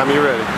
Anytime you're ready.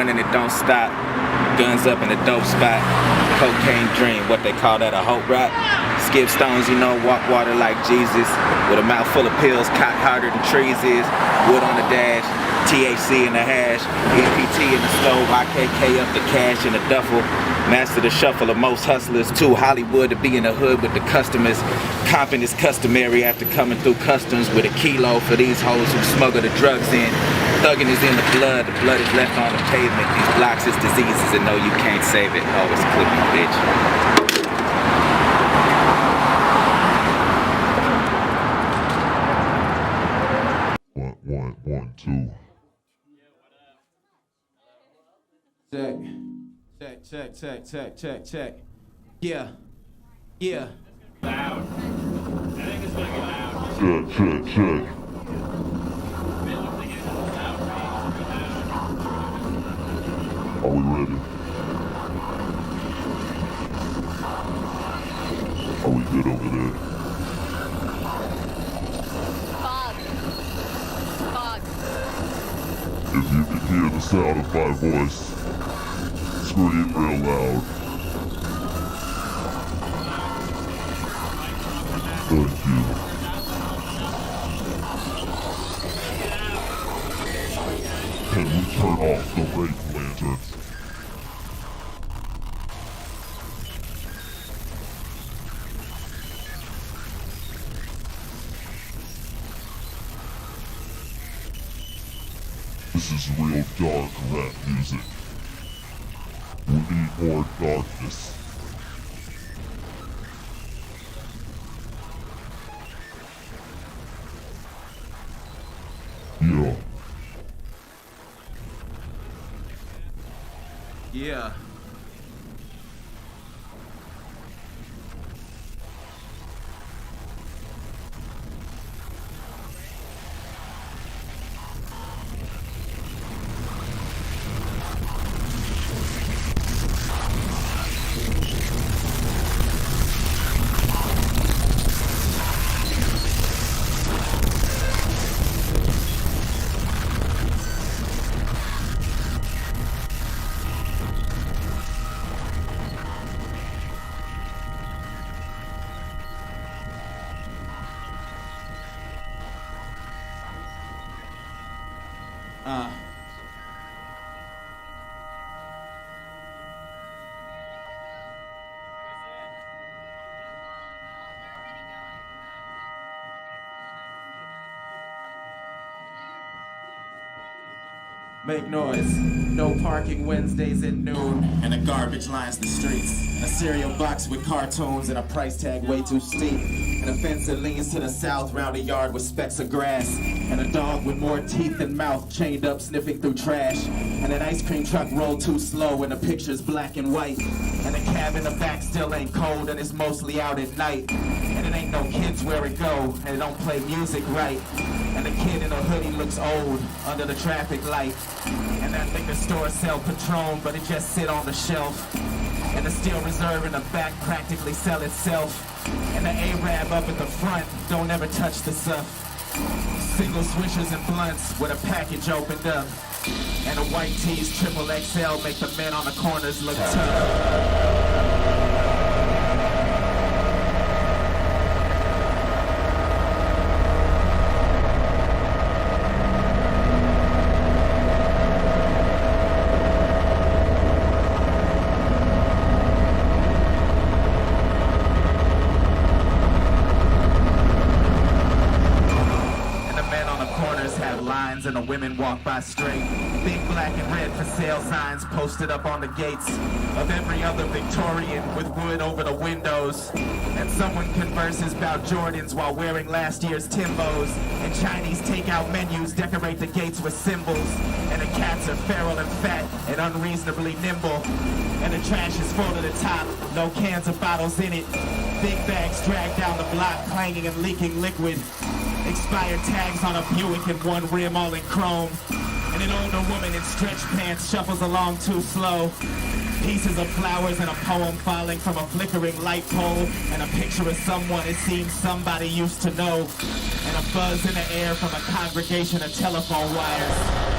And it don't stop. Guns up in the dope spot. Cocaine dream, what they call that, a hope rap. Skip stones, you know, walk water like Jesus. With a mouth full of pills, cock harder than trees is. Wood on the dash, THC in the hash. EPT in the stove, IKK up the cash in the duffel. Master the shuffle of most hustlers too. Hollywood to be in the hood with the customers. Comping is customary after coming through customs with a kilo for these hoes who smuggle the drugs in. Thugging is in the blood is left on the pavement. These blocks is diseases and no, you can't save it. Oh, it's clipping, bitch. One, two. Check. Yeah. Loud. I think it's gonna be loud. Check. Are we ready? Are we good over there? Fog. If you can hear the sound of my voice, scream real loud. Thank you. And the Wraith Lanterns. This is real dark rap music. We need more darkness. Yeah. Yeah. Make noise. No parking Wednesdays at noon. And a garbage lines the streets. A cereal box with cartoons and a price tag way too steep. And a fence that leans to the south round a yard with specks of grass. And a dog with more teeth than mouth chained up sniffing through trash. And an ice cream truck rolled too slow and the picture's black and white. And the cab in the back still ain't cold and it's mostly out at night. And it ain't no kids where it go and it don't play music right. And the kid in a hoodie looks old under the traffic light. And that liquor store sell Patron, but it just sit on the shelf. And the Steel Reserve in the back practically sell itself. And the Arab up at the front don't ever touch the stuff. Single swishers and blunts with a package opened up. And the white tees triple XL make the men on the corners look tough. And the women walk by straight. Big black and red for sale signs posted up on the gates of every other Victorian with wood over the windows. And someone converses about Jordans while wearing last year's Timbos. And Chinese takeout menus decorate the gates with symbols. And the cats are feral and fat and unreasonably nimble. And the trash is full to the top, no cans or bottles in it. Big bags dragged down the block, clanging and leaking liquid. Expired tags on a Buick and one rim all in chrome. And an older woman in stretch pants shuffles along too slow. Pieces of flowers and a poem falling from a flickering light pole. And a picture of someone it seems somebody used to know. And a buzz in the air from a congregation of telephone wires.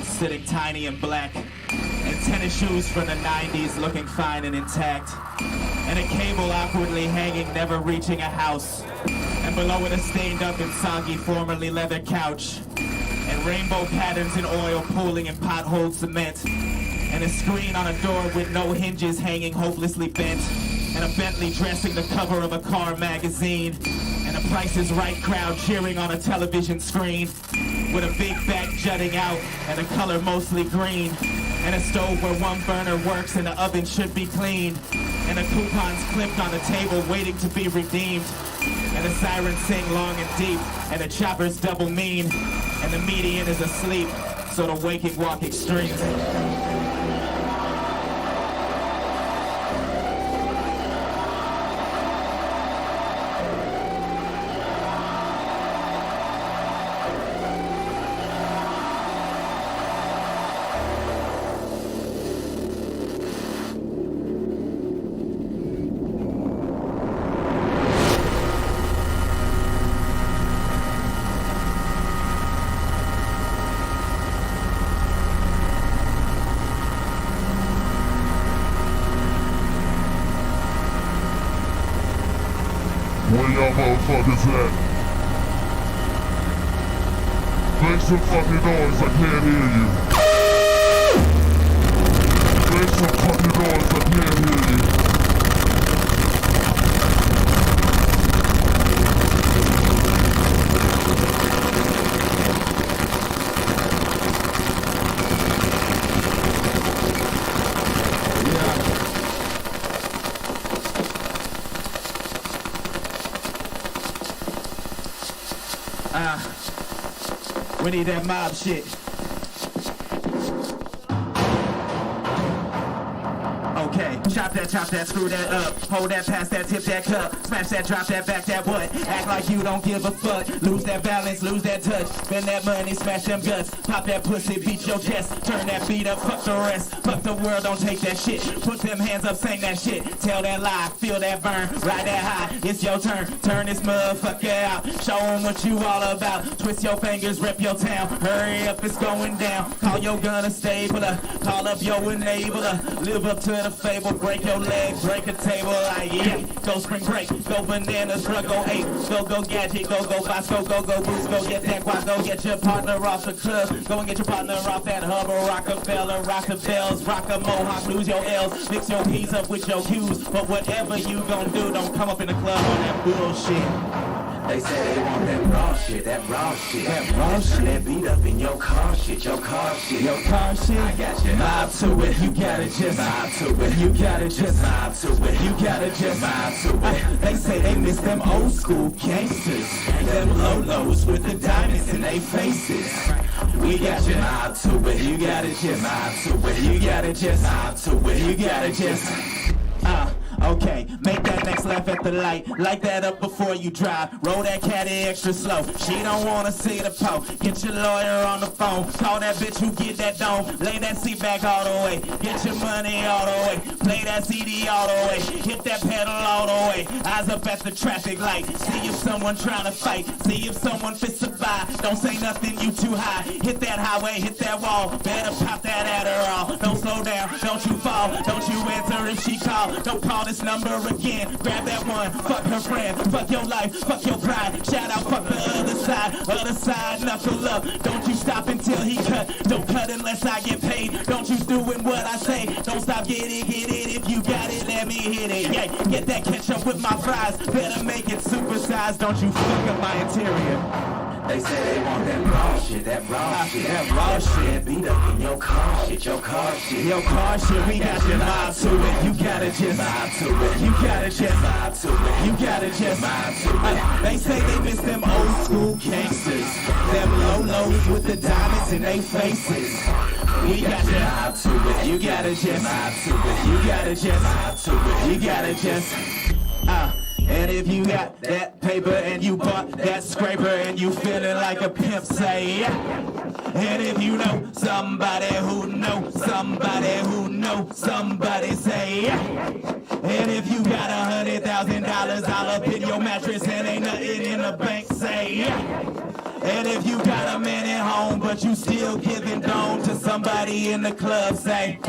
Sitting tiny and black, and tennis shoes from the 90s looking fine and intact, and a cable awkwardly hanging, never reaching a house, and below it a stained up and soggy formerly leather couch, and rainbow patterns in oil pooling in potholed cement, and a screen on a door with no hinges hanging hopelessly bent, and a Bentley dressing the cover of a car magazine, and a Price is Right crowd cheering on a television screen, with a big back jutting out and a color mostly green, and a stove where one burner works and the oven should be cleaned, and the coupons clipped on the table waiting to be redeemed, and the sirens sing long and deep, and the choppers double mean, and the median is asleep, so the waking walk extreme. fuck is that? Make some fucking noise, I can't hear you. Make some fucking noise, I can't hear you. We need that mob shit. Okay, chop that, screw that up. Hold that, pass that, tip that cup. Smash that, drop that, back that what? Act like you don't give a fuck. Lose that balance, lose that touch. Spend that money, smash them guts. Pop that pussy, beat your chest. Turn that beat up, fuck the rest. Fuck the world, don't take that shit. Put them hands up, sing that shit. Tell that lie, feel that burn. Ride that high, it's your turn. Turn this motherfucker out. Show them what you all about. Twist your fingers, rip your town. Hurry up, it's going down. Call your gunner stabler. Call up your enabler. Live up to the fable. Break your leg, break a table. Like, yeah. Go spring break, go bananas, truck, go ape. Go gadget, go Bosco, go boost. Go get that quad, go get your partner off the club. Go and get your partner off that hubble. Rockefeller, rock the bells, rock a mohawk, lose your L's. Mix your P's up with your Q's. But whatever you gon' do, don't come up in the club on that bullshit. They say they want that raw shit, that raw shit. That raw shit. That beat up in your car shit, your car shit. Your car shit. I got you. Mob to it, you gotta just mob to it. You gotta just mob to it. You gotta just mob to it. They say they miss them old school gangsters. Them lolos with the diamonds in their faces. We got you. Mob to it. You gotta just mob to it. You gotta just mob to it. You gotta just okay, make that next laugh at the light. Light that up before you drive. Roll that caddy extra slow. She don't wanna see the pole. Get your lawyer on the phone. Call that bitch who get that dome. Lay that seat back all the way. Get your money all the way. Play that CD all the way. Hit that pedal all the way. Eyes up at the traffic light. See if someone trying to fight. See if someone fits to buy. Don't say nothing, you too high. Hit that highway, hit that wall. Better pop that Adderall. Don't slow down, don't you fall. Don't you answer if she call. Don't call this number again. Grab that one, fuck her friend. Fuck your life, fuck your pride. Shout out, fuck the other side. Other side, knuckle up. Don't you stop until he cut. Don't cut unless I get paid. Don't you doing what I say. Don't stop, get it. If you got it, let me hit it. Yeah, get that ketchup with my fries. Better make it supersized. Don't you fuck up my interior. They say they want that raw shit, that raw shit. That raw shit. That beat up in your car shit, your car shit. Your car shit, we got your mob to it. You gotta just mob to it. You gotta just mob to it. You gotta just mob to it. They say they miss them old school gangsters. Them lolos with the diamonds in their faces. We got your mob to it. You gotta just mob to it. You gotta just mob to it. You gotta just and if you got that paper and you bought that scraper and you feeling like a pimp, say yeah. And if you know somebody who know somebody who know somebody, say yeah. And if you got $100,000 all up in your mattress and ain't nothing in the bank, say yeah. And if you got a man at home but you still giving dome to somebody in the club, say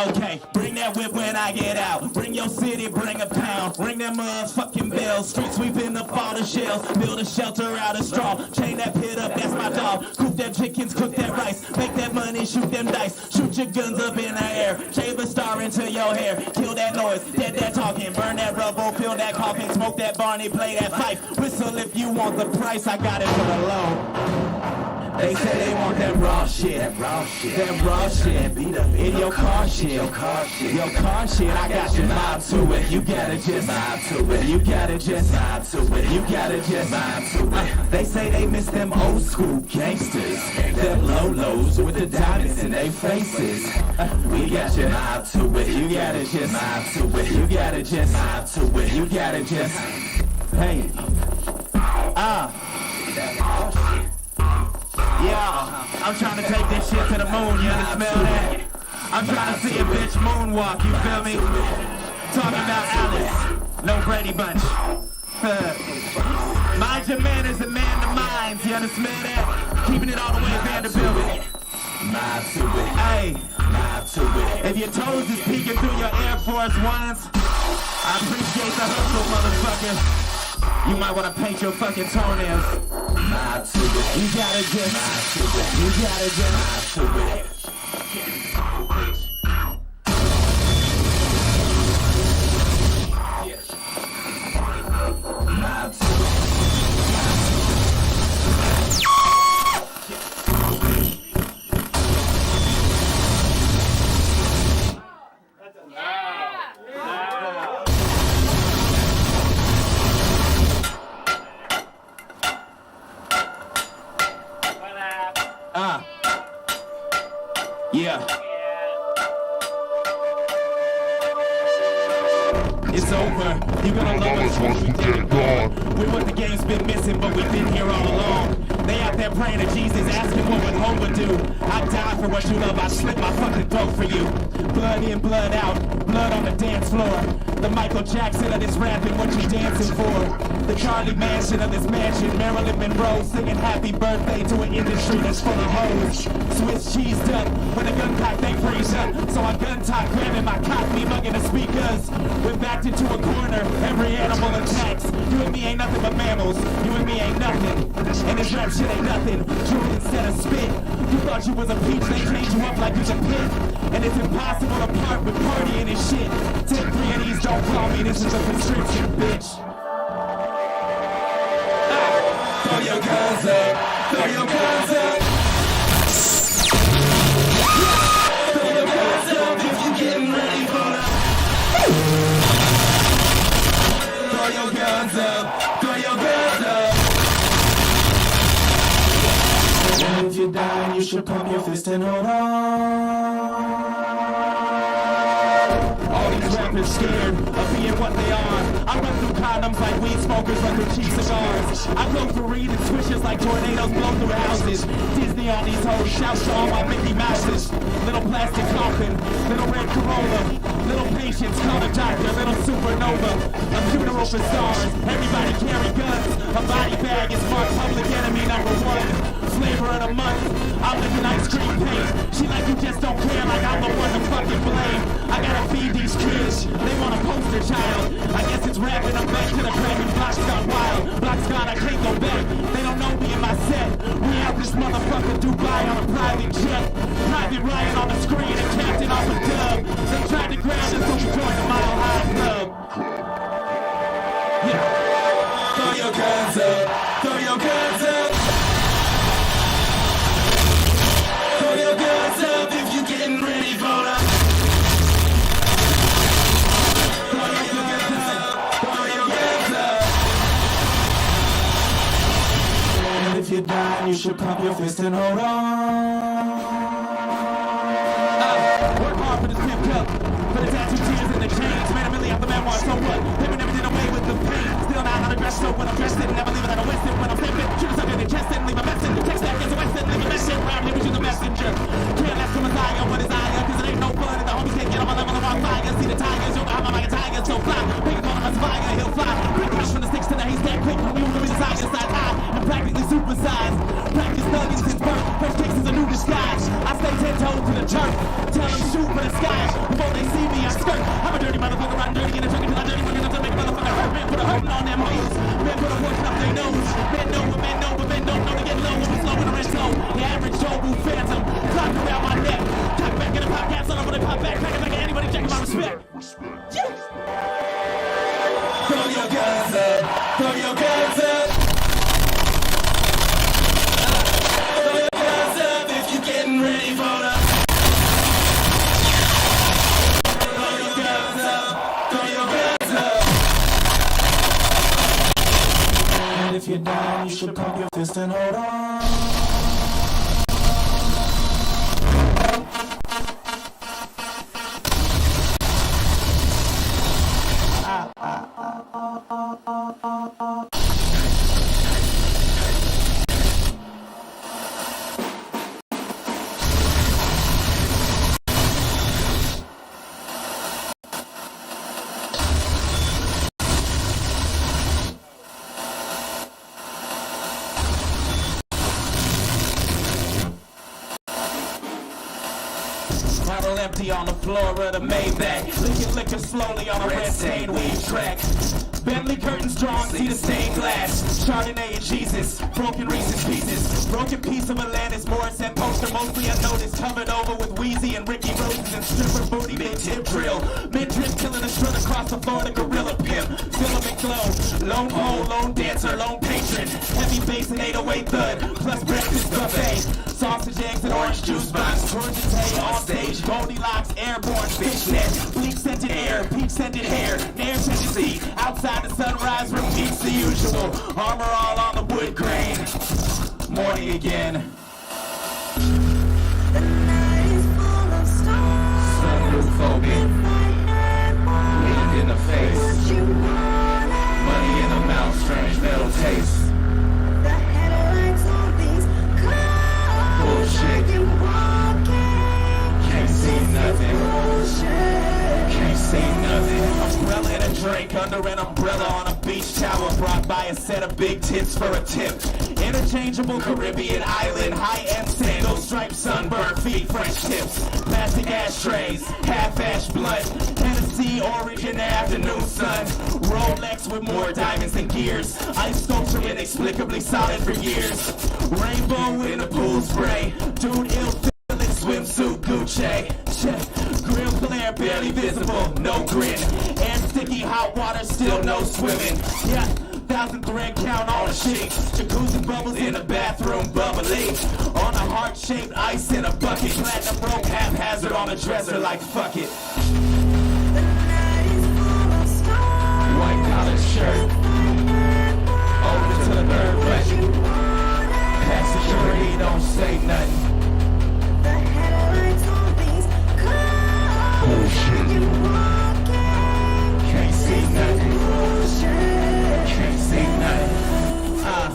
okay, bring that whip when I get out. Bring your city, bring a pound. Ring them motherfucking bells. Street sweeping up all the shells. Build a shelter out of straw. Chain that pit up, that's my dog. Cook them chickens, cook that rice. Make that money, shoot them dice. Shoot your guns up in the air. Shave a star into your hair. Kill that noise, dead that talking. Burn that rubble, fill that coffin. Smoke that Barney, play that fife. Whistle if you want the price. I got it for the low. They say they want that raw shit. That raw shit. That raw shit. That beat up in your car shit. Your car shit. Your car shit. I got your mob to it. You gotta just mob to it. You gotta just mob to it. You gotta just mob to it. They say they miss them old school gangsters. Them lolos with the diamonds in their faces. We got your mob to it. You gotta just mob to it. You gotta just mob to it. You gotta just hey. Yeah, I'm trying to take this shit to the moon, you smell that? I'm trying to see a bitch moonwalk, you feel me? Talking about Alice, no Brady Bunch. Mind your manners and man the minds, you understand that? Keeping it all the way Vanderbilt. Mob to it. Hey, mob to it. If your toes is peeking through your Air Force Ones, I appreciate the hustle, motherfucker. You might wanna paint your fucking toenails. You gotta just, you gotta just. Yeah. It's over. You're gonna love us once we get it gone. We're what the game's been missing, but we've been here all along. They out there praying to Jesus, asking what would home would do. I die for what you love, I slit my fucking throat for you. Blood in, blood out, blood on the dance floor. The Michael Jackson of this rapping, what you dancing for? The Charlie Mansion of this mansion, Marilyn Monroe singing happy birthday to an industry that's full of hoes. Swiss cheese up, when the gun cock they freeze up. So I gun talk, grabbing my cock, me mugging the speakers. We're backed into a corner, every animal attacks. You and me ain't nothing but mammals, you and me ain't nothing. And this rap shit ain't nothing, true instead of spit. You thought you was a peach, they changed you up like you's a pit. And it's impossible to part with partying and shit. Take 3 of these, don't call me, this is a prescription, bitch. Throw your guns up, throw your guns up. Throw your guns up if you getting ready for the. Throw your guns up, throw your guns up. And if you die, you should pump your fist and hold on. All these rappers scared of being what they are. I run through condoms like weed smokers run through cheap cigars. I go through reed and swishes like tornadoes blow through houses. Disney on these hoes, shouts to all my Mickey Mouses. Little plastic coffin, little red Corolla. Little patients, call the doctor, little supernova. A funeral for stars, everybody carry guns. A body bag is marked public enemy #1. Flavor of the month, I'm living ice cream paint. She like you just don't care, like I'm the one to fucking blame. I gotta feed these kids, they want a poster child. I guess it's rapping, I'm back to the crack and blocks gone wild. Blocks gone, I can't go back, they don't know me in my set. We out this motherfucker Dubai on a private jet. Private Ryan on the screen and captain off a dub. They tried to grab us, so we joined the Mile High Club. Yeah. Throw your guns up, throw your guns up. Throw your guns up if you getting ready for the. Throw your guns up, throw your guns up. And if you die, you should pump your fist and hold on. Work hard for this pimp cup, for the tattoo tears and the chains. Man, I'm really out the memoir, so what? Paper never did away with the pain. Still not how to dress, so when I'm dressed in, never leave it at a western. When I'm flipping, shoot us up in the chest and leave a message. Text that as a western, leave a message. Round here, you the messenger. Can't ask for Messiah, what is I? Cause it ain't no fun, and the homies can't get on my level of on fire. See the tigers, you're behind my like a tiger, so fly. Pick a corner, fire, he'll fly. Quick rush from the sticks to the haystack, quick from you to the side, side high. I'm practically supersized. Practice thugging since birth. First kicks is a new disguise. I stay 10 toes to the turf. Tell them shoot for the sky. Before they see me, I skirt. I'm a dirty motherfucker, riding dirty in a truck until I dirty working up to make a motherfucker hurt. Man, put a hurting on them hoes. Man, put a fortune up their nose. Men know, but men don't know to get low. When we slow in the rest slow. The average Jobu phantom. Clock around my neck. Tuck back in the pop caps on them when they pop back. Crack it back at anybody checking my respect. Yeah. Throw your guns up. Throw your guns up. Throw your guns up if you're getting ready for the. Throw your guns up. Throw your guns up. And if you're down, you should pump your fist and hold on. Bottle empty on the floor of the Maybach. Lick it slowly on a red stained weed track. Bentley curtains drawn, see the stained glass. Chardonnay and Jesus, broken Reese's Pieces. Broken piece of a Alanis Morissette poster, mostly unnoticed, covered over with Wheezy and Ricky Roses and stripper booty mid-tip drill. Mid-drip killing a strut across the Florida gorilla pimp. Filament glow, lone pole, lone dancer, lone patron. Heavy bass and 808 thud, plus breakfast buffet. Sausage, eggs, and orange juice box. Georgia Tay on stage, Goldilocks, airborne fishnet. Bleak scented air, peach scented hair, nair scented seat. Outside the sunrise repeats the usual. Armor all on the wood grain. Morning again. The night is full of stars. Sunroof phobic. Wind in the face. What you wanted. Money in the mouth, strange metal taste. The headlights on these cars. Bullshit. You walking. Can't see nothing. Bullshit. Can't see nothing. Umbrella and a drink under an umbrella on a beach tower, brought by a set of big tits for a tip. Interchangeable Caribbean island, high-end sandal, striped sunburn feet, French tips. Plastic ashtrays, half-ash blunt, Tennessee orange in the afternoon sun. Rolex with more diamonds than gears. Ice sculpture inexplicably solid for years. Rainbow in the pool spray. Dude ill-feeling swimsuit Gucci. Grill flare barely visible, no grin. Air sticky, hot water, still no swimming. Yeah, 1,000 thread count on the sheets. Jacuzzi bubbles in the bathroom, bubbly. On a heart-shaped ice in a bucket. Platinum rope haphazard on a dresser like fuck it. The night is full of stars. White collar shirt. Over to the third way. Past security, don't say nothing. The headlights on these cars. Bullshit. You walking. Can't see nothing. Bullshit. Can't see nothing.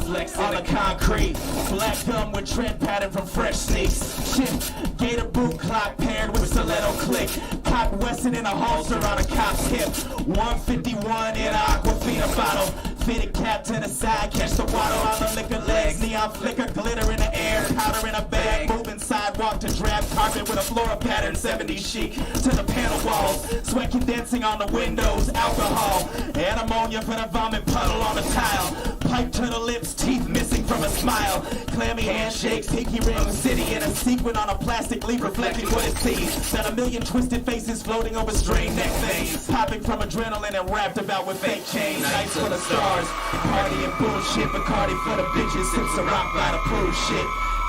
Flex on the concrete. Black gum with tread pattern from fresh sneaks. Shit, gator boot clock paired with stiletto click. Pop Wesson in a holster on a cop's hip. 151 in an Aquafina bottle. Fitted cap to the side, catch the water on the liquor legs. Neon flicker, glitter in the air, powder in a bag. Moving sidewalk to drab carpet with a floral pattern, 70s chic. To the panel walls, sweat condensing on the windows, alcohol. And ammonia for the vomit puddle on the tile. Pipe to the lips, teeth missing from a smile. Clammy handshakes, pinky ring, city in a sequin on a plastic leaf reflecting what it sees. Got a million twisted faces floating over strained neck veins. Popping from adrenaline and wrapped about with fake chains. Nights full of stars. Party and bullshit, Bacardi for the bitches, sips a rock by the pool shit.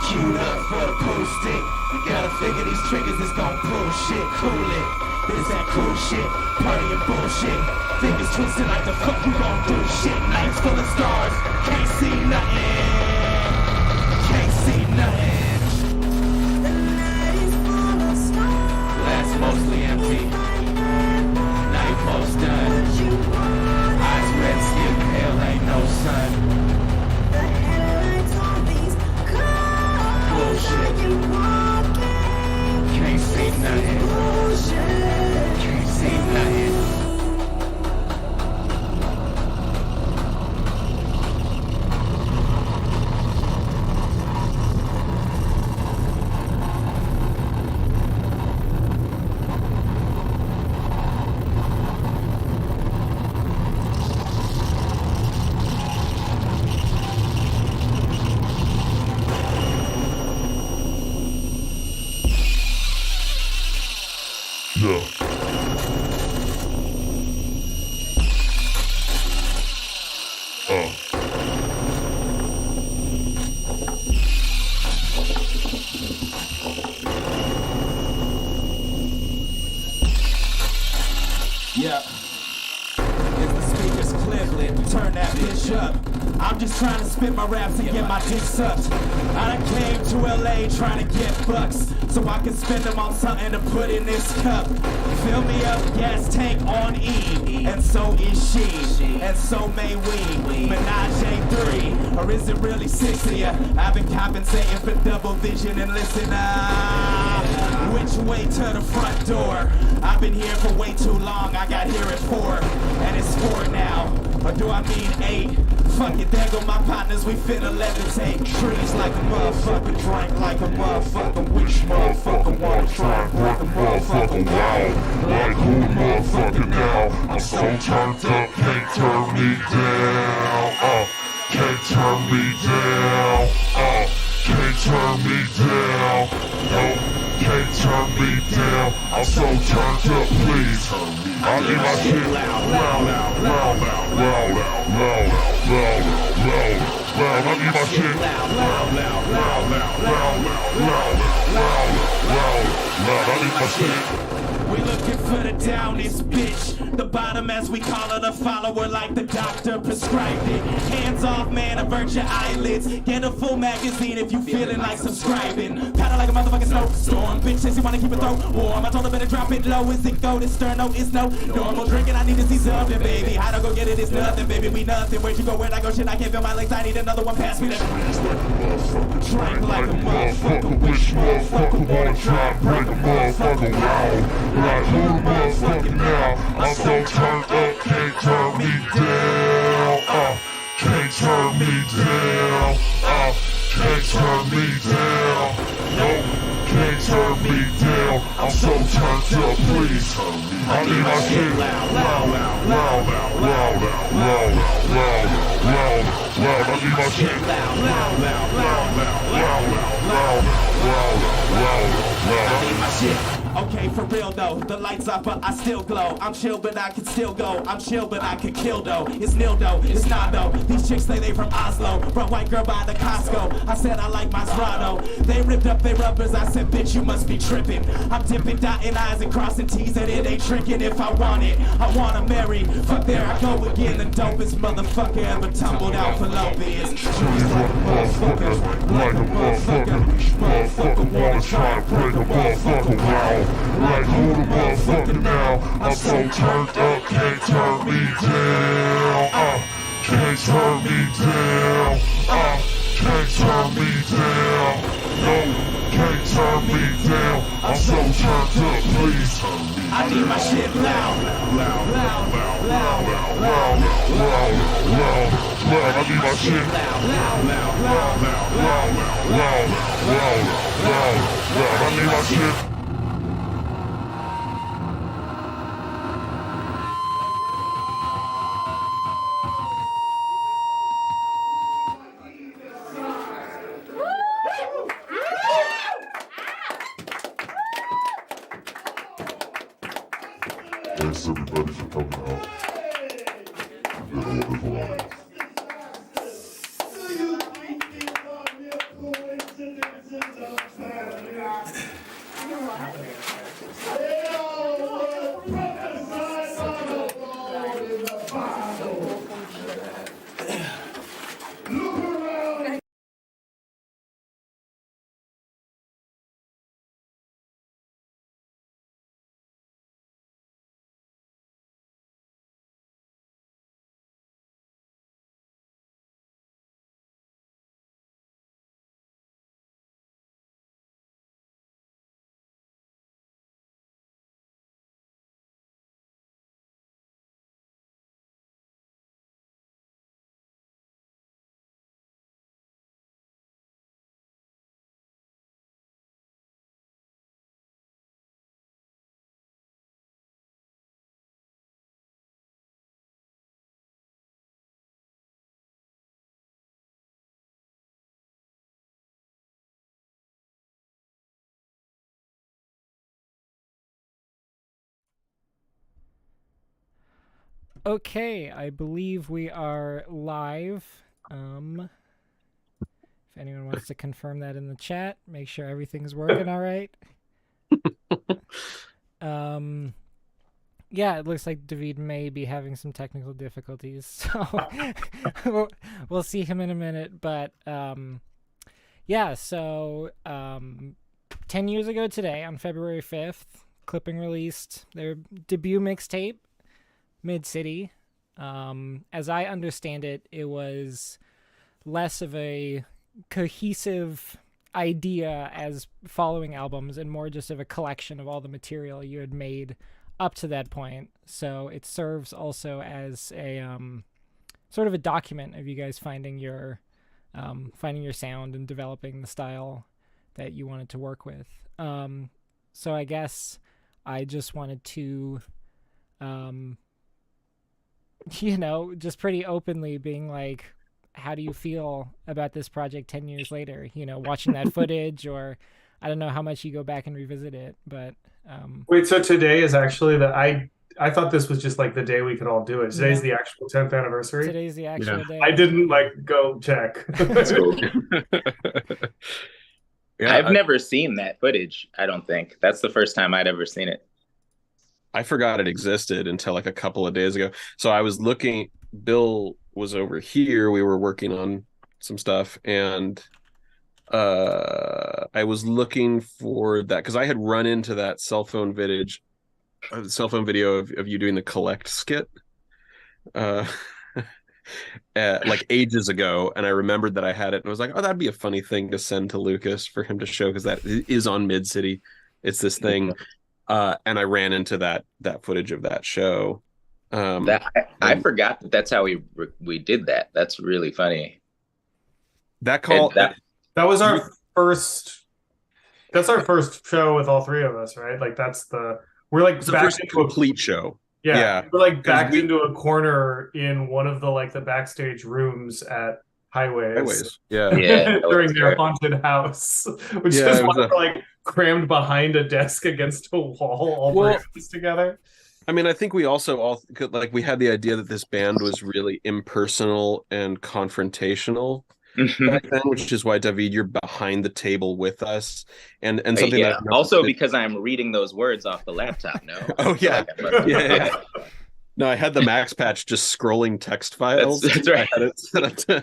Queued up for the pool stick. Gotta figure these triggers is gon' pull shit, cool it. This that cool shit, party and bullshit. Fingers twisted like the fuck you gon' do shit. Nights full of stars, can't see nothing. Can't see nothing. The night is full of stars. Glass mostly empty. Night most done. Eyes red, skin pale, ain't no sun. The headlights on these cars. Bullshit. You walking. Can't see nothing. Bullshit. Can't see nothing. Yeah. Yeah. If the speakers cliplet, turn that bitch up. I'm just trying to spit my raps and get my dick sucked. I done came to LA trying to get bucks, so I can spend them on something to put in this cup. Fill me up, gas tank on E, and so is she, and so may we. Menage a three, or is it really 6 of ya? I've been compensating for double vision and listen, which way to the front door? I've been here for way too long, I got here at 4, and it's 4 now. Or do I mean 8? Fuck it, there go my partners, we finna levitate. Trees like a motherfucker, drink like a motherfucker. Which motherfucker wanna try and break a motherfucker? Wow, Like who the motherfucker now? I'm so turned up, can't turn me down. Can't turn me down. Can't turn me down. No, can't turn me down. I'm so turned up, please. I need my shit loud, loud, loud, loud, loud, loud, loud, loud, loud, loud. I need my shit loud, loud, loud, loud, loud, loud, loud, loud, loud, loud. I need my shit. We looking for the downest bitch. The bottom as we call her, the follower like the doctor prescribed it. Hands off, man, avert your eyelids. Get a full magazine if you feeling like subscribing. Paddle like a motherfucking snowstorm. Bitch says you wanna keep it throat warm. I told her better drop it low. Is it go to sterno? It's no normal drinking. I need to see something, baby. How to go get it is nothing, baby. We nothing. Where'd you go? Where'd I go? Shit, I can't feel my legs. I need another one. Pass me that. Drink like a motherfucker. Which motherfucker wanna try and break a motherfucker? Wow. Like who the motherfucker now? I'm so turned up, can't turn me down. Can't turn me down. Can't turn me down. No, can't turn me down. I'm so turned up, please. I need my shit loud, loud, loud, loud, loud, loud, loud, loud, loud, loud. I need my shit loud, loud, loud, loud, loud, loud, loud, loud, loud, loud. I need my shit. Okay, for real though, the lights up but I still glow. I'm chill but I can still go. I'm chill but I can kill though. It's nil though, it's not though. These chicks say they from Oslo. Brought white girl by the Costco. I said I like Maserati. They ripped up their rubbers. I said bitch you must be tripping. I'm dipping, dotting I's and crossing T's and it ain't tricking if I want it. I wanna marry. Fuck there I go again. The dopest motherfucker ever tumbled out for Lopez. Trees like a motherfucker, like a motherfucker. Motherfucker wanna try and break a motherfucker. Wow. Like who the motherfucker now? I'm so turned up, can't turn me down. Can't turn me down. Can't turn me down. No, can't turn me down. I'm so turned up, please. I need my shit loud, Loud, loud, loud, loud, loud, loud, loud, loud. I need my shit loud, loud, loud, loud, loud, loud, loud, loud, loud. I need my shit. Thanks everybody for coming out. You did a wonderful honor. Okay, I believe we are live. If anyone wants to confirm that in the chat, make sure everything's working all right. Yeah, it looks like David may be having some technical difficulties, so we'll see him in a minute. But yeah, so 10 years ago today, on February 5th, Clipping released their debut mixtape, Midcity. As I understand it, it was less of a cohesive idea as following albums and more just of a collection of all the material you had made up to that point. So it serves also as a sort of a document of you guys finding your sound and developing the style that you wanted to work with. So I guess I just wanted to, just pretty openly being like, how do you feel about this project 10 years later? Watching that footage, or I don't know how much you go back and revisit it, but Wait, so today is actually I thought this was just like the day we could all do it. Today's the actual 10th anniversary. Today's the actual day. I didn't go check. That's cool. Yeah, I've never seen that footage, I don't think. That's the first time I'd ever seen it. I forgot it existed until like a couple of days ago. So I was looking, Bill was over here, we were working on some stuff, and I was looking for that because I had run into that cell phone video of you doing the collect skit like ages ago, and I remembered that I had it and I was like, oh, that'd be a funny thing to send to Lucas for him to show, because that is on Midcity. It's this thing. And I ran into that footage of that show. I forgot that's how we did that. That's really funny. That was our first. That's our first show with all three of us, right? Like we're like it's the back first into complete show. Yeah, we're like backed into a corner in one of the backstage rooms at Highways. Yeah. During their haunted house, which just was like crammed behind a desk against a wall, all breakfast together. I mean, I think we also all we had the idea that this band was really impersonal and confrontational back then, which is why, David, you're behind the table with us, and something that also because I'm reading those words off the laptop now. Oh yeah, yeah. No, I had the Max Patch just scrolling text files. That's right. I had it set up to...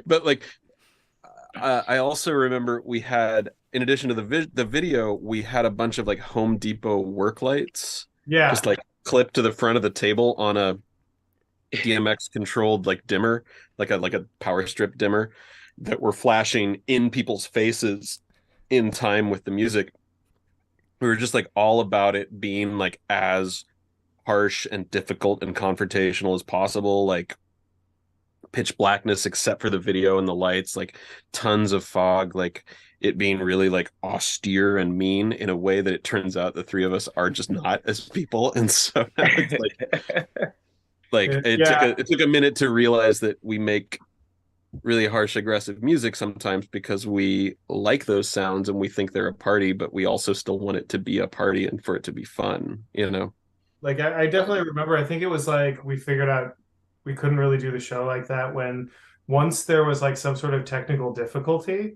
but I also remember we had, in addition to the video, we had a bunch of Home Depot work lights. Yeah, just clipped to the front of the table on a DMX controlled dimmer, like a power strip dimmer, that were flashing in people's faces in time with the music. We were just all about it being as harsh and difficult and confrontational as possible, pitch blackness except for the video and the lights, tons of fog, it being really austere and mean in a way that it turns out the three of us are just not as people. And so it took a minute to realize that we make really harsh, aggressive music sometimes because we like those sounds and we think they're a party, but we also still want it to be a party and for it to be fun, I definitely remember, I think it was we figured out we couldn't really do the show like that when once there was some sort of technical difficulty.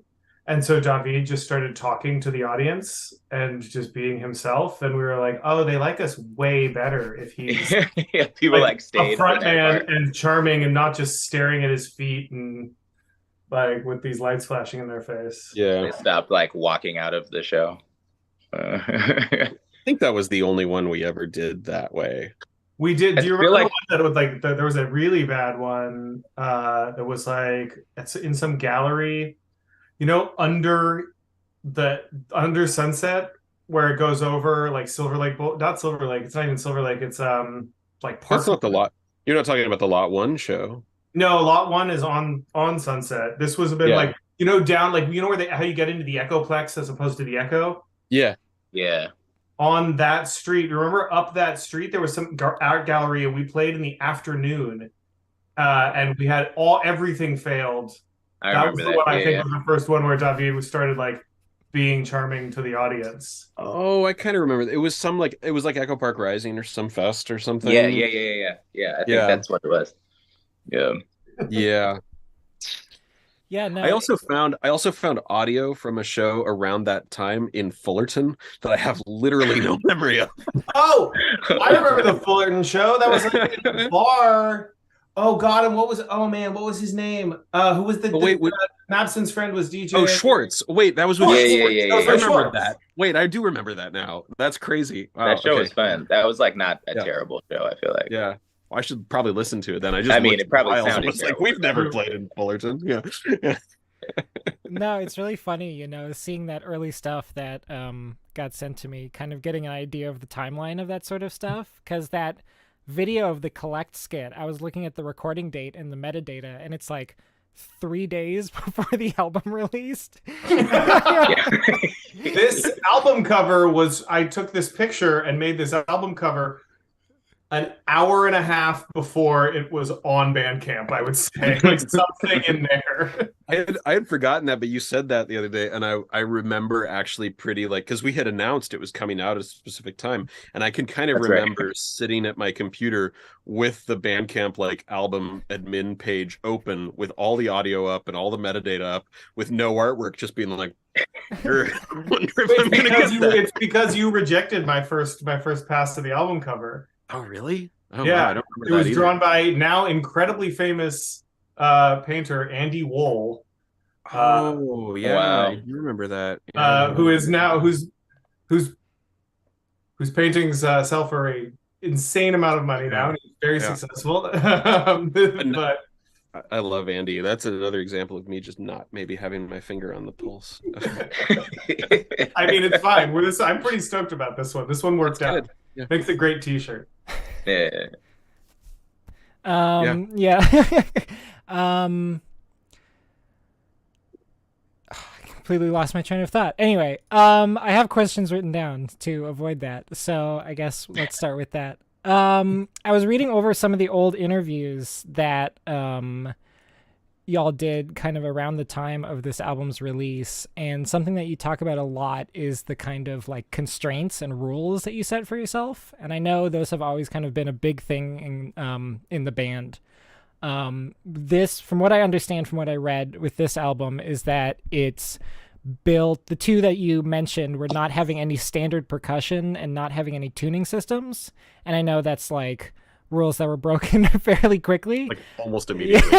And so David just started talking to the audience and just being himself. And we were like, oh, they like us way better if he's people stayed a front man and charming and not just staring at his feet and with these lights flashing in their face. Yeah. They stopped walking out of the show. I think that was the only one we ever did that way. We did. Do you remember the one that there was a really bad one that was it's in some gallery, under Sunset, where it goes over Silver Lake, not Silver Lake. It's not even Silver Lake. It's Park. That's not the lot. You're not talking about the Lot 1 show. No, Lot 1 is on Sunset. This was a bit down where how you get into the Echoplex as opposed to the Echo. Yeah. Yeah. On that street, remember up that street, there was some art gallery, and we played in the afternoon, and we had everything failed. That was the one I think was the first one where David started being charming to the audience. Oh, I kind of remember. It was it was Echo Park Rising or some fest or something. Yeah. I think that's what it was. Yeah. Yeah. Yeah, no. I also found audio from a show around that time in Fullerton that I have literally no memory of. Oh, I remember the Fullerton show. That was a bar. Oh God, and what was his name? Who was Mabson's friend was DJ? Oh, Schwartz. Wait, that was with Schwartz. Yeah. I remember that. Wait, I do remember that now. That's crazy. Wow, that show was fun. That was not a terrible show, I feel like. Yeah. Well, I should probably listen to it then. It probably sounded we've never played in Fullerton. Yeah. No, it's really funny, seeing that early stuff that got sent to me, kind of getting an idea of the timeline of that sort of stuff, because that video of the Collect skit, I was looking at the recording date and the metadata, and it's like 3 days before the album released. This album cover was, I took this picture and made this album cover an hour and a half before it was on Bandcamp, I would say. Like something in there. I had forgotten that, but you said that the other day, and I remember actually pretty like, because we had announced it was coming out at a specific time, and I can kind of remember sitting at my computer with the Bandcamp like album admin page open with all the audio up and all the metadata up with no artwork, just being like, I wonder if I'm gonna get that. It's because you rejected my first pass to the album cover. Oh, really? Oh, yeah, wow, I don't remember it that was either. drawn by now incredibly famous painter Andy Wohl. Oh, yeah, Wow. you remember that? Who is now whose paintings sell for a insane amount of money now, and he's very successful. But I love Andy. That's another example of me just not maybe having my finger on the pulse. I mean, it's fine. I'm pretty stoked about this one. This one worked out. Yeah. Makes a great T-shirt. Yeah. Yeah. I completely lost my train of thought. Anyway, I have questions written down to avoid that, so I guess let's start with that. I was reading over some of the old interviews that y'all did kind of around the time of this album's release, and something that you talk about a lot is the kind of like constraints and rules that you set for yourself, and I know those have always kind of been a big thing in the band. This, from what I understand, from what I read with this album, is that it's built, the two that you mentioned were not having any standard percussion and not having any tuning systems, and I know that's like rules that were broken fairly quickly, like almost immediately.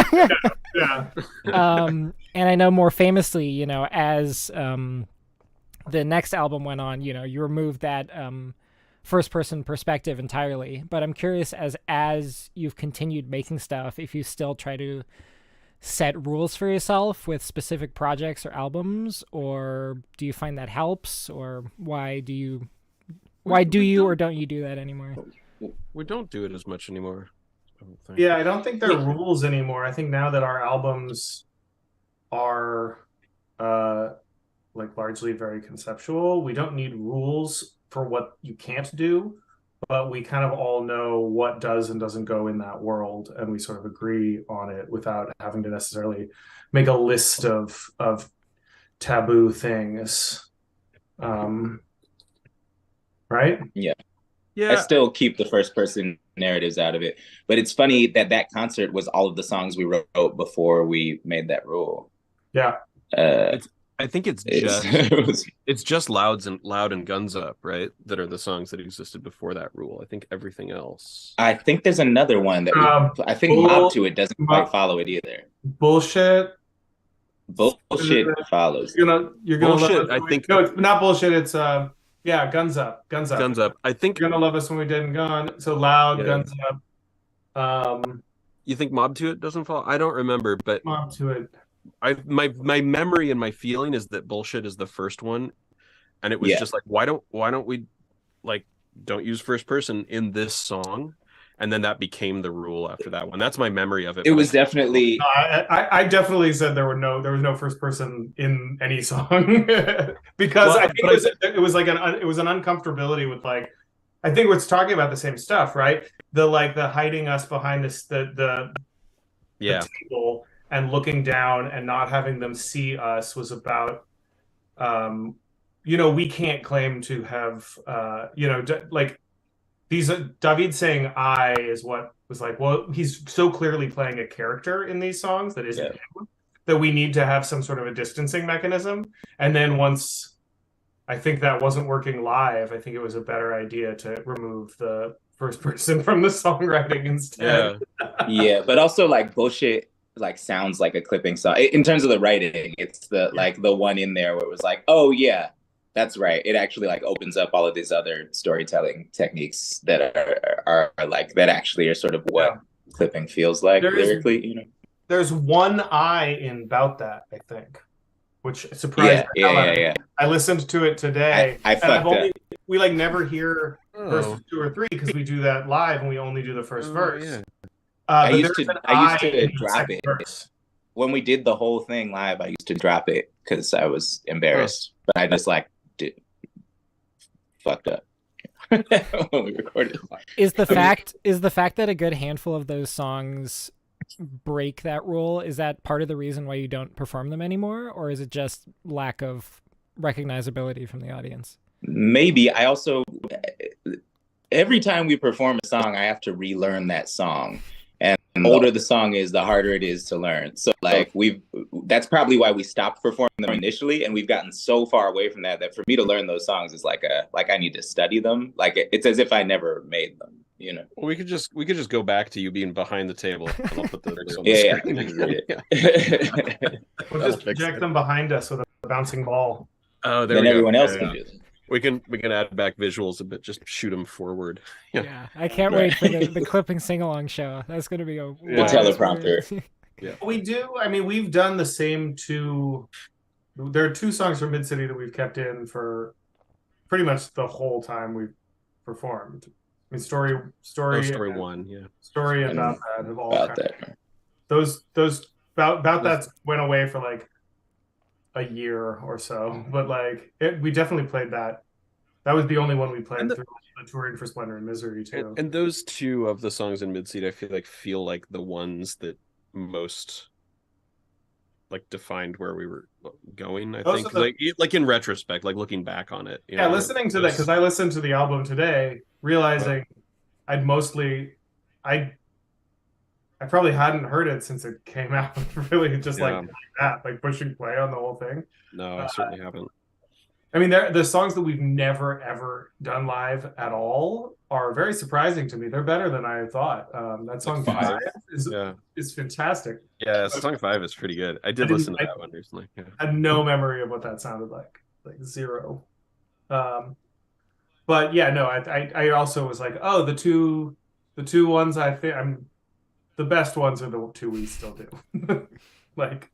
Yeah. And I know more famously, you know, as the next album went on, you know, you removed that first person perspective entirely, but I'm curious, as you've continued making stuff, if you still try to set rules for yourself with specific projects or albums, or do you find that helps, or why do you or don't you do that anymore? We don't do it as much anymore. Yeah, I don't think there are rules anymore. I think now that our albums are like largely very conceptual, we don't need rules for what you can't do, but we kind of all know what does and doesn't go in that world, and we sort of agree on it without having to necessarily make a list of taboo things. Right? Yeah. Yeah. I still keep the first person narratives out of it. But it's funny that that concert was all of the songs we wrote before we made that rule. Yeah. I think it's just Loud and Guns Up, right? That are the songs that existed before that rule. I think everything else. I think there's another one that I think Mob to It doesn't quite follow it either. Bullshit follows. You're gonna Bullshit, love I think. No, it's not Bullshit. It's yeah, Guns Up. Guns Up. I think You're gonna love us when we dead and gone. So Loud, Yeah. Guns Up. You think Mob to It doesn't fall? I don't remember, but Mob to It. My memory and my feeling is that Bullshit is the first one, and it was just like, why don't we like don't use first person in this song, and then that became the rule after that one. That's my memory of it. It was definitely. I definitely said there was no first person in any song because I think it was an uncomfortability with, like, I think we're talking about the same stuff, right? The hiding us behind the table and looking down and not having them see us was about, we can't claim to have, David saying I is what was like, well, he's so clearly playing a character in these songs that isn't him, that we need to have some sort of a distancing mechanism. And then once I think that wasn't working live, I think it was a better idea to remove the first person from the songwriting instead. Yeah, but also like Bullshit like sounds like a clipping song in terms of the writing. It's the one in there where it was like, oh yeah, that's right. It actually like opens up all of these other storytelling techniques that are like that actually are sort of what clipping feels like lyrically. There's one I in About That, I think, which surprised me. Yeah. I listened to it today. I fucked up. We like never hear verses 2 or 3 because we do that live and we only do the first verse. Yeah. I But used there's to an I used I to in the drop second it. verse. When we did the whole thing live, I used to drop it because I was embarrassed. But I just like fucked up when we recorded. Is the fact that a good handful of those songs break that rule, is that part of the reason why you don't perform them anymore, or is it just lack of recognizability from the audience? Maybe. I also, every time we perform a song, I have to relearn that song. And the older the song is, the harder it is to learn. So like that's probably why we stopped performing them initially, and we've gotten so far away from that for me to learn those songs is like I need to study them. Like it's as if I never made them, you know. Well, we could just go back to you being behind the table, and I'll put the lyrics on the Yeah, screen. yeah. We'll just project them behind us with a bouncing ball. Oh, there Then we go. everyone else Yeah, can yeah. do them. We can add back visuals a bit. Just shoot them forward. Yeah, I can't wait for the clipping sing-along show. That's going to be a The wild teleprompter. experience. Yeah. We do. I mean, we've done the same two. There are 2 songs from Midcity that we've kept in for pretty much the whole time we've performed. I mean, story, Story 1, yeah. story, and about that have all About kind that. of, those about that went away for like a year or so, but like we definitely played that. That was the only one we played through the touring for Splendor and Misery too. And those 2 of the songs in Midseed, I feel like the ones that most like defined where we were going. I think like in retrospect, like looking back on it. You know, listening to that, because I listened to the album today, realizing I probably hadn't heard it since it came out. Really, just like that, like pushing play on the whole thing. No, I certainly haven't. I mean, the songs that we've never ever done live at all are very surprising to me. They're better than I thought. That song 5 is fantastic. Yeah, song 5 is pretty good. I did listen to that one recently. Yeah. I had no memory of what that sounded like zero. But yeah, no, I also was like, oh, the two ones I think the best ones are the 2 we still do. Like,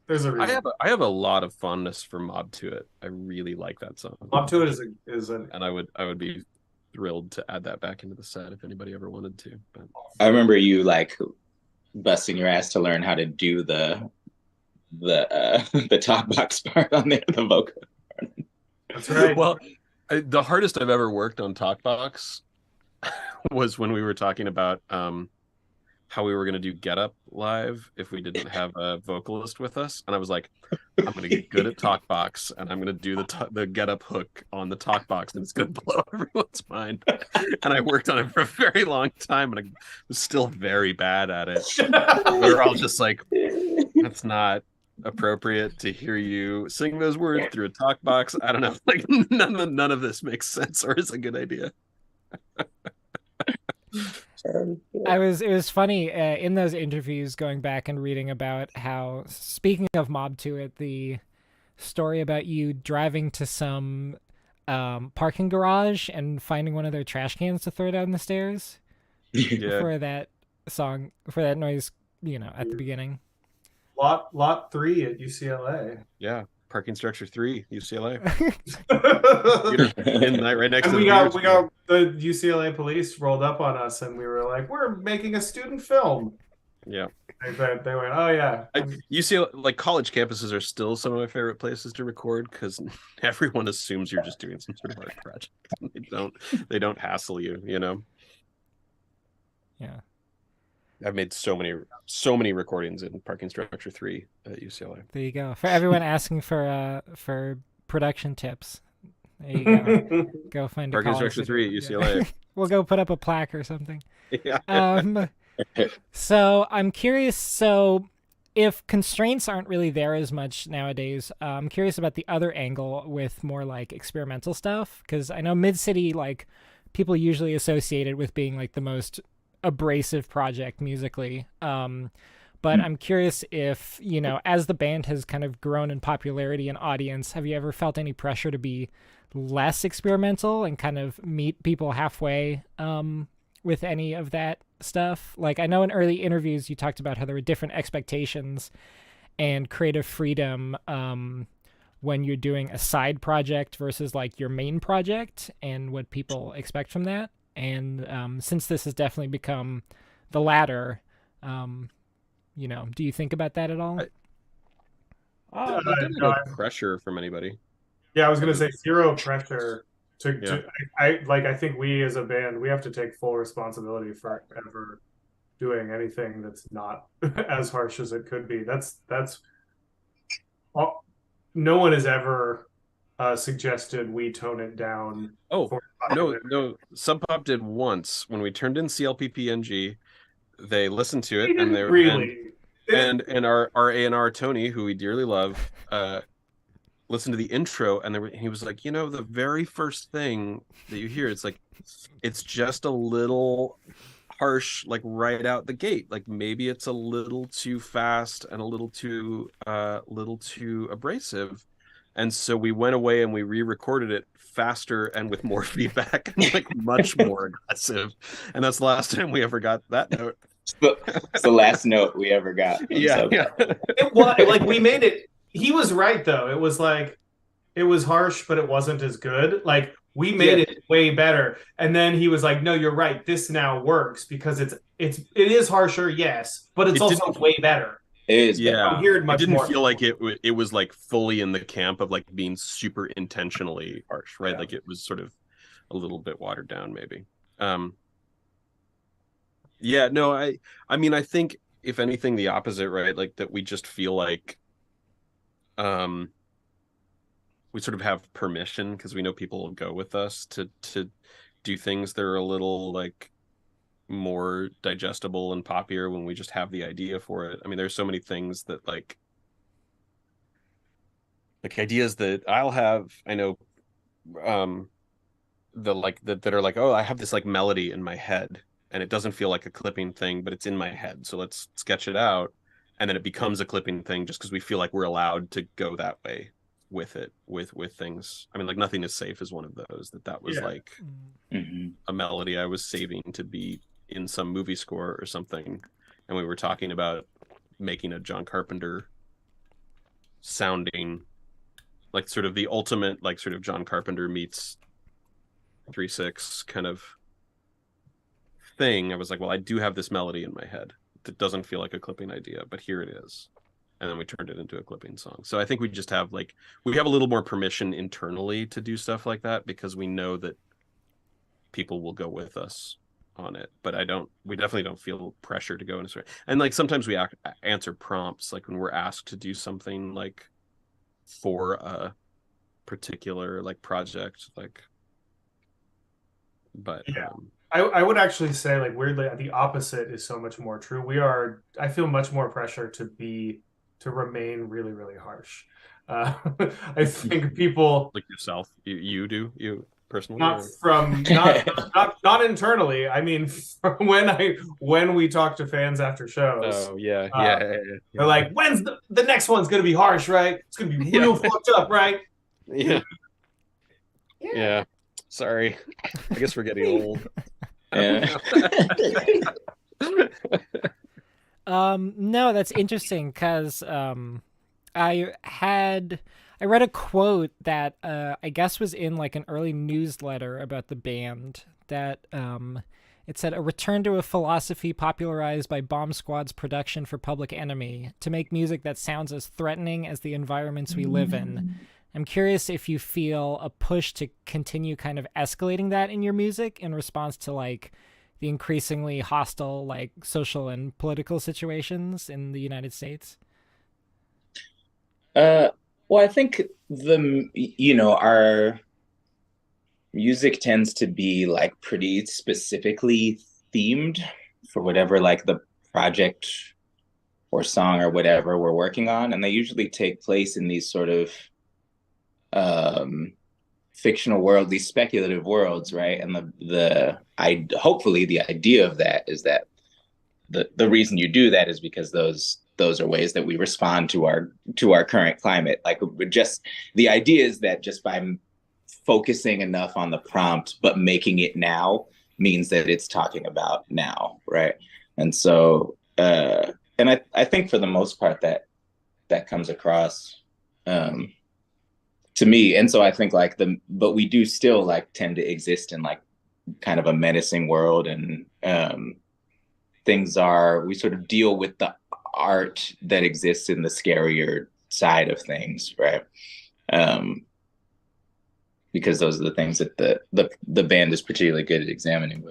there's a reason. I have a lot of fondness for Mob to It. I really like that song. Mob to It is an and I would be thrilled to add that back into the set if anybody ever wanted to. But I remember you like busting your ass to learn how to do the talk box part on there, the vocal. That's right. Well, the hardest I've ever worked on Talkbox was when we were talking about how we were going to do Get Up live if we didn't have a vocalist with us, and I was like, I'm going to get good at Talkbox, and I'm going to do the Get Up hook on the Talkbox, and it's going to blow everyone's mind. And I worked on it for a very long time, and I was still very bad at it. We were all just like, that's not appropriate to hear you sing those words through a Talkbox. I don't know, like none of this makes sense or is a good idea. It was funny in those interviews going back and reading about how, speaking of Mob to It, the story about you driving to some parking garage and finding one of their trash cans to throw down the stairs for that song, for that noise, you know, at the beginning. Lot 3 at UCLA. Yeah. Parking structure 3, UCLA. Right next to we got the UCLA police rolled up on us, and we were like, "We're making a student film." Yeah, they went, "Oh yeah." UCLA, like college campuses, are still some of my favorite places to record because everyone assumes you're just doing some sort of art project. They don't hassle you, you know. Yeah. I've made so many recordings in Parking Structure 3 at UCLA. There you go. For everyone asking for production tips, there you go. Go find Parking Structure 3 at UCLA. Yeah. We'll go put up a plaque or something. Yeah. So I'm curious. So if constraints aren't really there as much nowadays, I'm curious about the other angle with more like experimental stuff, because I know Midcity, like, people usually associate it with being like the most abrasive project musically, but I'm curious if, you know, as the band has kind of grown in popularity and audience, have you ever felt any pressure to be less experimental and kind of meet people halfway with any of that stuff? Like, I know in early interviews you talked about how there were different expectations and creative freedom when you're doing a side project versus like your main project and what people expect from that. And since this has definitely become the latter, you know, do you think about that at all? There's definitely no pressure from anybody. Yeah, I was gonna say zero pressure to I think we as a band, we have to take full responsibility for ever doing anything that's not as harsh as it could be. That's no one has ever suggested we tone it down. Oh, no. Sub Pop did once when we turned in CLPPNG. They listened to it, and they really and our A&R Tony, who we dearly love, listened to the intro, and he was like, you know, the very first thing that you hear, it's like, it's just a little harsh, like right out the gate. Like maybe it's a little too fast and a little too abrasive. And so we went away and we re-recorded it faster and with more feedback and like much more aggressive. And that's the last time we ever got that note. It's the last note we ever got. Yeah. It was like we made it. He was right though. It was like it was harsh, but it wasn't as good. Like we made it way better. And then he was like, "No, you're right. This now works because it is harsher, yes, but it's also way better." It is. Yeah. It didn't feel like it was like fully in the camp of like being super intentionally harsh, right? Yeah. Like it was sort of a little bit watered down, maybe. Yeah, no, I mean, I think if anything, the opposite, right? Like that we just feel like we sort of have permission because we know people will go with us to do things that are a little like more digestible and poppier when we just have the idea for it. I mean, there's so many things that like ideas that I'll have, I know that are like, oh, I have this like melody in my head and it doesn't feel like a clipping thing, but it's in my head. So let's sketch it out. And then it becomes a clipping thing just because we feel like we're allowed to go that way with it, with things. I mean, like Nothing Is Safe is one of those that was like a melody I was saving to be in some movie score or something. And we were talking about making a John Carpenter sounding like sort of the ultimate, like sort of John Carpenter meets 3-6 kind of thing. I was like, well, I do have this melody in my head that doesn't feel like a clipping idea, but here it is. And then we turned it into a clipping song. So I think we just have like, we have a little more permission internally to do stuff like that because we know that people will go with us on it. But we definitely don't feel pressure to go in a certain. And like sometimes we answer prompts, like when we're asked to do something like for a particular like project, like, but yeah. I would actually say, like, weirdly, the opposite is so much more true. I feel much more pressure to remain really, really harsh. I think people like yourself, you personally, not internally. I mean, when we talk to fans after shows. Oh yeah. They're like, when's the next one's gonna be harsh, right? It's gonna be real fucked up, right? Yeah. Sorry, I guess we're getting old. Yeah. No, that's interesting because I read a quote that I guess was in like an early newsletter about the band that it said, "A return to a philosophy popularized by Bomb Squad's production for Public Enemy to make music that sounds as threatening as the environments we live in." I'm curious if you feel a push to continue kind of escalating that in your music in response to like the increasingly hostile like social and political situations in the United States. Well, I think our music tends to be like pretty specifically themed for whatever like the project or song or whatever we're working on, and they usually take place in these sort of fictional world, these speculative worlds, right? And hopefully the idea of that is that the reason you do that is because those are ways that we respond to our current climate. Like just the idea is that just by focusing enough on the prompt but making it now means that it's talking about now, right? And so and I think for the most part that comes across. to me. And so I think like but we do still like tend to exist in like kind of a menacing world, and we sort of deal with the art that exists in the scarier side of things, right? Because those are the things that the band is particularly good at examining.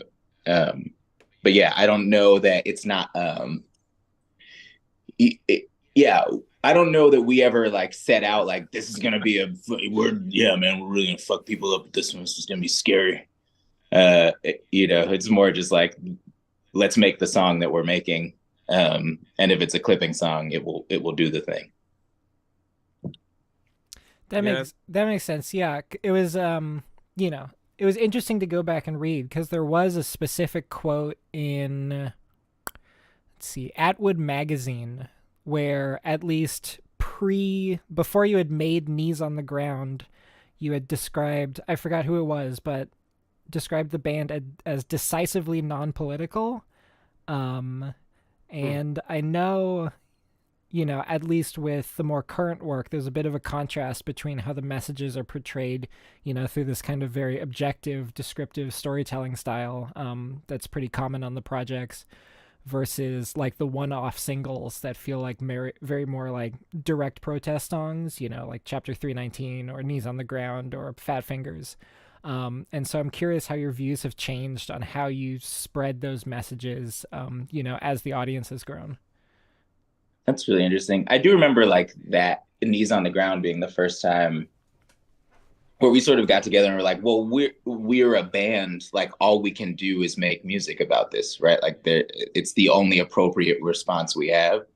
But yeah, I don't know that it's not. Yeah, I don't know that we ever like set out like this is gonna be yeah, man, we're really gonna fuck people up with this one. This is gonna be scary. It's more just like let's make the song that we're making, and if it's a clipping song, it will do the thing. That makes sense. Yeah, it was it was interesting to go back and read because there was a specific quote in let's see, Atwood magazine where at least before you had made Knees on the Ground, you had described, I forgot who it was, but described the band as decisively non-political. And I know, at least with the more current work, there's a bit of a contrast between how the messages are portrayed, through this kind of very objective, descriptive storytelling style that's pretty common on the projects, versus like the one-off singles that feel like very more like direct protest songs, like Chapter 319 or Knees on the Ground or Fat Fingers. And so I'm curious how your views have changed on how you spread those messages, as the audience has grown. That's really interesting. I do remember like that Knees on the Ground being the first time where we sort of got together and were like, well, we're a band, like all we can do is make music about this, right? Like it's the only appropriate response we have.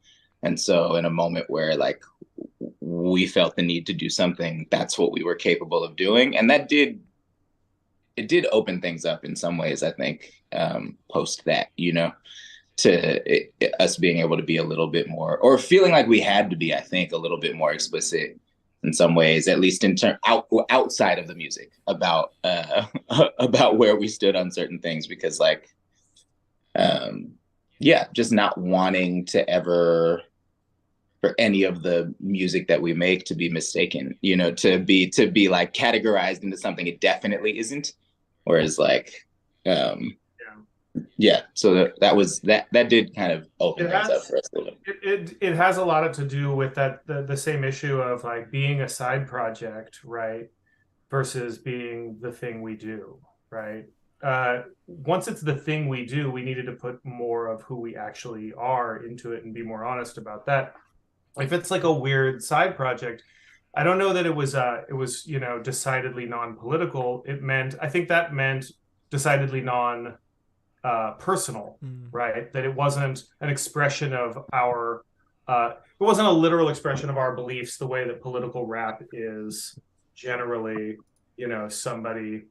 And so in a moment where like we felt the need to do something, that's what we were capable of doing. And it did open things up in some ways, I think, post that, to us being able to be a little bit more, or feeling like we had to be, I think, a little bit more explicit in some ways, at least in outside of the music, about where we stood on certain things, because like, just not wanting to ever, for any of the music that we make, to be mistaken, to be like categorized into something it definitely isn't. Whereas like, so that did kind of open things up for us a little bit. It has a lot to do with the same issue of like being a side project, right, versus being the thing we do, right? Once it's the thing we do, we needed to put more of who we actually are into it and be more honest about that. If it's like a weird side project, I don't know that it was decidedly non-political. I think that meant decidedly personal, right? That it wasn't an expression of it wasn't a literal expression of our beliefs the way that political rap is generally, somebody,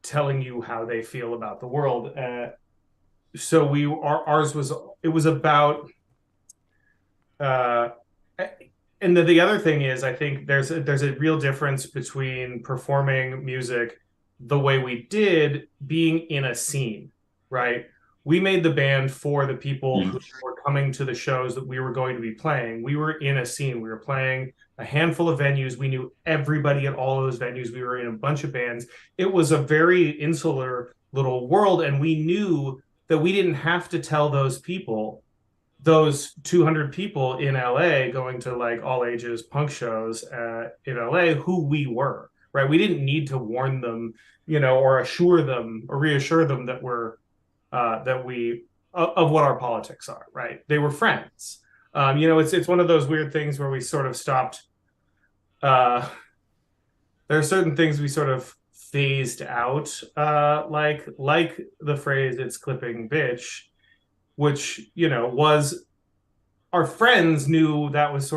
telling you how they feel about the world. So ours was about, and the other thing is, I think there's a real difference between performing music the way we did, being in a scene, right? We made the band for the people who were coming to the shows that we were going to be playing. We were in a scene. We were playing a handful of venues. We knew everybody at all of those venues. We were in a bunch of bands. It was a very insular little world, and we knew that we didn't have to tell those 200 people in LA going to like all ages punk shows in LA who we were, right? We didn't need to warn them, or assure them or reassure them that of what our politics are, right? They were friends. It's one of those weird things where we sort of stopped. There are certain things we sort of phased out, like the phrase "it's clipping bitch," which was, our friends knew that was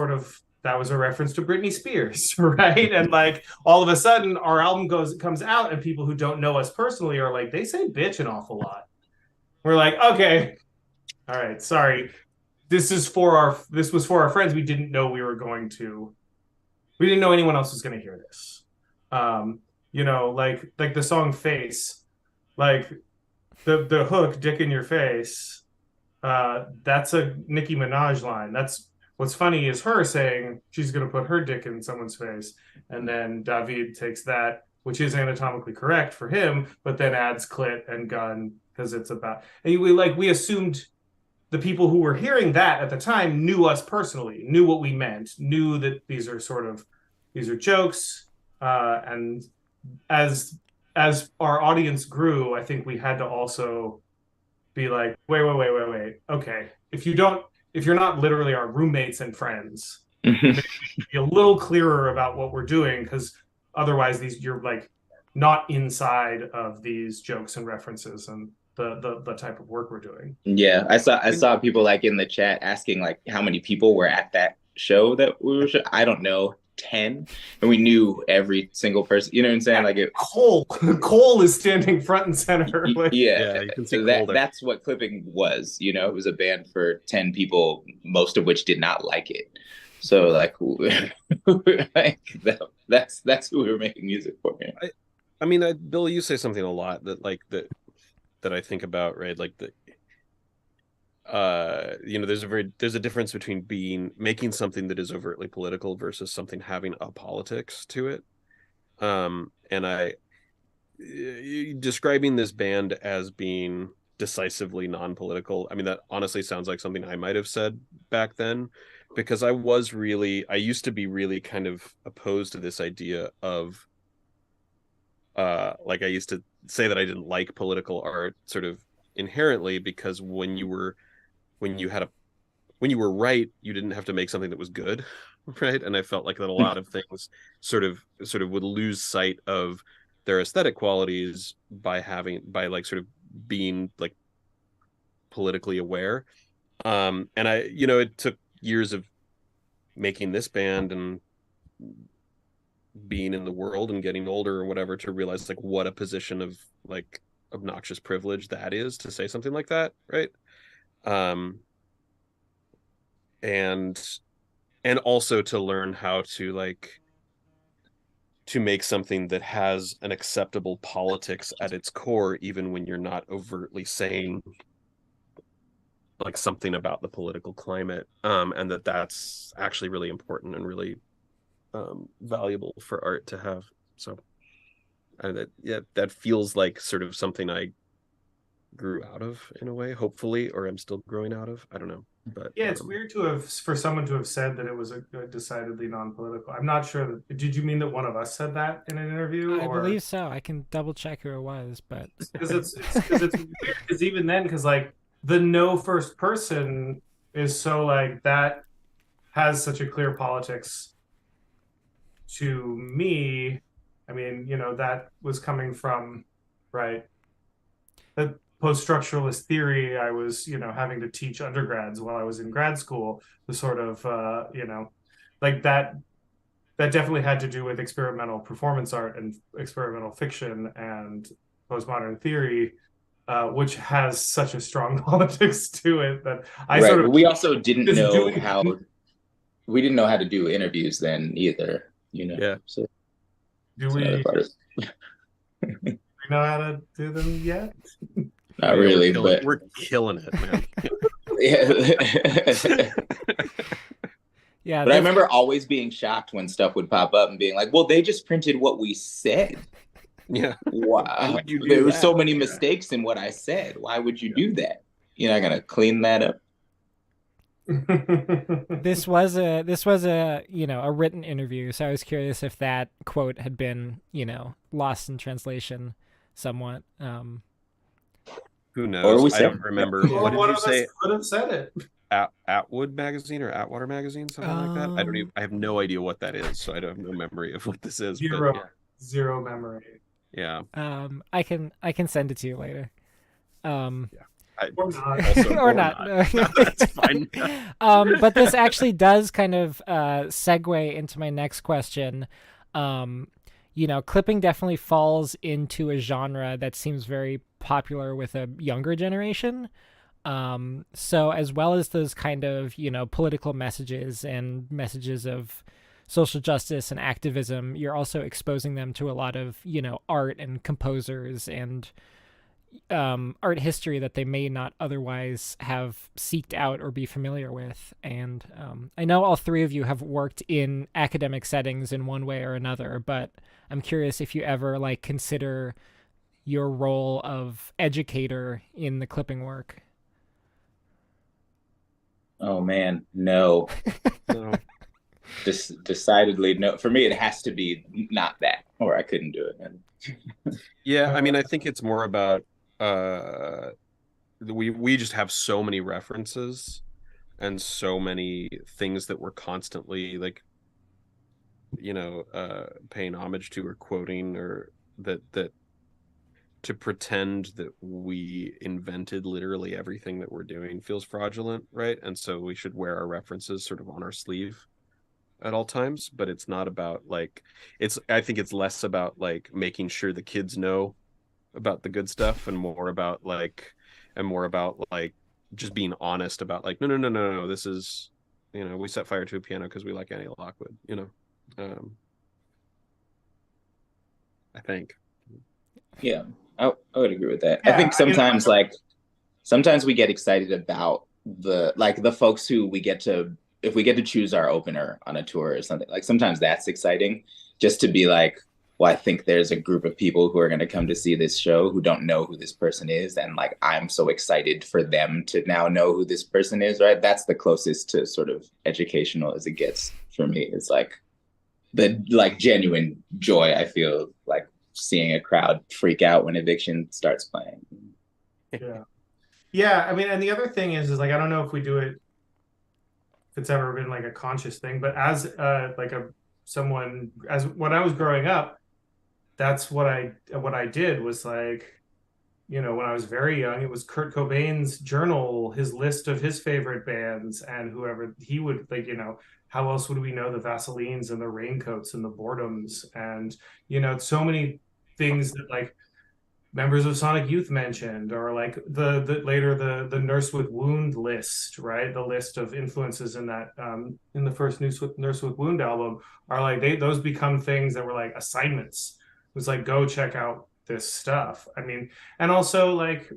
a reference to Britney Spears, right? And like all of a sudden our album comes out and people who don't know us personally are like, they say bitch an awful lot. We're like, okay, all right, sorry. This was for our friends. We didn't know anyone else was going to hear this. Like the song Face, like the hook, dick in your face. That's a Nicki Minaj line. That's what's funny is her saying she's going to put her dick in someone's face, and then David takes that, which is anatomically correct for him, but then adds clit and gun because it's about. And we assumed the people who were hearing that at the time knew us personally, knew what we meant, knew that these are jokes, and as our audience grew, I think we had to also be like, wait, okay, if you're not literally our roommates and friends, maybe be a little clearer about what we're doing, because otherwise you're like not inside of these jokes and references and the type of work we're doing. Yeah, I saw people like in the chat asking like how many people were at that show that we were I don't know, 10, and we knew every single person. You know what I'm saying? Like Cole is standing front and center. Like, yeah, you can see that's what clipping was. You know, it was a band for 10 people, most of which did not like it. So like, that's who we were making music for. Yeah. I mean, Bill, you say something a lot that I think about, right? Like there's a difference between making something that is overtly political versus something having a politics to it. And describing this band as being decisively non-political, I mean, that honestly sounds like something I might have said back then, because I used to be really kind of opposed to this idea of like I used to say that I didn't like political art sort of inherently, because when you were right, you didn't have to make something that was good, right? And I felt like that a lot of things sort of would lose sight of their aesthetic qualities by like sort of being like politically aware. And it took years of making this band and being in the world and getting older or whatever to realize like what a position of like obnoxious privilege that is, to say something like that, right? And also to learn how to make something that has an acceptable politics at its core, even when you're not overtly saying like something about the political climate, and that's actually really important and really valuable for art to have. So that feels like sort of something I grew out of in a way, hopefully, or I'm still growing out of. I don't know. But yeah, it's weird for someone to have said that it was a decidedly non-political. I'm not sure did you mean that one of us said that in an interview? I believe so. I can double check who it was, but because it's weird, because even then, because like the no first person is so like that has such a clear politics to me. I mean, that was coming from, right, the post-structuralist theory I was, having to teach undergrads while I was in grad school, the sort of, like that definitely had to do with experimental performance art and experimental fiction and postmodern theory, which has such a strong politics to it that we also didn't know we didn't know how to do interviews then either, Yeah. So do we know how to do them yet? Not really, but we're killing it, man. Yeah, but I remember always being shocked when stuff would pop up and being like, "Well, they just printed what we said." Yeah. Wow. There were so many mistakes in what I said. Why would you do that? You're not gonna clean that up. This was a a written interview, so I was curious if that quote had been lost in translation somewhat. Who knows? I don't remember. What did you say? Could have said it. Atwood magazine or Atwater magazine, something like that. I have no idea what that is, so I don't have no memory of what this is. Zero memory. Yeah. I can send it to you later. Or not. Or not. That's fine. But this actually does kind of segue into my next question. Clipping definitely falls into a genre that seems very popular with a younger generation. So as well as those kind of, political messages and messages of social justice and activism, you're also exposing them to a lot of, art and composers and, art history that they may not otherwise have seeked out or be familiar with. And I know all three of you have worked in academic settings in one way or another, but I'm curious if you ever like consider your role of educator in the clipping work. Oh man, no. No. Decidedly no. For me, it has to be not that, or I couldn't do it. And Yeah, I mean, I think it's more about we just have so many references and so many things that we're constantly like, paying homage to or quoting, or that to pretend that we invented literally everything that we're doing feels fraudulent, right? And so we should wear our references sort of on our sleeve at all times. But it's not about like, I think it's less about like making sure the kids know about the good stuff, and more about like just being honest about like, no, this is, we set fire to a piano because we like Annie Lockwood, I think. yeah, I would agree with that. Yeah, I think sometimes we get excited about the folks who we get to, if we get to choose our opener on a tour or something, like sometimes that's exciting, just to be like, well, I think there's a group of people who are going to come to see this show who don't know who this person is, and like I'm so excited for them to now know who this person is, right? That's the closest to sort of educational as it gets for me. It's like the like genuine joy I feel like seeing a crowd freak out when Eviction starts playing. Yeah, I mean, and the other thing is like, I don't know if we do it, if it's ever been like a conscious thing, but as like someone, as when I was growing up, that's what I did was like, when I was very young, it was Kurt Cobain's journal, his list of his favorite bands, and whoever he would like, how else would we know the Vaselines and the Raincoats and the Boredoms, and so many things that like members of Sonic Youth mentioned, or like the later the Nurse with Wound list, right? The list of influences in that in the first Nurse with Wound album are like those become things that were like assignments. It was like, go check out this stuff. I mean, and also like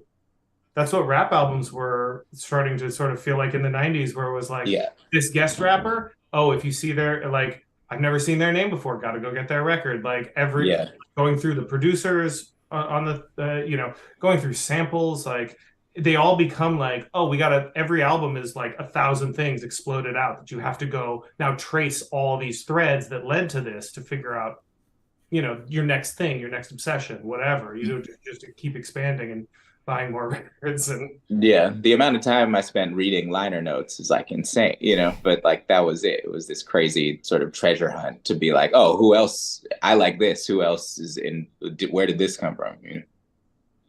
that's what rap albums were starting to sort of feel like in the 90s, where it was like, this guest rapper, oh, if you see their like, I've never seen their name before, gotta go get their record. Like going through the producers on the going through samples, like they all become like, oh, every album is like 1,000 things exploded out that you have to go now trace all these threads that led to this to figure out your next thing, your next obsession, whatever, just to keep expanding and buying more records. And the amount of time I spent reading liner notes is like insane, but like that was it was this crazy sort of treasure hunt to be like, oh, who else, I like this, who else is in, where did this come from?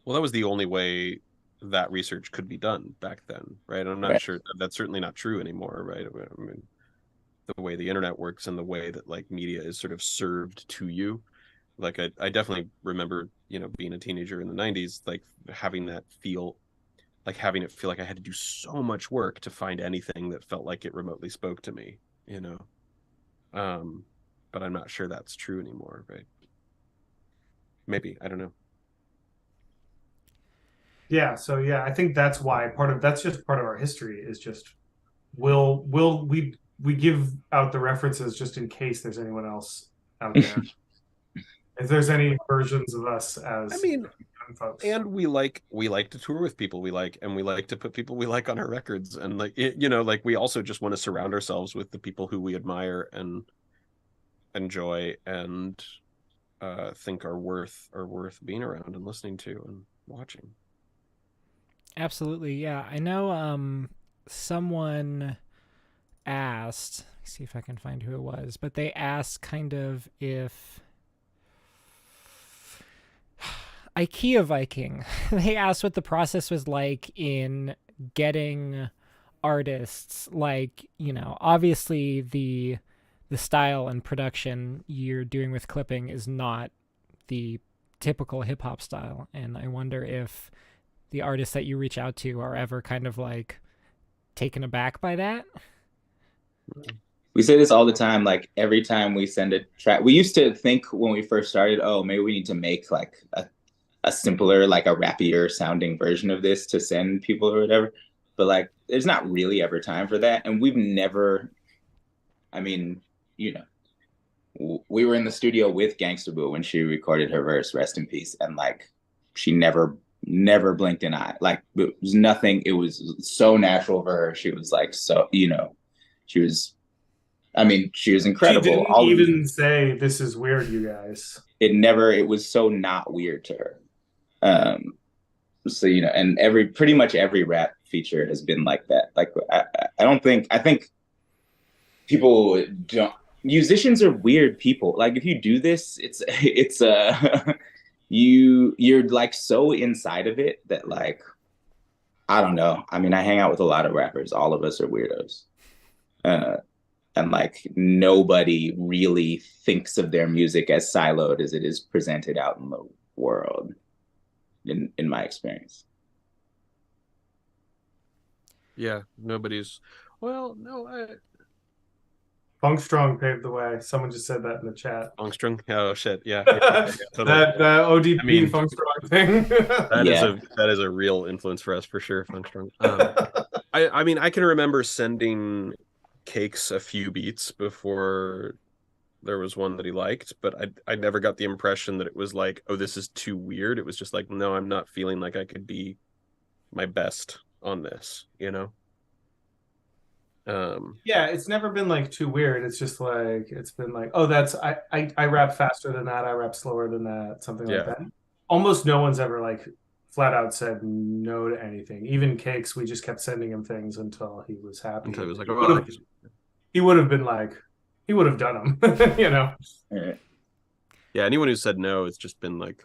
Well, that was the only way that research could be done back then, right? I'm not sure that's certainly not true anymore, right? I mean, the way the internet works and the way that like media is sort of served to you, like I definitely remember being a teenager in the 90s, like having it feel like I had to do so much work to find anything that felt like it remotely spoke to me, but I'm not sure that's true anymore, right? Maybe, I don't know. So I think that's why that's just part of our history is just we give out the references just in case there's anyone else out there. If there's any versions of us as folks. And we like to tour with people we like, and we like to put people we like on our records, and like like we also just want to surround ourselves with the people who we admire and enjoy and think are worth being around and listening to and watching. Absolutely, yeah. I know someone asked, let me see if I can find who it was, but they asked kind of if IKEA Viking, they asked what the process was like in getting artists, like, obviously the style and production you're doing with clipping is not the typical hip hop style. And I wonder if the artists that you reach out to are ever kind of like taken aback by that. We say this all the time, like every time we send a track. We used to think when we first started, oh, maybe we need to make like a simpler, like a rappier sounding version of this to send people or whatever. But like, there's not really ever time for that. And we've never, I mean, you know, we were in the studio with Gangsta Boo when she recorded her verse, rest in peace. And like, she never blinked an eye. Like, it was nothing. It was so natural for her. She was like, so, you know, she was, I mean, she was incredible. She didn't even say, "This is weird, you guys." It was so not weird to her. So, you know, and pretty much every rap feature has been like that. Like, I think people don't, musicians are weird people. Like, if you do this, it's you're like so inside of it that, like, I don't know. I mean, I hang out with a lot of rappers. All of us are weirdos. And like, nobody really thinks of their music as siloed as it is presented out in the world, in my experience. Yeah, nobody's. Well, no, Funk Strong paved the way. Someone just said that in the chat. Funk Strong. Oh shit, yeah. Totally. That ODP I mean, Funk Strong thing. that is a real influence for us for sure. Funk Strong. I mean, I can remember sending Cakes a few beats before there was one that he liked, but I never got the impression that it was like, oh, this is too weird. It was just like, no, I'm not feeling like I could be my best on this, you know? Yeah, it's never been like too weird. It's just like, it's been like, oh, that's I rap faster than that, I rap slower than that, something like that. Almost no one's ever like flat out said no to anything. Even Cakes, we just kept sending him things until he was happy. Until he was like, oh, he would have been like, he would have done them, you know? Yeah, anyone who said no, it's just been like,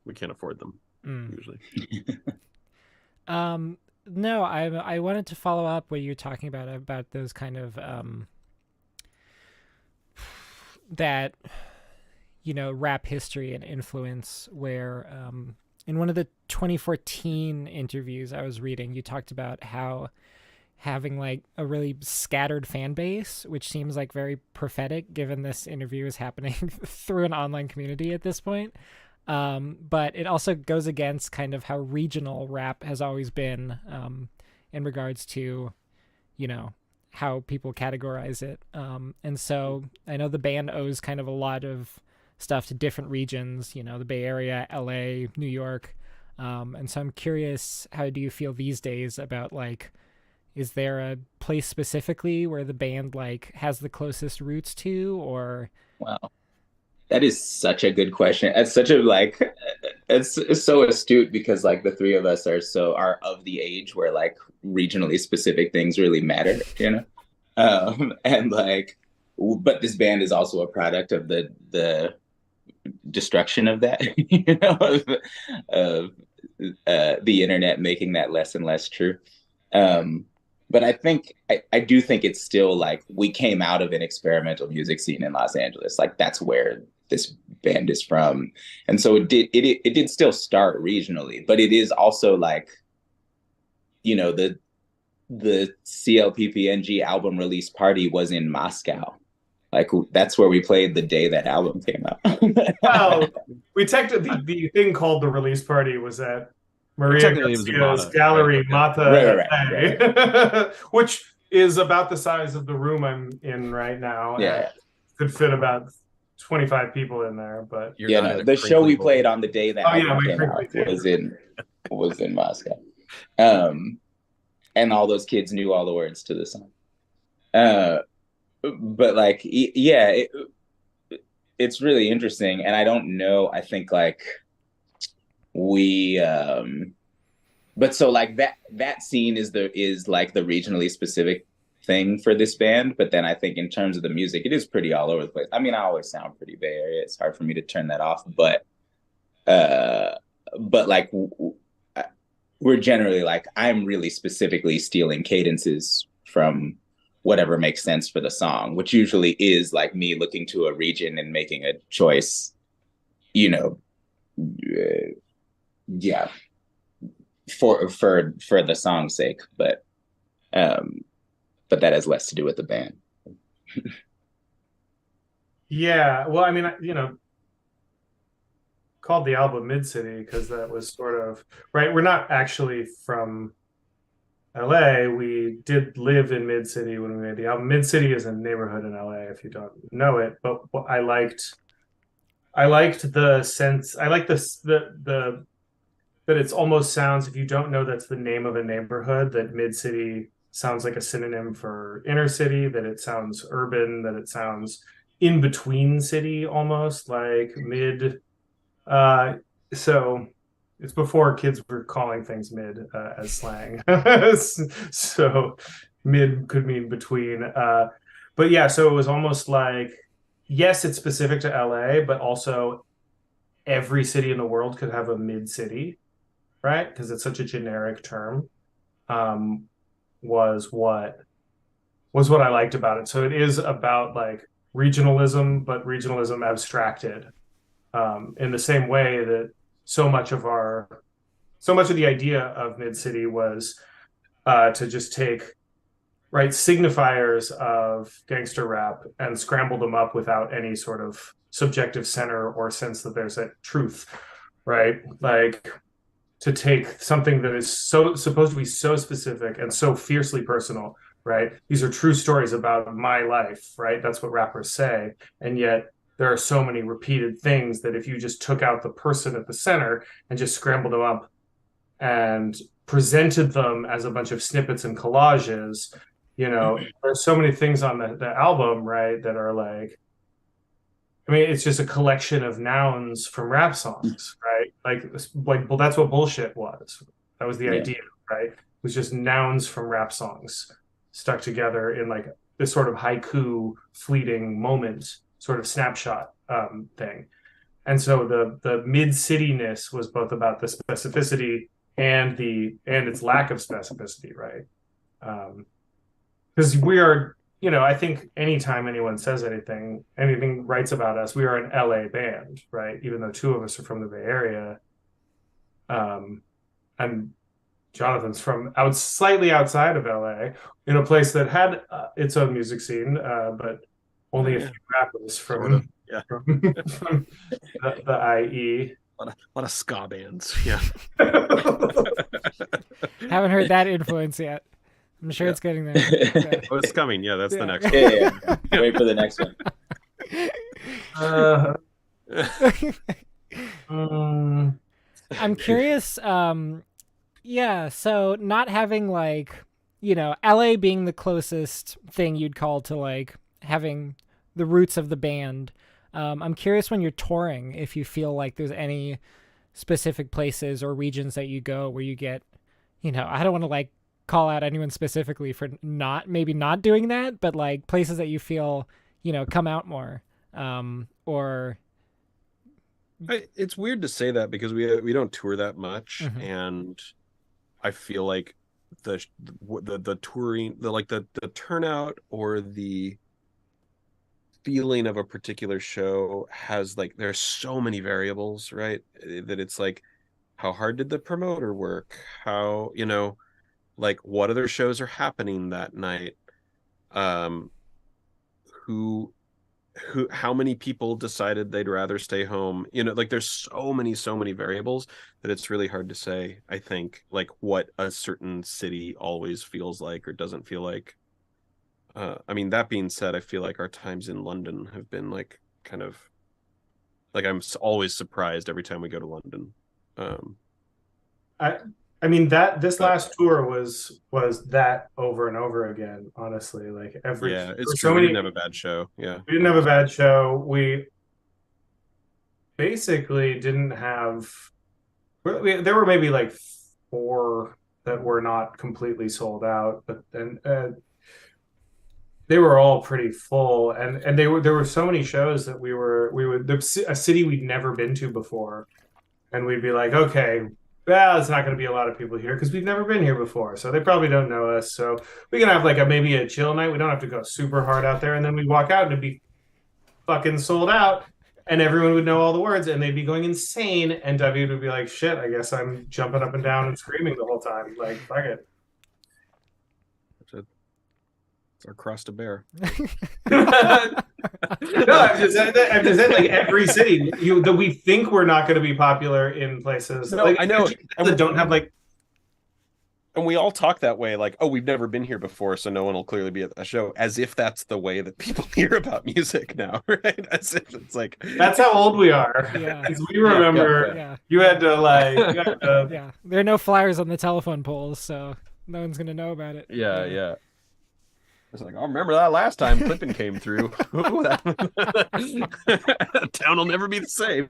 we can't afford them, usually. No, I wanted to follow up what you're talking about those kind of that, you know, rap history and influence, where in one of the 2014 interviews I was reading, you talked about how having like a really scattered fan base, which seems like very prophetic given this interview is happening through an online community at this point. But it also goes against kind of how regional rap has always been in regards to, you know, how people categorize it. And so I know the band owes kind of a lot of stuff to different regions, you know, the Bay Area, LA, New York. And so I'm curious, how do you feel these days about, like, is there a place specifically where the band like has the closest roots to, or? Wow. That is such a good question. It's such a, like, it's so astute, because like the three of us are of the age where like regionally specific things really matter, you know? And like, but this band is also a product of the destruction of that, you know, of the internet making that less and less true. But I do think it's still like, we came out of an experimental music scene in Los Angeles. Like, that's where this band is from. And so it did still start regionally, but it is also like, you know, the CLPPNG album release party was in Moscow. Like, that's where we played the day that album came out. Well, we the thing called the release party was at Maria Garcia's gallery, Mata, right. which is about the size of the room I'm in right now. Yeah, could fit about 25 people in there. But the show we played on the day that album came out was in Moscow, and all those kids knew all the words to the song. But like, yeah, it's really interesting, and I don't know. I think like but so like that scene is like the regionally specific thing for this band. But then I think in terms of the music, it is pretty all over the place. I mean, I always sound pretty Bay Area. It's hard for me to turn that off, but like we're generally like, I'm really specifically stealing cadences from whatever makes sense for the song, which usually is like me looking to a region and making a choice, you know, yeah, for the song's sake, but that has less to do with the band. Yeah, well, I mean, you know, called the album Midcity because that was sort of right. We're not actually from LA. We did live in Midcity when we made the album. Midcity is a neighborhood in LA if you don't know it, but I liked the sense. I like the that it's almost sounds, if you don't know that's the name of a neighborhood, that Mid-City sounds like a synonym for inner city, that it sounds urban, that it sounds in between city almost, like mid. So it's before kids were calling things mid as slang. So mid could mean between. But yeah, so it was almost like, yes, it's specific to LA, but also every city in the world could have a mid city, right? Because it's such a generic term. Was what I liked about it. So it is about like regionalism, but regionalism abstracted, in the same way that so much of the idea of Mid-City was to just take right signifiers of gangster rap and scramble them up without any sort of subjective center or sense that there's a truth, right? Like to take something that is so supposed to be so specific and so fiercely personal, right? These are true stories about my life, right? That's what rappers say. And yet there are so many repeated things that if you just took out the person at the center and just scrambled them up and presented them as a bunch of snippets and collages, you know, there's so many things on the album, right, that are like, I mean, it's just a collection of nouns from rap songs, right? Like, well, that's what bullshit was. That was the idea, right? It was just nouns from rap songs stuck together in like this sort of haiku, fleeting moment, sort of snapshot thing. And so the mid-cityness was both about the specificity and its lack of specificity, right? Because we are, you know, I think anytime anyone says anything writes about us, we are an LA band, right? Even though two of us are from the Bay Area. And Jonathan's from slightly outside of LA, in a place that had its own music scene, but only a few rappers from the IE. A lot of ska bands, yeah. Haven't heard that influence yet. I'm sure it's getting there. Yeah. Oh, it's coming. Yeah, that's the next one. Yeah. Wait for the next one. I'm curious. Yeah, so not having like, you know, LA being the closest thing you'd call to like having the roots of the band. I'm curious when you're touring if you feel like there's any specific places or regions that you go where you get, you know, I don't want to like call out anyone specifically for maybe not doing that, but like places that you feel, you know, come out more, or it's weird to say that because we don't tour that much, and I feel like the touring, the turnout or the feeling of a particular show has like, there's so many variables, right? That it's like, how hard did the promoter work? How, you know, like what other shows are happening that night? How many people decided they'd rather stay home? You know, like there's so many variables that it's really hard to say, I think, like what a certain city always feels like or doesn't feel like. I mean, that being said, I feel like our times in London have been like kind of like, I'm always surprised every time we go to London. I mean, this last tour was that over and over again, honestly. Like it's true. We didn't have a bad show. Yeah. We didn't have a bad show. We basically didn't have, there were maybe like 4 that were not completely sold out, but then they were all pretty full, and there were so many shows that we would a city we'd never been to before, and we'd be like, okay, well, it's not going to be a lot of people here because we've never been here before, so they probably don't know us. So we can have like maybe a chill night. We don't have to go super hard out there, and then we'd walk out and it'd be fucking sold out, and everyone would know all the words, and they'd be going insane. And David would be like, "Shit, I guess I'm jumping up and down and screaming the whole time. Like, fuck it." It's our cross to bear. No, I'm just saying, like every city that we think we're not going to be popular in places. No, like, I know. that don't have like. And we all talk that way, like, oh, we've never been here before, so no one will clearly be at the show, as if that's the way that people hear about music now, right? As if it's like That's how old we are. Yeah. Because we remember Yeah. you had to like. Yeah. There are no flyers on the telephone poles, so no one's gonna know about it. Yeah. It's like, I remember that last time Clippin came through. Town will never be the same.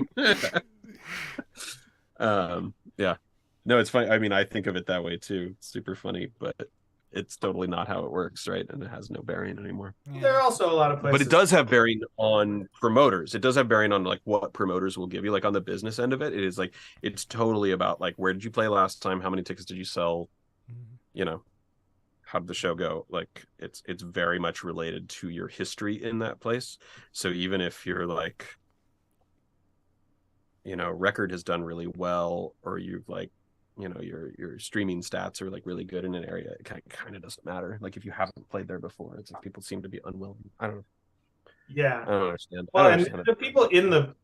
Yeah. No, it's funny. I mean, I think of it that way too. It's super funny, but it's totally not how it works, right? And it has no bearing anymore. There are also a lot of places. But it does have bearing on promoters. It does have bearing on like what promoters will give you. Like on the business end of it, it is like it's totally about like where did you play last time? How many tickets did you sell? You know, how did the show go? Like it's very much related to your history in that place. So even if you're like, you know, record has done really well, or you've like, you know, your streaming stats are like really good in an area, it kind of doesn't matter. Like if you haven't played there before, it's like people seem to be unwilling. I don't know. Yeah. I don't understand. Well, I don't and understand the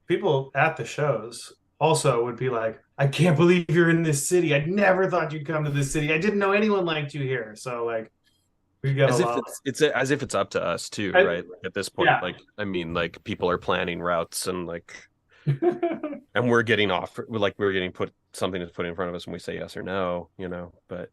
people at the shows also would be like, I can't believe you're in this city. I never thought you'd come to this city. I didn't know anyone liked you here. So like we got as a if lot. it's as if it's up to us too, right? At this point, Yeah. like I mean, like people are planning routes and like and we're getting we're getting put something to put in front of us and we say yes or no, you know. But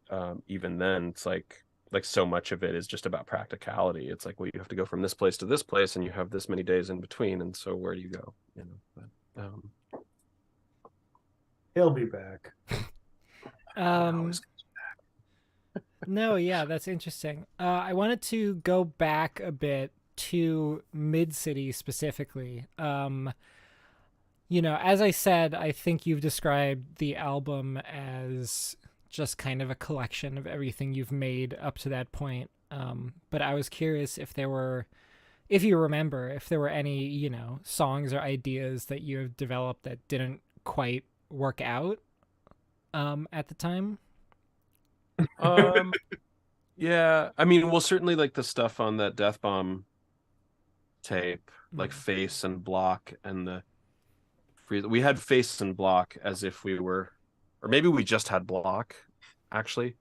even then it's like so much of it is just about practicality. It's like, well, you have to go from this place to this place and you have this many days in between, and so where do you go, you know? But He'll be back. No, yeah, that's interesting. I wanted to go back a bit to Midcity specifically. You know, as I said, I think you've described the album as just kind of a collection of everything you've made up to that point. But I was curious if you remember, if there were any, you know, songs or ideas that you have developed that didn't quite work out at the time. Yeah, I mean, well, certainly like the stuff on that Death Bomb tape, like Face and Block and we had Face and Block as if we were, or maybe we just had Block actually,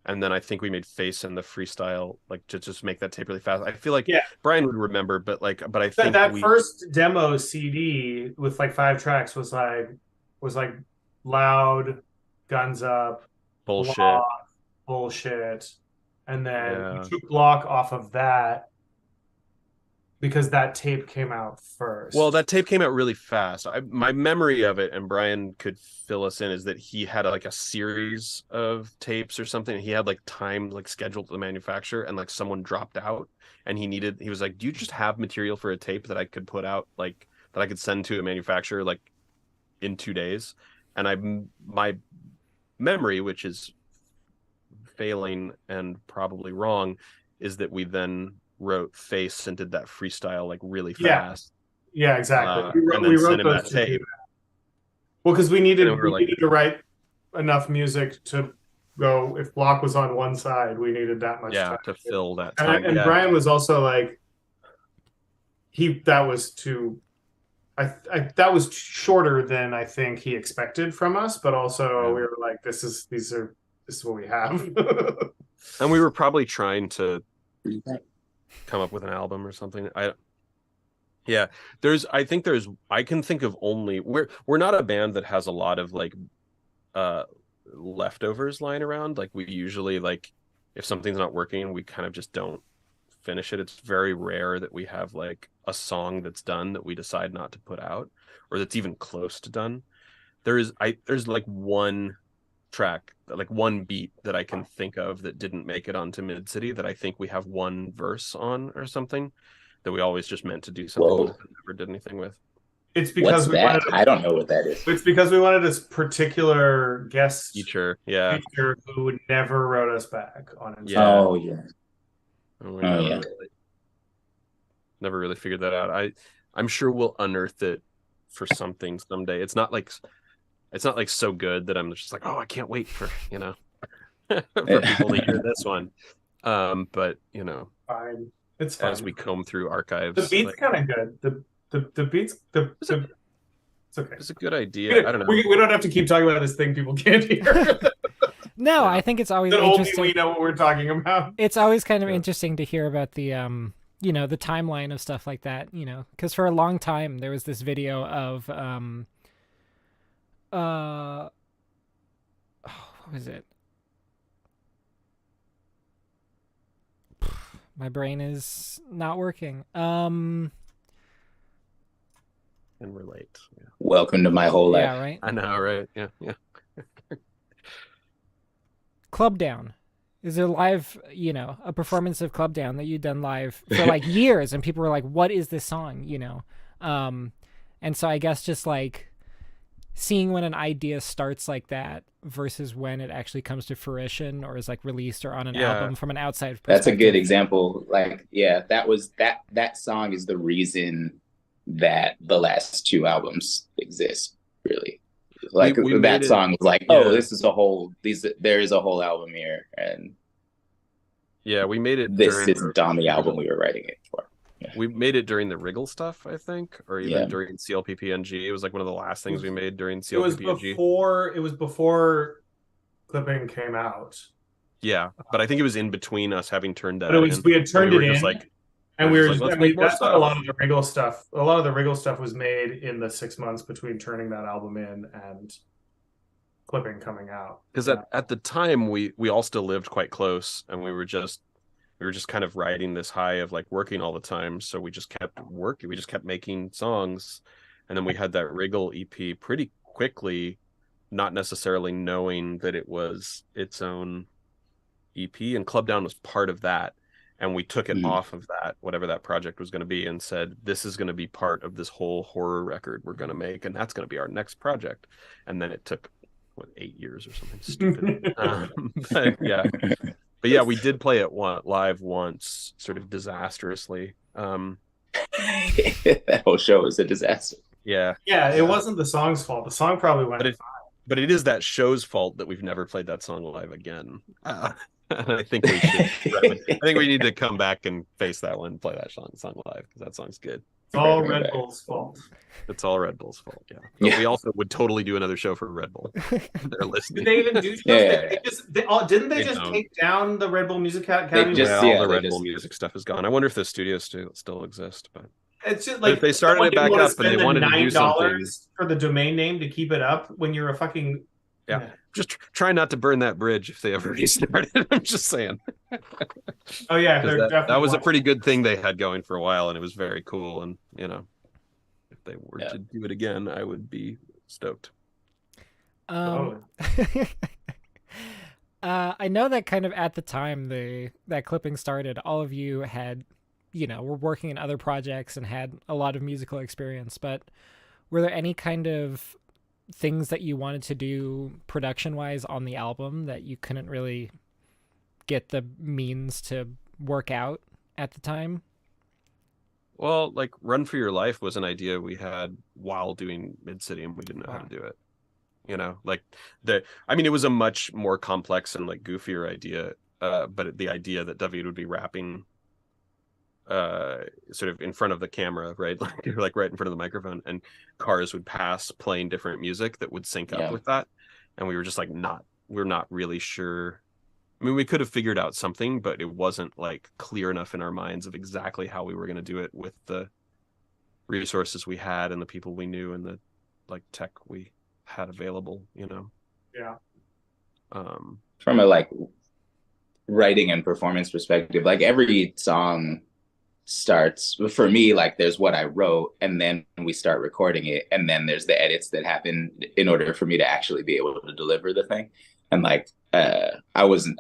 and then I think we made Face and the freestyle, like to just make that tape really fast. I feel like Brian would remember, but I think that first demo CD with like 5 tracks was like Loud, Guns Up, Bullshit, Block, Bullshit, and then we took Block off of that because that tape came out first. Well, that tape came out really fast. My memory of it, and Brian could fill us in, is that he had like a series of tapes or something. He had like time like scheduled to the manufacturer, and like someone dropped out, and he was like, "Do you just have material for a tape that I could put out, like that I could send to a manufacturer like in 2 days?" And my memory, which is failing and probably wrong, is that we then wrote Face and did that freestyle like really fast. Yeah, exactly. We wrote those that tape. Well, because we needed to write enough music to go. If Block was on one side, we needed that much time to fill that time. And Brian was also like, that was shorter than I think he expected from us, but also we were like, this is what we have. And we were probably trying to come up with an album or something. I can think of only, we're not a band that has a lot of like leftovers lying around. Like we usually, like if something's not working, we kind of just don't finish it. It's very rare that we have like a song that's done that we decide not to put out, or that's even close to done. There's like one track, like one beat that I can think of that didn't make it onto Midcity, that I think we have one verse on or something, that we always just meant to do something with, but never did anything with. It's because I don't know what that is. It's because we wanted this particular guest teacher who never wrote us back on it. Oh yeah. Never really figured that out. I'm sure we'll unearth it for something someday. It's not like so good that I'm just like, oh, I can't wait for for people to hear this one. But fine. It's fun. as we comb through archives. The beat's kind of good. The beats it's okay. It's a good idea. I don't know. We don't have to keep talking about this thing people can't hear. No, I think it's always That only interesting. we know what we're talking about. It's always kind of interesting to hear about the the timeline of stuff like that, because for a long time there was this video of what was it? My brain is not working. And relate. Yeah. Welcome to my whole life. Yeah, right. I know, right? Yeah. Club Down is a live, a performance of Club Down that you'd done live for like years, and people were like, "What is this song?" And so I guess just like seeing when an idea starts like that versus when it actually comes to fruition or is like released or on an album from an outside perspective. That's a good example. Like, yeah, that song is the reason that the last two albums exist, really. Like we that song was like, yeah. there is a whole album here, and yeah, we made it. This isn't on the album we were writing it for. Yeah. We made it during the Wriggle stuff, I think, or even Yeah. during CLPPNG. It was like one of the last things we made during It was CLPPNG. before clipping came out. Yeah, but I think it was in between us having turned that. But it was in. we had turned We were it in, just like, and we were just just, like, let's make more that's stuff. what a lot of the Wriggle stuff. A lot of the Wriggle stuff was made in the 6 months between turning that album in and clipping coming out. Because at the time we all still lived quite close, and we were just kind of riding this high of like working all the time, so we just kept working, we just kept making songs, and then we had that Wriggle EP pretty quickly, not necessarily knowing that it was its own EP, and Club Down was part of that, and we took it off of that, whatever that project was going to be, and said, this is going to be part of this whole horror record we're going to make, and that's going to be our next project. And then it took 8 years or something stupid. But yeah, we did play it live once, sort of disastrously. That whole show was a disaster. Yeah, it wasn't the song's fault. The song probably went fine. But it is that show's fault that we've never played that song live again. And I think we should. I think we need to come back and face that one and play that song live, because that song's good. It's all Red Bull's fault. It's all Red Bull's fault. Yeah, but we also would totally do another show for Red Bull. They're listening. Did they even do shows? Yeah. Didn't they They just don't. take down the Red Bull Music Academy? All the Red Bull music stuff is gone. I wonder if the studios still exist, but It's just but like if they started it back up and they wanted to do something, $9 for the domain name to keep it up when you're a fucking just try not to burn that bridge if they ever restart it. I'm just saying. Oh yeah, 'Cause they're that definitely was a watching. pretty good thing they had going for a while, and it was very cool. And if they were to do it again, I would be stoked. I know that kind of at the time that clipping started, all of you had, were working in other projects and had a lot of musical experience, but were there any kind of things that you wanted to do production-wise on the album that you couldn't really get the means to work out at the time? Well, like Run for Your Life was an idea we had while doing Midcity, and we didn't know how to do it. It was a much more complex and like goofier idea, but the idea that David would be rapping sort of in front of the camera, right? like right in front of the microphone, and cars would pass playing different music that would sync up with that. And we were just like, we're not really sure. I mean, we could have figured out something, but it wasn't like clear enough in our minds of exactly how we were going to do it with the resources we had and the people we knew and the like tech we had available, Yeah. From a like writing and performance perspective, like every song starts for me, like there's what I wrote, and then we start recording it, and then there's the edits that happen in order for me to actually be able to deliver the thing. And like I wasn't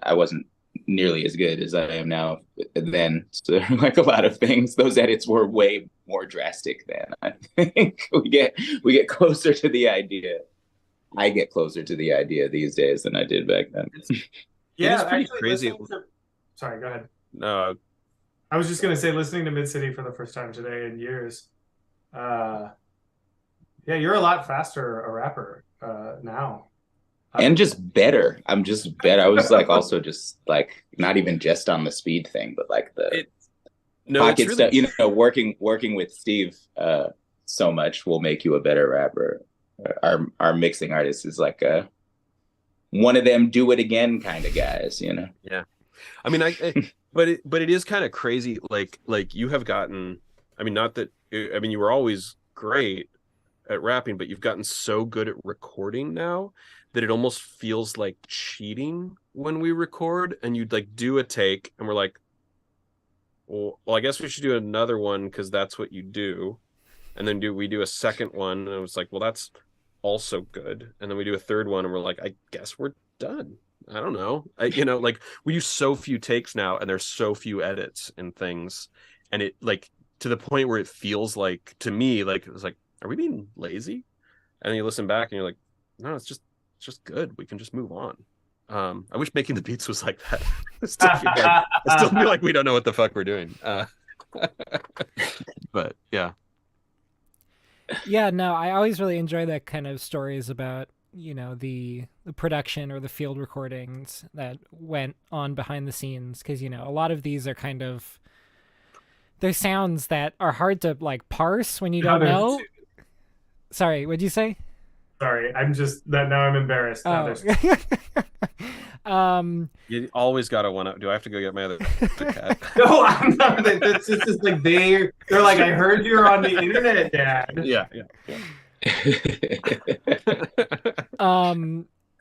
nearly as good as I am now then. So like a lot of things, those edits were way more drastic then. I think we get closer to the idea. I get closer to the idea these days than I did back then. Yeah, it's pretty actually, crazy. Sorry, go ahead. No, I was just gonna say, listening to Midcity for the first time today in years. Yeah, you're a lot faster a rapper now. And just better. I'm just better. I was like also just like not even just on the speed thing, but like No, it's pocket really stuff. You know, working with Steve so much will make you a better rapper. Our mixing artist is like one of them do it again kind of guys, you know. yeah. I mean, but it is kind of crazy. Like you have gotten. I mean, not that. I mean, you were always great at rapping, but you've gotten so good at recording now that it almost feels like cheating when we record. And you'd like do a take, and we're like, well, I guess we should do another one because that's what you do. And then we do a second one, and it was like, well, that's also good. And then we do a third one, and we're like, I guess we're done. I don't know. You know, like we use so few takes now, and there's so few edits and things, and it like to the point where it feels like to me like it was like, are we being lazy? And then you listen back, and you're like, no, it's just good. We can just move on. I wish making the beats was like that. I still feel like we don't know what the fuck we're doing. But yeah. Yeah, no, I always really enjoy that kind of stories about, you know, the production or the field recordings that went on behind the scenes, because, you know, a lot of these are kind of, they're sounds that are hard to like parse when you don't know. Sorry, what'd you say? Sorry, I'm just that now I'm embarrassed. Oh. You always gotta one up. Do I have to go get my other cat? No, I'm not. It's just like they're like, I heard you're on the internet, Dad. Yeah.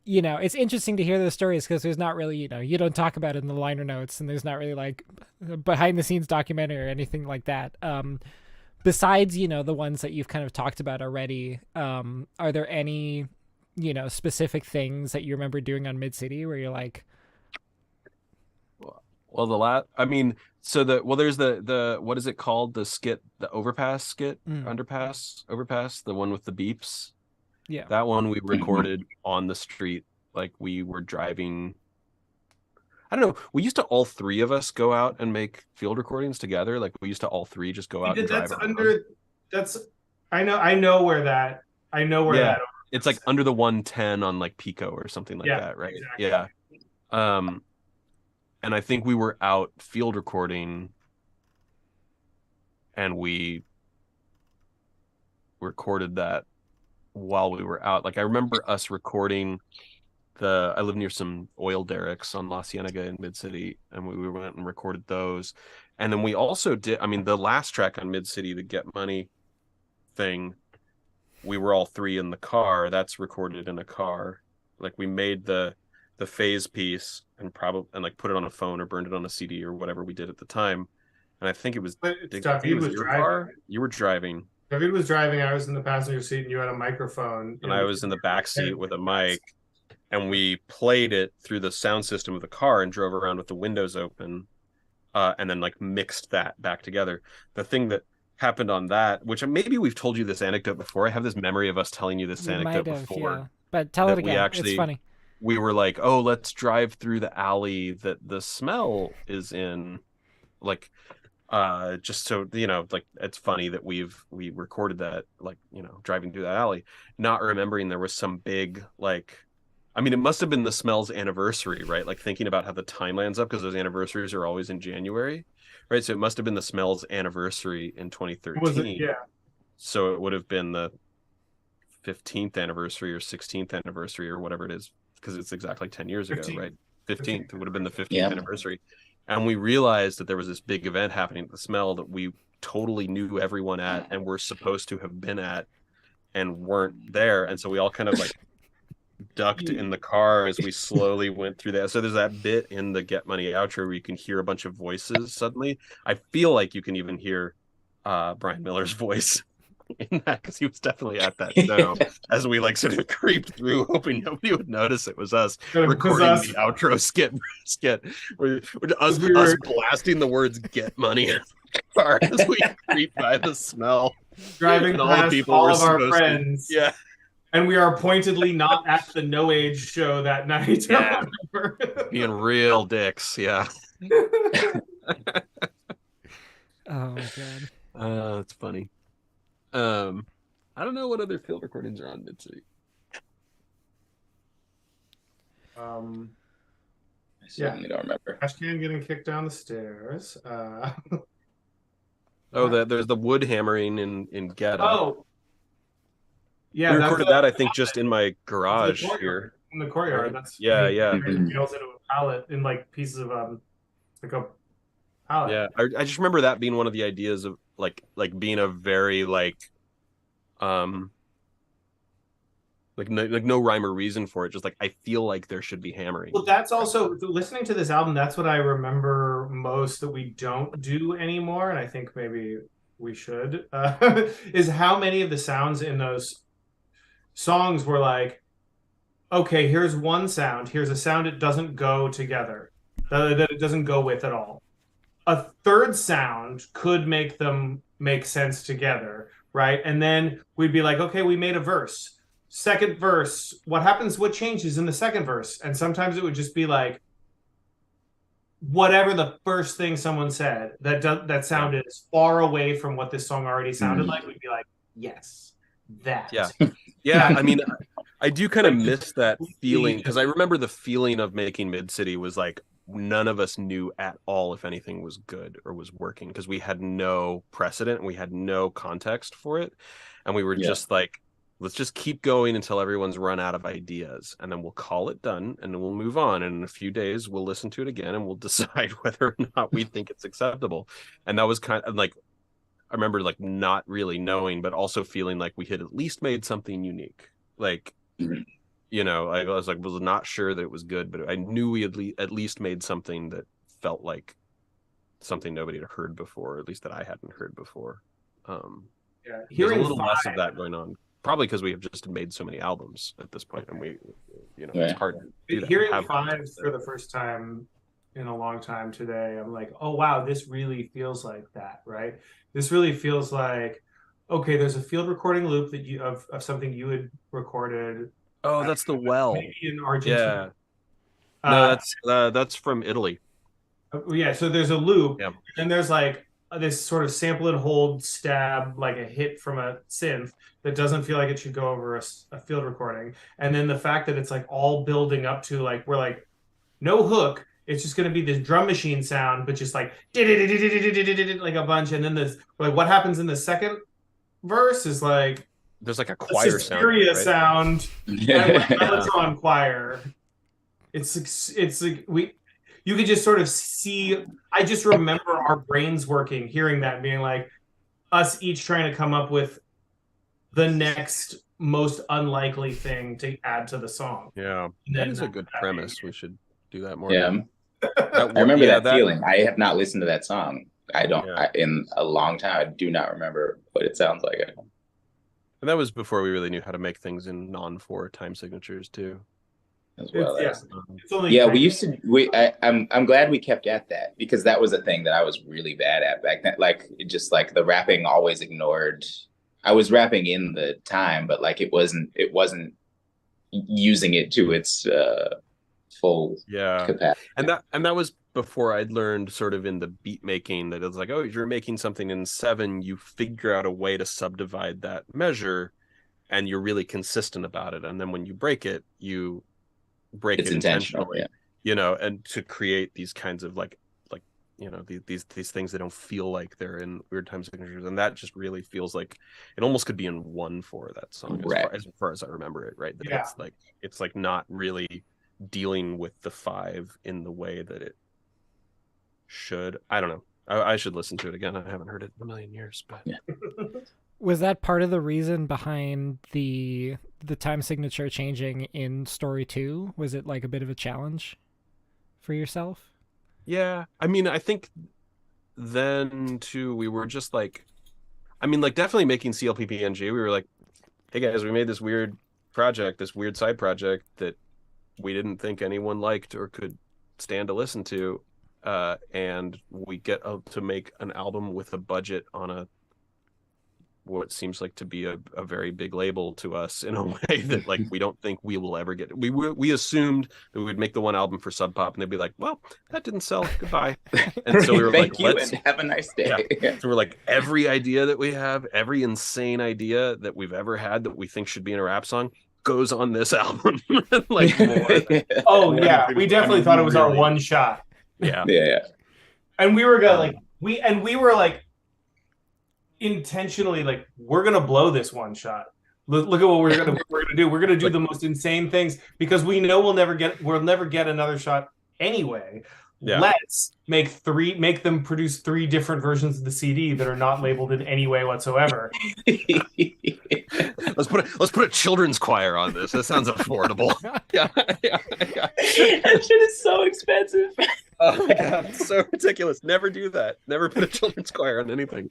You know, it's interesting to hear those stories because there's not really, you know, you don't talk about it in the liner notes, and there's not really like behind the scenes documentary or anything like that. Besides, you know, the ones that you've kind of talked about already, are there any, you know, specific things that you remember doing on Midcity where you're like, well, I mean, so there's the what is it called, the skit, the overpass skit, underpass, overpass, the one with the beeps. Yeah, that one we recorded on the street, like we were driving. I don't know. We used to all three of us go out and make field recordings together. Like we used to all three just go out and drive around. I know where that. I know where that. It's like under the 110 on like Pico or something like that, right? Exactly. Yeah. And I think we were out field recording, and we recorded that while we were out. Like I remember us recording I live near some oil derricks on La Cienega in Midcity, and we went and recorded those. And then we also did, I mean, the last track on Midcity, the Get Money thing, we were all three in the car. That's recorded in a car. Like we made the phase piece and like put it on a phone or burned it on a CD or whatever we did at the time. And I think it was, David was your driving. car. You were driving. David was driving. I was in the passenger seat, and you had a microphone. And I was in the back seat with a mic. And we played it through the sound system of the car and drove around with the windows open, and then like mixed that back together. The thing that happened on that, which maybe we've told you this anecdote before. I have this memory of us telling you this anecdote before. Yeah. But tell it again. It's funny. We were like, oh, let's drive through the alley that the smell is in. Like, just so, you know, like it's funny that we recorded that, like, you know, driving through that alley, not remembering there was some big, like, I mean, it must have been the Smells anniversary, right? Like thinking about how the time lands up, because those anniversaries are always in January, right? So it must have been the Smells anniversary in 2013. Was it? Yeah. So it would have been the 15th anniversary or 16th anniversary or whatever it is, because it's exactly 10 years ago, 15th. Right? 15th. It would have been the 15th anniversary. And we realized that there was this big event happening at the Smell that we totally knew everyone at and were supposed to have been at and weren't there. And so we all kind of like ducked in the car as we slowly went through that. So there's that bit in the Get Money outro where you can hear a bunch of voices suddenly. I feel like you can even hear Brian Miller's voice in that, because he was definitely at that show as we like sort of creeped through, hoping nobody would notice it was us recording the outro skit. We're us blasting the words "Get Money" in the car as we creep by the Smell, driving past all of our friends. Yeah. And we are pointedly not at the No Age show that night. Yeah. Being real dicks, yeah. Oh my god. That's funny. I don't know what other field recordings are on Midcity. I certainly don't remember. Ashcan getting kicked down the stairs. Oh, there's the wood hammering in Geta. Oh, yeah, we that's recorded that I think just in my garage here. in the courtyard. Right? That's Yeah. nails into a pallet in like pieces of like a pallet. Yeah, I just remember that being one of the ideas of like being a very like no rhyme or reason for it. Just like I feel like there should be hammering. Well, that's also listening to this album. That's what I remember most that we don't do anymore, and I think maybe we should. Is how many of the sounds in those songs were like, okay, here's one sound. Here's a sound it doesn't go together, that it doesn't go with at all. A third sound could make them make sense together, right? And then we'd be like, okay, we made a verse. Second verse, what happens, what changes in the second verse? And sometimes it would just be like, whatever the first thing someone said that sounded far away from what this song already sounded like, we'd be like, yes, that. Yeah. I mean, I do kind of miss that feeling because I remember the feeling of making Midcity was like none of us knew at all if anything was good or was working because we had no precedent and we had no context for it, and we were just like, let's just keep going until everyone's run out of ideas, and then we'll call it done, and then we'll move on. And in a few days, we'll listen to it again, and we'll decide whether or not we think it's acceptable. And that was kind of like, I remember like not really knowing, but also feeling like we had at least made something unique. Like, you know, I was not sure that it was good, but I knew we had at least made something that felt like something nobody had heard before, or at least that I hadn't heard before. There's a little less of that going on. Probably because we have just made so many albums at this point, and we, you know, it's hard to do that. Hearing Five for the first time in a long time today, I'm like, oh wow, this really feels like that, right? This really feels like, okay, there's a field recording loop that you of something you had recorded. Oh, that's the well. Maybe in Argentina. Yeah. No, that's from Italy. Yeah, so there's a loop, and there's like this sort of sample and hold stab, like a hit from a synth that doesn't feel like it should go over a field recording. And then the fact that it's like all building up to like, we're like, no hook, it's just going to be this drum machine sound, but just like like a bunch. And then this, like, what happens in the second verse is like, there's like a choir sound, baritone choir. It's like you could just sort of see. I just remember our brains working, hearing that, and being like, us each trying to come up with the next most unlikely thing to add to the song. Yeah, that is a good premise. We should do that more. Yeah, I remember that feeling. I have not listened to that song. I don't in a long time. I do not remember what it sounds like. And that was before we really knew how to make things in non-4 time signatures too. As well we used to. I'm glad we kept at that, because that was a thing that I was really bad at back then. Like, it just like the rapping always ignored. I was rapping in the time, but like it wasn't using it to its full capacity. And that was before I'd learned sort of in the beat making that it was like, oh, if you're making something in 7, you figure out a way to subdivide that measure, and you're really consistent about it. And then when you break it, you break it intentionally, you know, and to create these kinds of like you know, these things that don't feel like they're in weird time signatures. And that just really feels like it almost could be in 1/4 that song, as far as I remember it, right? That it's like not really dealing with the 5 in the way that it should. I don't know. I should listen to it again. I haven't heard it in a million years, but Was that part of the reason behind the time signature changing in story 2? Was it like a bit of a challenge for yourself? Yeah, I mean, I think then too we were just like, I mean, like definitely making CLPPNG, we were like, hey guys, we made this weird project, this weird side project that we didn't think anyone liked or could stand to listen to, and we get to make an album with a budget on a what seems like to be a very big label to us in a way that like we don't think we will ever get. We assumed that we would make the one album for Sub Pop, and they'd be like, well, that didn't sell, goodbye. And so we were Thank like, you, let's and have a nice day. So we're like, every idea that we have, every insane idea that we've ever had that we think should be in a rap song goes on this album. Like oh yeah, we definitely thought it was our one shot. Yeah. Yeah. And we were gonna we were like, intentionally like, we're gonna blow this one shot. Look at what we're gonna do. We're gonna do the most insane things because we know we'll never get another shot anyway. Yeah. Let's make them produce 3 different versions of the CD that are not labeled in any way whatsoever. Let's put a children's choir on this. That sounds affordable. Yeah. That shit is so expensive. Oh my god, it's so ridiculous. Never do that. Never put a children's choir on anything.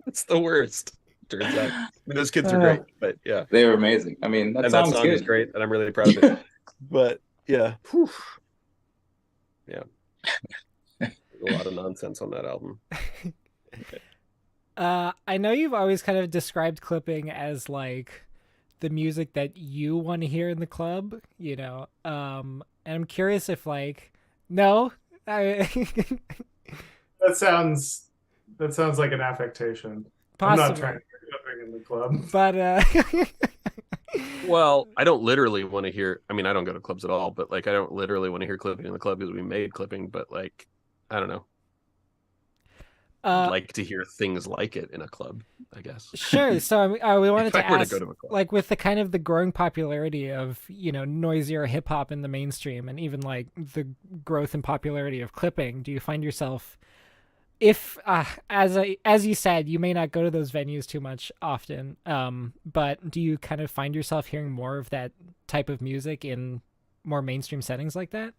It's the worst. Turns out. I mean, those kids are great, but yeah. They were amazing. I mean, that song is great, and I'm really proud of it. But yeah. Whew. Yeah. There's a lot of nonsense on that album. I know you've always kind of described clipping as like the music that you want to hear in the club, you know. And I'm curious if like that sounds like an affectation. Possibly. I'm not trying to hear clipping in the club. But well, I don't literally want to hear. I mean, I don't go to clubs at all, but like, I don't literally want to hear clipping in the club because we made clipping. But like, I don't know. I'd like to hear things like it in a club, I guess. Sure. So we wanted to ask, go to a club. like, with the growing popularity of, you know, noisier hip hop in the mainstream, and even like the growth and popularity of clipping, do you find yourself, if as you said, you may not go to those venues too much often, but do you kind of find yourself hearing more of that type of music in more mainstream settings like that?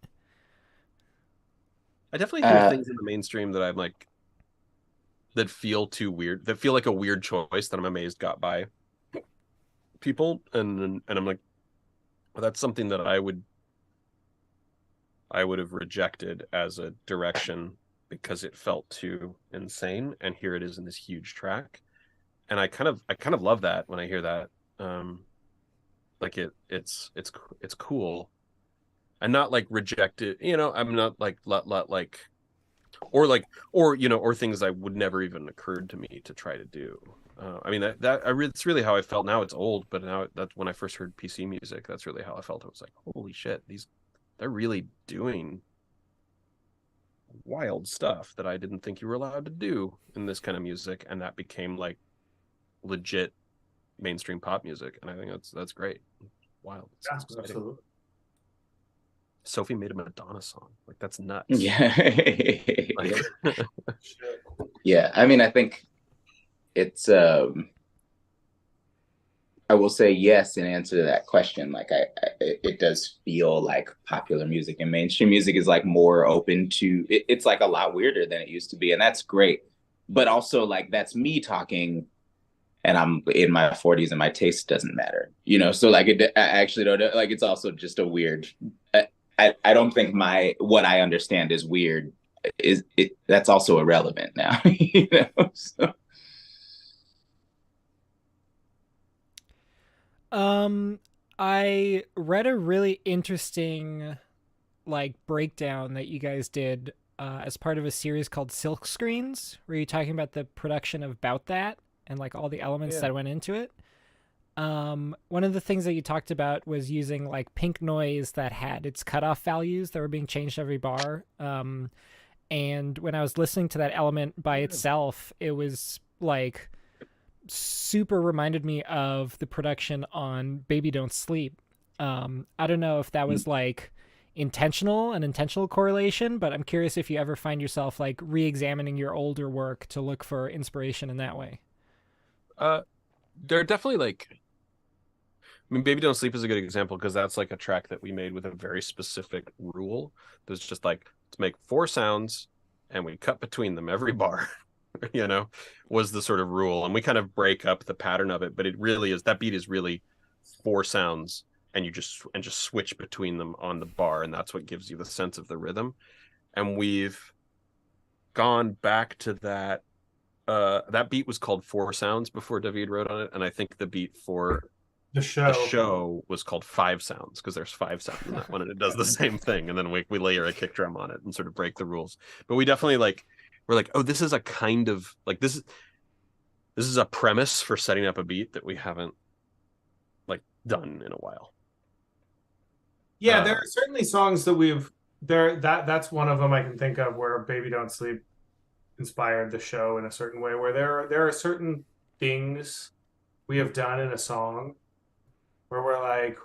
I definitely hear things in the mainstream that I'm like, that feel too weird, that feel like a weird choice that I'm amazed got by people, and I'm like, well, that's something that I would have rejected as a direction because it felt too insane, and here it is in this huge track, and I kind of love that when I hear that. Like it's cool, and not like reject it, you know. I'm not like or you know, or things I would never even occurred to me to try to do. I mean, it's really how I felt. Now it's old, but now that's when I first heard PC music. That's really how I felt. I was like, holy shit, they're really doing wild stuff that I didn't think you were allowed to do in this kind of music, and that became like legit mainstream pop music, and I think that's great. Wild. Yeah, absolutely. Sophie made a Madonna song. Like, that's nuts. Yeah. Like, yeah. I mean, I think it's I will say yes in answer to that question. Like, it does feel like popular music and mainstream music is like more open to it. It's like a lot weirder than it used to be, and that's great. But also, like, that's me talking, and I'm in my 40s, and my taste doesn't matter, you know. So like, I actually don't like. It's also just a weird. I don't think what I understand is weird. That's also irrelevant now, you know. So. I read a really interesting like breakdown that you guys did as part of a series called Silk Screens, where you're talking about the production of Bout That and like all the elements that went into it. One of the things that you talked about was using like pink noise that had its cutoff values that were being changed every bar. And when I was listening to that element by itself, it was like super reminded me of the production on Baby Don't Sleep. I don't know if that was like an intentional correlation, but I'm curious if you ever find yourself like re-examining your older work to look for inspiration in that way. They're definitely like, I mean, Baby Don't Sleep is a good example because that's like a track that we made with a very specific rule. There's just like, to make 4 sounds and we cut between them every bar, you know, was the sort of rule. And we kind of break up the pattern of it, but it really is, that beat is really 4 sounds and you just switch between them on the bar. And that's what gives you the sense of the rhythm. And we've gone back to that. That beat was called 4 Sounds before David wrote on it. And I think the beat for the show was called 5 Sounds because there's 5 sounds in that one and it does the same thing, and then we layer a kick drum on it and sort of break the rules. But we definitely we're like, oh, this is a kind of like, this is a premise for setting up a beat that we haven't like done in a while. Yeah, there are certainly songs that that's one of them I can think of where Baby Don't Sleep inspired the show in a certain way, where there are certain things we have done in a song where we're like,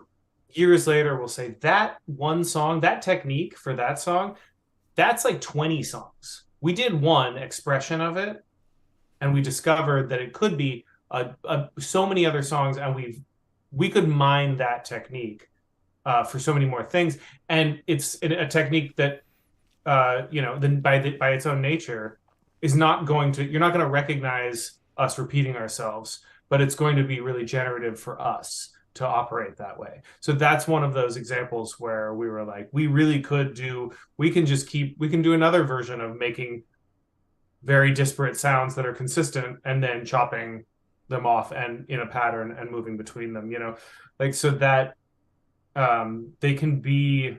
years later we'll say that one song, that technique for that song, that's like 20 songs. We did one expression of it, and we discovered that it could be so many other songs, and we could mine that technique for so many more things. And it's a technique that then by its own nature is not going to, you're not going to recognize us repeating ourselves, but it's going to be really generative for us to operate that way. So that's one of those examples where we were like, we really could do, we can do another version of making very disparate sounds that are consistent and then chopping them off and in a pattern and moving between them, like, so that they can be,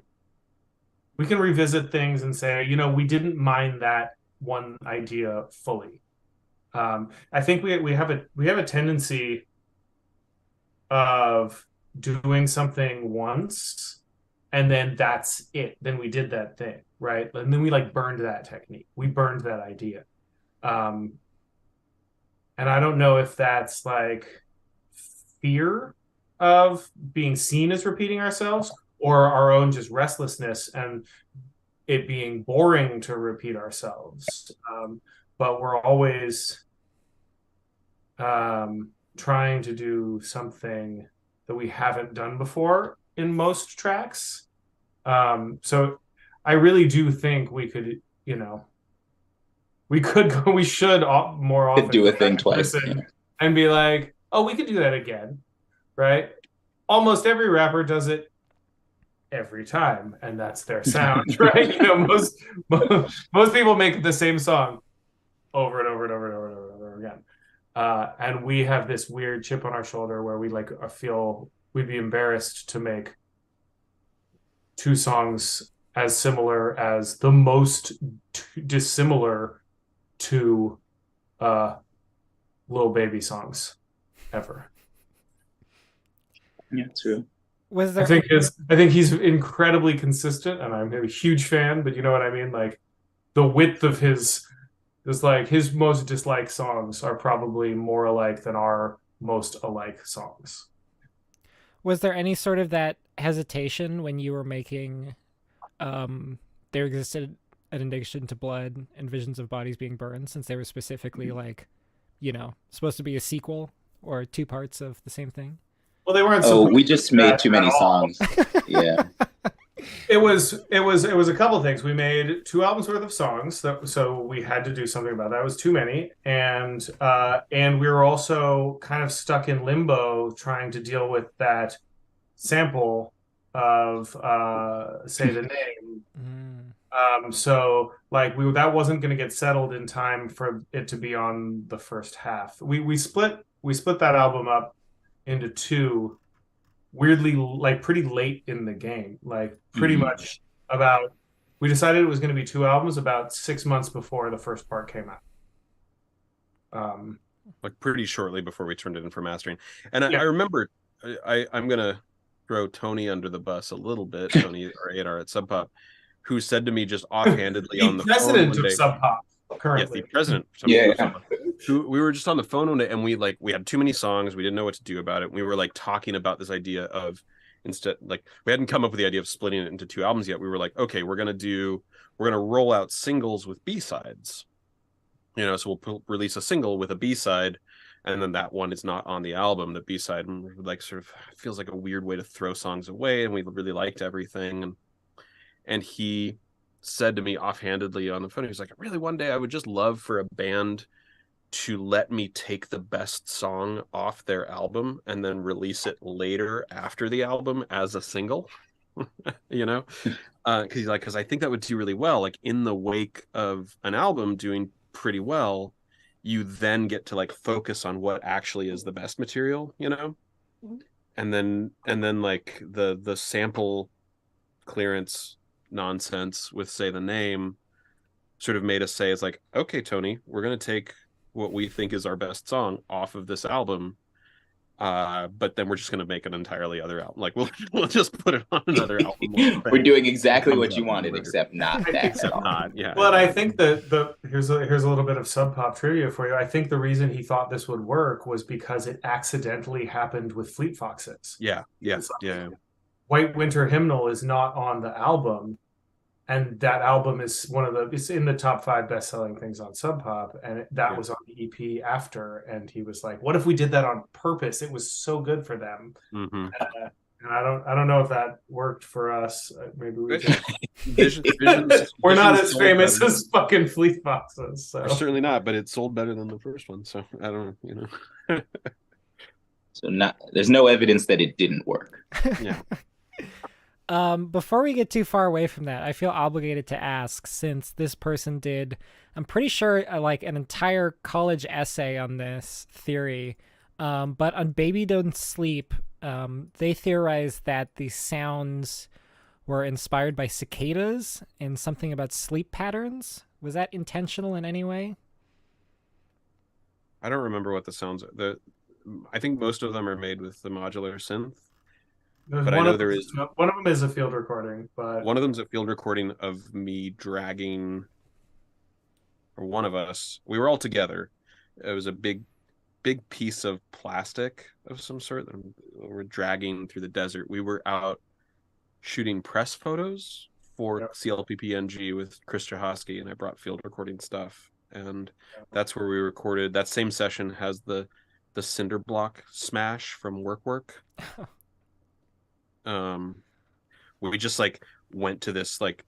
we can revisit things and say, we didn't mind that one idea fully. I think we have a tendency of doing something once and then that's it. Then we did that thing, right? And then we like burned that technique. We burned that idea. And I don't know if that's like fear of being seen as repeating ourselves or our own just restlessness and it being boring to repeat ourselves. But we're always trying to do something that we haven't done before in most tracks. So I really do think we could, we should more often do a thing twice and be like, oh, we could do that again, right? Almost every rapper does it every time, and that's their sound, right? Most people make the same song over and over and over and over and over, and over again. And we have this weird chip on our shoulder where we feel we'd be embarrassed to make two songs as similar as the most dissimilar to Lil Baby songs ever. Yeah, true. Was there? I think he's incredibly consistent, and I'm a huge fan. But you know what I mean? Like the width of his most disliked songs are probably more alike than our most alike songs. Was there any sort of that hesitation when you were making There Existed an Addiction to Blood and Visions of Bodies Being Burned, since they were specifically like, supposed to be a sequel or two parts of the same thing? Well, they weren't. Oh, we just made too many songs. Yeah. It was a couple of things. We made 2 albums worth of songs, so we had to do something about that. It was too many, and we were also kind of stuck in limbo trying to deal with that sample of Say the Name. So like that wasn't going to get settled in time for it to be on the first half. We split that album up into 2. Weirdly, like pretty late in the game, like pretty much we decided it was going to be 2 albums about 6 months before the first part came out. Like pretty shortly before we turned it in for mastering. And I remember I'm going to throw Tony under the bus a little bit, Tony or Adar at Sub Pop, who said to me just offhandedly on the president phone of Sub Pop currently. Yes, the president. Yeah. We were just on the phone one day, and we had too many songs. We didn't know what to do about it. We were like talking about this idea of instead, like we hadn't come up with the idea of splitting it into 2 albums yet. We were like, okay, we're gonna roll out singles with B-sides. So we'll release a single with a B-side, and then that one is not on the album. The B-side, like, sort of feels like a weird way to throw songs away, and we really liked everything. And he said to me offhandedly on the phone, he was like, really, one day I would just love for a band to let me take the best song off their album and then release it later after the album as a single. Because I think that would do really well. Like in the wake of an album doing pretty well, you then get to like focus on what actually is the best material, and then like the sample clearance nonsense with Say the Name sort of made us say, it's like, okay, Tony, we're going to take what we think is our best song off of this album, But then we're just gonna make an entirely other album. Like we'll just put it on another album. We're doing exactly what you wanted, except not that. Except not, yeah. But I think that here's a little bit of Sub Pop trivia for you. I think the reason he thought this would work was because it accidentally happened with Fleet Foxes. Yeah. White Winter Hymnal is not on the album, and that album is it's in the top 5 best-selling things on Sub Pop, and that was on the EP after. And he was like, "What if we did that on purpose? It was so good for them." Mm-hmm. And I don't know if that worked for us. Maybe we Visions we're not as famous better. as fucking Fleet Foxes. So. We're certainly not, but it sold better than the first one. So I don't, So there's no evidence that it didn't work. Yeah. Before we get too far away from that, I feel obligated to ask, since this person did, I'm pretty sure, like an entire college essay on this theory, but on Baby Don't Sleep, they theorized that the sounds were inspired by cicadas and something about sleep patterns. Was that intentional in any way? I don't remember what the sounds are. I think most of them are made with the modular synth. But I know there is one of them is a field recording, but one of them's a field recording of me dragging, or one of us. We were all together. It was a big piece of plastic of some sort that we're dragging through the desert. We were out shooting press photos for CLPPNG with Chris Chahosky, and I brought field recording stuff, and that's where we recorded. That same session has the cinder block smash from Work. We just like went to this like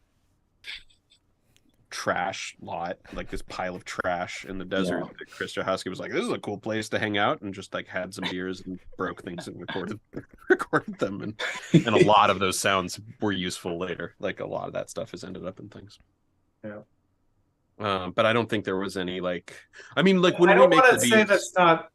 trash lot, like this pile of trash in the desert. That Chris Chahosky was like, "This is a cool place to hang out," and just like had some beers and broke things and recorded them, and a lot of those sounds were useful later. Like a lot of that stuff has ended up in things. But I don't think there was any like. I mean, like when we make the beats, say that's not.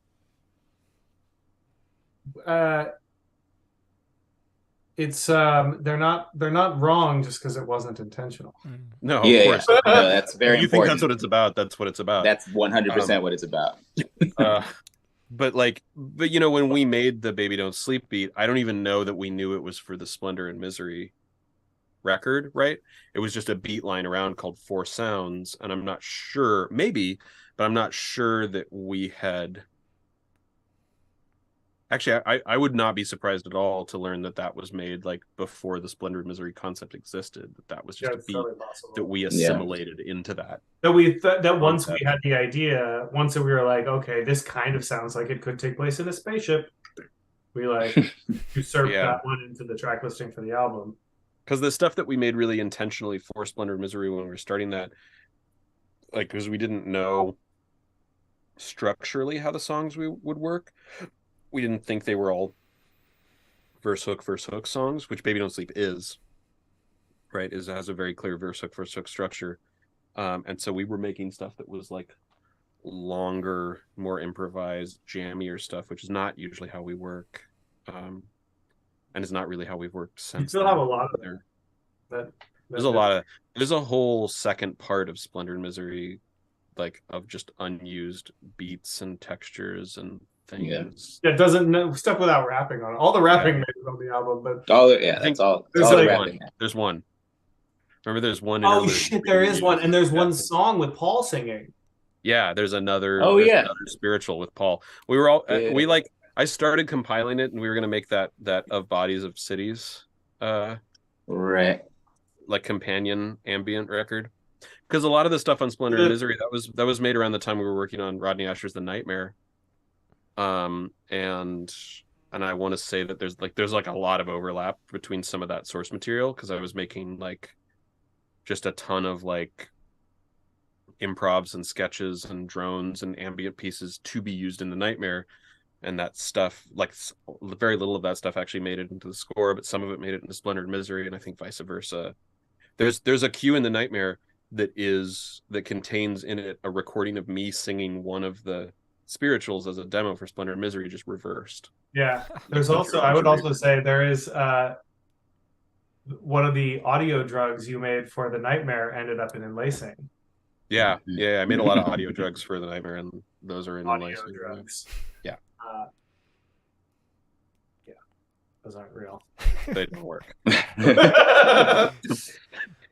It's they're not wrong just because it wasn't intentional. No, of course. No, that's very you important. think that's what it's about? That's what it's about. That's 100% what it's about. But when we made the Baby Don't Sleep beat, I don't even know that we knew it was for the Splendor and Misery record, right? It was just a beat line around called Four Sounds, and I'm not sure, maybe, but I'm not sure that we had. Actually, I would not be surprised at all to learn that was made like before the Splendor and Misery concept existed. That was just a beat that we assimilated into that. That once we had the idea, once we were like, okay, this kind of sounds like it could take place in a spaceship. We like usurped that one into the track listing for the album. Because the stuff that we made really intentionally for Splendor and Misery when we were starting that, like, because we didn't know structurally how the songs would work. We didn't think they were all verse hook songs, which Baby Don't Sleep is, right? It has a very clear verse hook structure. And so we were making stuff that was like longer, more improvised, jammier stuff, which is not usually how we work. And it's not really how we've worked since. You still have a lot of there. There's a whole second part of Splendor and Misery, like of just unused beats and textures and things. Yeah, it doesn't stuff without rapping on it. All the rapping made it on the album, but that's all. There's one. Remember, there's one. Oh shit, there is one, and there's one song with Paul singing. Yeah, there's another. Another spiritual with Paul. We were all I started compiling it, and we were gonna make that of Bodies of Cities, right, like companion ambient record. Because a lot of the stuff on Splendor and Misery that was made around the time we were working on Rodney Asher's The Nightmare. And I want to say that there's a lot of overlap between some of that source material, because I was making like just a ton of like improvs and sketches and drones and ambient pieces to be used in The Nightmare, and that stuff, like very little of that stuff actually made it into the score, but some of it made it into Splendor and Misery, and I think vice versa. There's a cue in The Nightmare that contains in it a recording of me singing one of the spirituals as a demo for Splendor and Misery, just reversed. Yeah, there's also, I would also say there is one of the audio drugs you made for The Nightmare ended up in Enlacing. Yeah, I made a lot of audio drugs for The Nightmare, and those are in audio Enlacing. drugs. Yeah. Those aren't real. They don't work.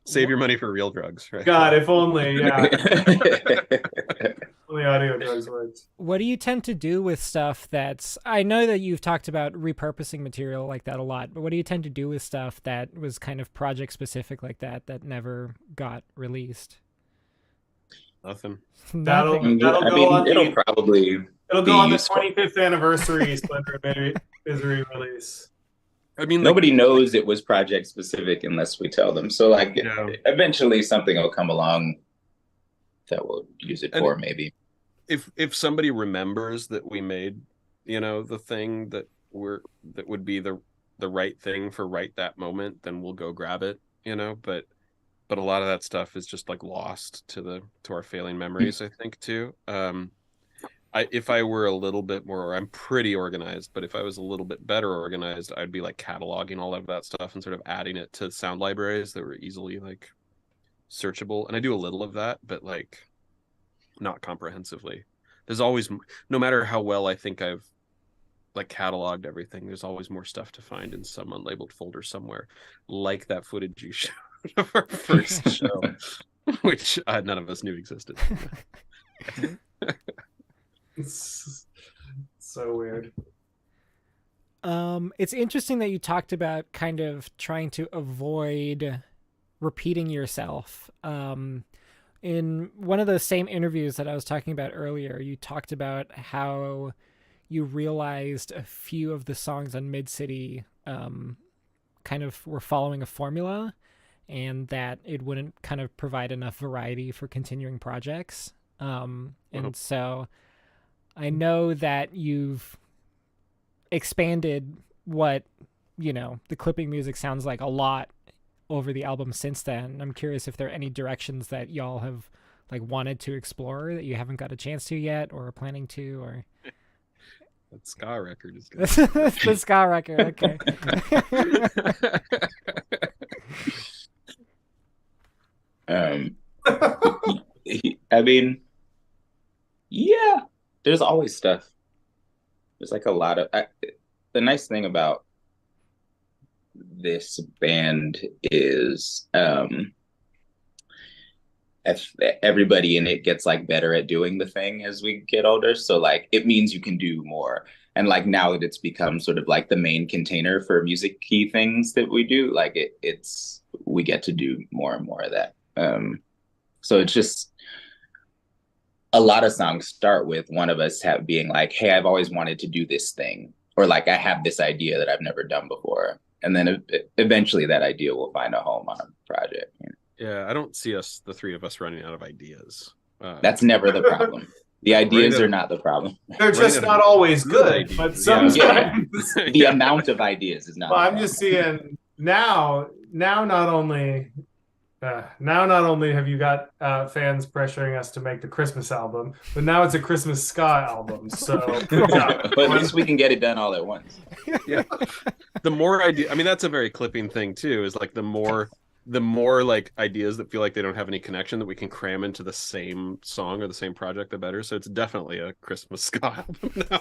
Save your money for real drugs, right? God, if only, yeah. Only audio drugs worked. What do you tend to do with stuff that's... I know that you've talked about repurposing material like that a lot, but what do you tend to do with stuff that was kind of project-specific like that never got released? Nothing. That'll I go mean, on it'll the probably it'll be go on the useful. 25th anniversary Splinter of Misery release. I mean, like, Nobody knows it was project specific unless we tell them. So like Yeah. eventually something will come along that we'll use it And- for, maybe. if somebody remembers that we made, the thing that would be the right thing for right that moment, then we'll go grab it, but a lot of that stuff is just like lost to our failing memories, I think, too. If I were a little bit more, I'm pretty organized, but if I was a little bit better organized, I'd be like cataloging all of that stuff and sort of adding it to sound libraries that were easily like searchable. And I do a little of that, but like not comprehensively. There's always, no matter how well I think I've like cataloged everything, there's always more stuff to find in some unlabeled folder somewhere, like that footage you showed of our first show, which none of us knew existed. It's so weird. It's interesting that you talked about kind of trying to avoid repeating yourself. In one of those same interviews that I was talking about earlier, you talked about how you realized a few of the songs on Midcity kind of were following a formula, and that it wouldn't kind of provide enough variety for continuing projects. And so I know that you've expanded what, the clipping music sounds like a lot over the album since then. I'm curious if there are any directions that y'all have like wanted to explore that you haven't got a chance to yet or are planning to, or... That ska record is good. The ska record, okay. I mean, yeah, there's always stuff. There's like a lot of the nice thing about this band is everybody in it gets like better at doing the thing as we get older. So like it means you can do more. And like now that it's become sort of like the main container for music key things that we do, like we get to do more and more of that. So it's just a lot of songs start with one of us being like, hey, I've always wanted to do this thing, or like I have this idea that I've never done before. And then eventually that idea will find a home on a project. Yeah, I don't see the three of us running out of ideas. That's never the problem. The ideas are not the problem. They're just not always good, but sometimes the amount of ideas is not. Well, I'm just seeing now not only have you got fans pressuring us to make the Christmas album, but now it's a Christmas ska album. So, but at least we can get it done all at once. Yeah, the more idea. I mean, that's a very clipping thing too. Is like the more like ideas that feel like they don't have any connection that we can cram into the same song or the same project, the better. So it's definitely a Christmas ska album now.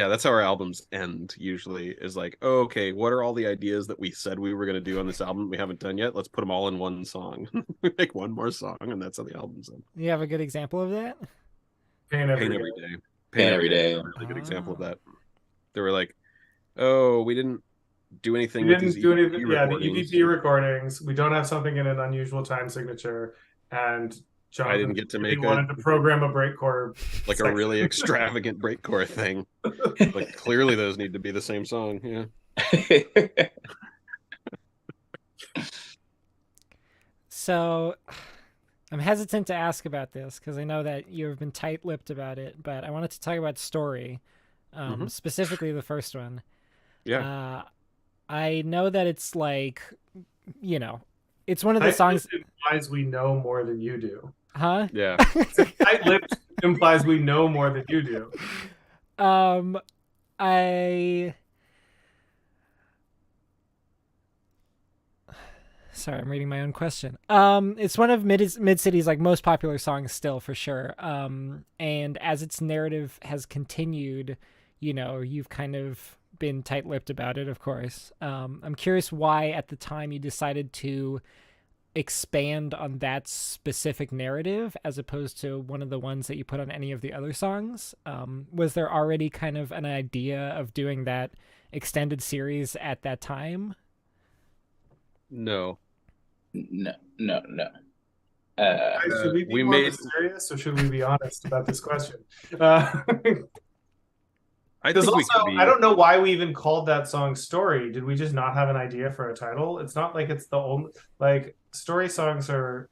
That's how our albums end usually, is like, oh, okay, what are all the ideas that we said we were going to do on this album we haven't done yet? Let's put them all in one song. We make one more song, and that's how the album's end. You have a good example of that? Pain Every Day. Pain Every Day. A really good example of that. They were like, oh, we didn't do anything. We didn't do anything. Yeah, the EVP recordings. We don't have something in an unusual time signature, and Jonathan, I didn't get to make wanted to program a breakcore, like a really extravagant breakcore thing. Like clearly, those need to be the same song. Yeah. So, I'm hesitant to ask about this because I know that you've been tight-lipped about it, but I wanted to talk about Story, specifically the first one. Yeah. I know that it's like, it's one of the songs. Implies we know more than you do. Huh? Yeah. Tight-lipped implies we know more than you do. Sorry, I'm reading my own question. It's one of Midcity's like most popular songs still for sure. And as its narrative has continued, you know, you've kind of been tight-lipped about it, of course. I'm curious why at the time you decided to expand on that specific narrative as opposed to one of the ones that you put on any of the other songs. Was there already kind of an idea of doing that extended series at that time? No. No. Guys, should we be we more made- mysterious or should we be honest about this question? I Because think we also, could be. I don't know why we even called that song "Story." Did we just not have an idea for a title? It's not like it's the only like story songs are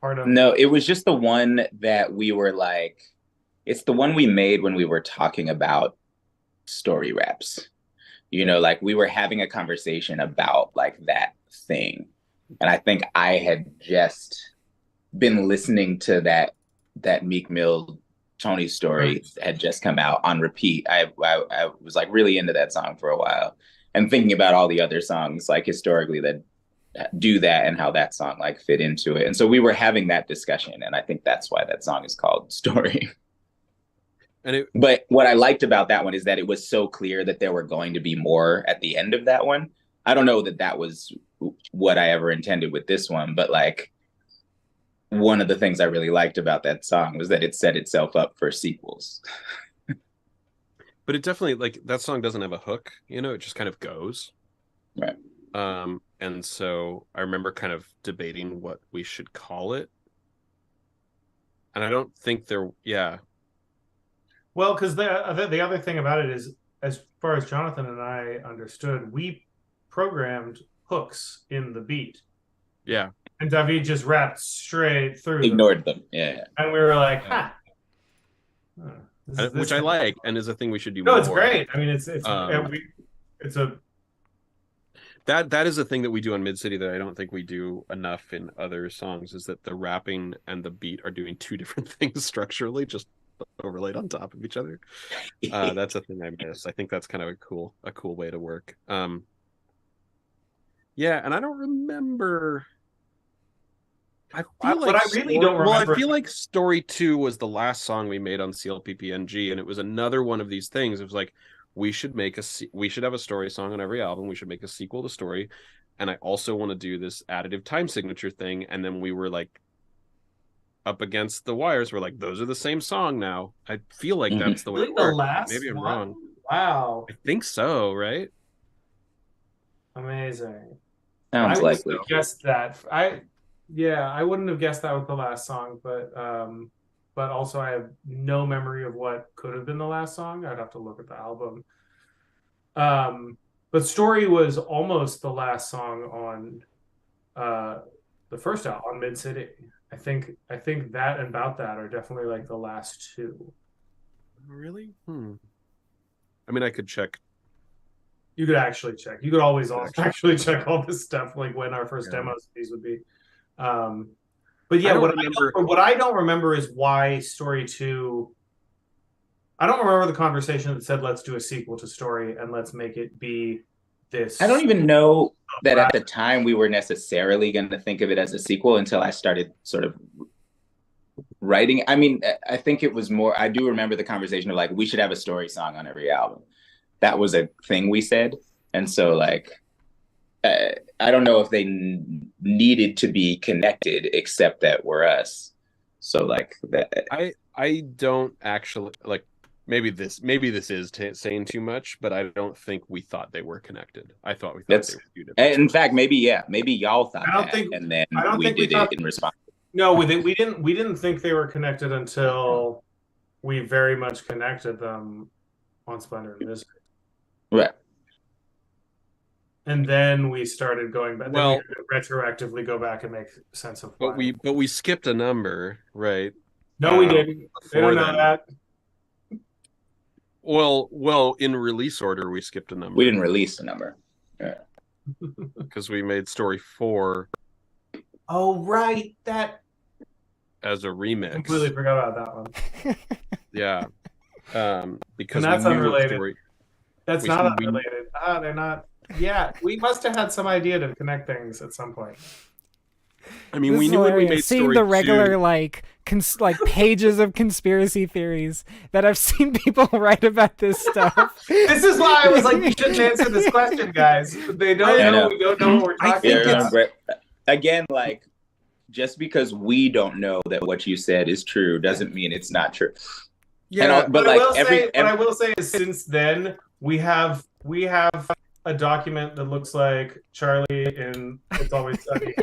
part of. No, it was just the one that we were like, it's the one we made when we were talking about story raps. You know, like we were having a conversation about like that thing. And I think I had just been listening to that Meek Mill Tony story had just come out on repeat. I was like really into that song for a while and thinking about all the other songs like historically that do that and how that song like fit into it. And so we were having that discussion, and I think that's why that song is called Story. But what I liked about that one is that it was so clear that there were going to be more at the end of that one. I don't know that that was what I ever intended with this one, but like one of the things I really liked about that song was that it set itself up for sequels. But it definitely, like, that song doesn't have a hook, you know, it just kind of goes. Right. And so I remember kind of debating what we should call it. And I don't think yeah. Well, because the other thing about it is, as far as Jonathan and I understood, we programmed hooks in the beat. Yeah. And David just rapped straight through Ignored them. Yeah. And we were like, which I like, and is a thing we should do no, more. it's great. I mean, it's that is a thing that we do on Midcity that I don't think we do enough in other songs, is that the rapping and the beat are doing two different things structurally, just overlaid on top of each other. That's a thing I miss. I think that's kind of a cool way to work. Yeah, and I don't remember. I feel like I really don't remember. Well, I feel like Story 2 was the last song we made on CLPPNG, and it was another one of these things. It was like, we should have a story song on every album. We should make a sequel to Story. And I also want to do this additive time signature thing. And then we were like up against the wires. We're like, those are the same song now. I feel like that's the way it worked. Maybe I'm wrong. Wow. I think so, right? Amazing. Sounds likely. Guessed that. I wouldn't have guessed that with the last song, but also I have no memory of what could have been the last song. I'd have to look at the album. But Story was almost the last song on the first album on Midcity. I think that and About That are definitely like the last two. Really? I mean, I could check. You could actually check. You could always actually check all this stuff, like when our first demos of these would be. But yeah, what I don't remember is why Story 2. I don't remember the conversation that said, let's do a sequel to Story and let's make it be this. I don't even know that at the time we were necessarily going to think of it as a sequel until I started sort of writing. I mean, I think it was more, I do remember the conversation of like, we should have a story song on every album. That was a thing we said. And so like, I don't know if they needed to be connected, except that we're us. So like that. I don't actually like. Maybe this is saying too much, but I don't think we thought they were connected. I thought we thought they were two different. In fact, maybe y'all thought that, and then we did it in response. No, we didn't think they were connected until we very much connected them on Splendor and Misery. Right. And then we started going back. Well, then we retroactively go back and make sense of. But we skipped a number, right? No, we didn't. They don't know that. Well, in release order, we skipped a number. We didn't release the number. Yeah. Because we made Story 4. Oh, right. That. As a remix. Completely forgot about that one. Yeah. Because and that's unrelated. That's not unrelated. They're not. Yeah, we must have had some idea to connect things at some point. I mean, This we is knew when we hilarious. made Seeing story the regular 2. like pages of conspiracy theories that I've seen people write about this stuff. This is why I was like, you shouldn't answer this question, guys. They don't I know. know. We don't know what we're talking Yeah, about. but again, like, just because we don't know that what you said is true doesn't mean it's not true. Yeah, but But like I will say is since then we have a document that looks like Charlie in It's Always Sunny.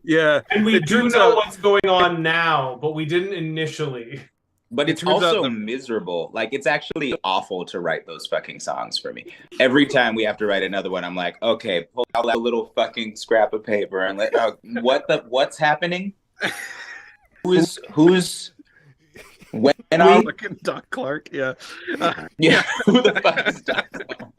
yeah. And we It do turns know out- what's going on now, but we didn't initially. But it's turns out also the- miserable. Like, it's actually awful to write those fucking songs for me. Every time we have to write another one, I'm like, okay, pull out that little fucking scrap of paper and let what's happening? Who's when are we? Fucking Doc Clark, yeah. Yeah, who the fuck is Doc Clark?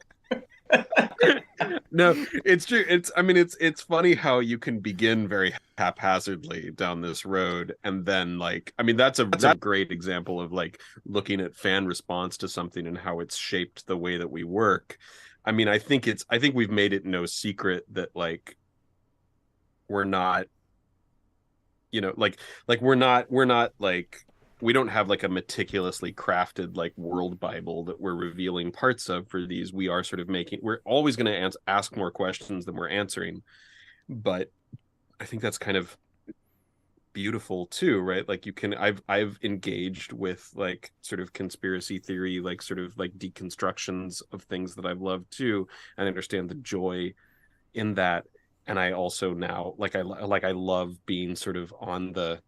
No, it's true. It's funny how you can begin very haphazardly down this road, and then like, I mean, that's a great example of like looking at fan response to something and how it's shaped the way that we work. I mean, I think we've made it no secret that like we're not, we're not like, we don't have like a meticulously crafted like world Bible that we're revealing parts of for these. We are sort of we're always going to ask more questions than we're answering. But I think that's kind of beautiful too, right? Like I've engaged with like sort of conspiracy theory, like sort of like deconstructions of things that I've loved too, and I understand the joy in that. And I also now I love being sort of on the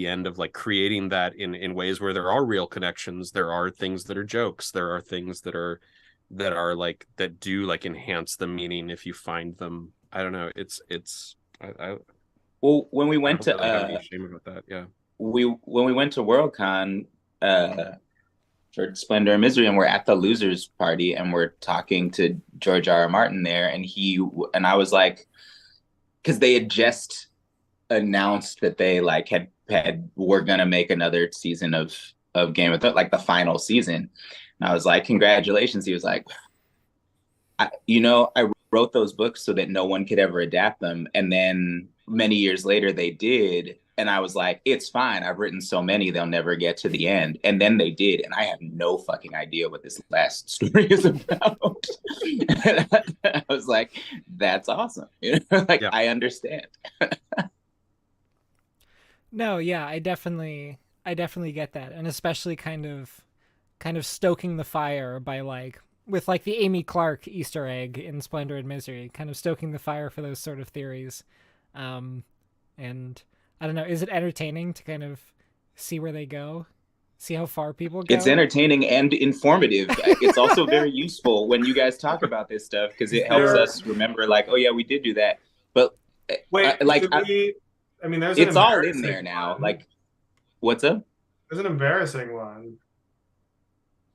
end of like creating that in ways where there are real connections. There are things that are jokes. There are things that are like that do like enhance the meaning if you find them. I don't know. Well, when we went to shame about that. Yeah. When we went to Worldcon for Splendor and Misery, and we're at the losers party and we're talking to George R. R. Martin there, and I was like, because they had just announced that they like were gonna make another season of Game of Thrones, like the final season. And I was like, congratulations. He was like, I wrote those books so that no one could ever adapt them. And then many years later they did. And I was like, it's fine. I've written so many, they'll never get to the end. And then they did. And I have no fucking idea what this last story is about. I was like, that's awesome. Yeah. I understand. No, yeah, I definitely get that, and especially kind of stoking the fire by like with like the Amy Clark Easter egg in Splendor and Misery, kind of stoking the fire for those sort of theories. And I don't know, is it entertaining to kind of see where they go, see how far people go? It's entertaining and informative. It's also very useful when you guys talk about this stuff because it helps us remember, like, oh yeah, we did do that. But Wait, there's it's all in there now. One. Like, what's up? There's an embarrassing one,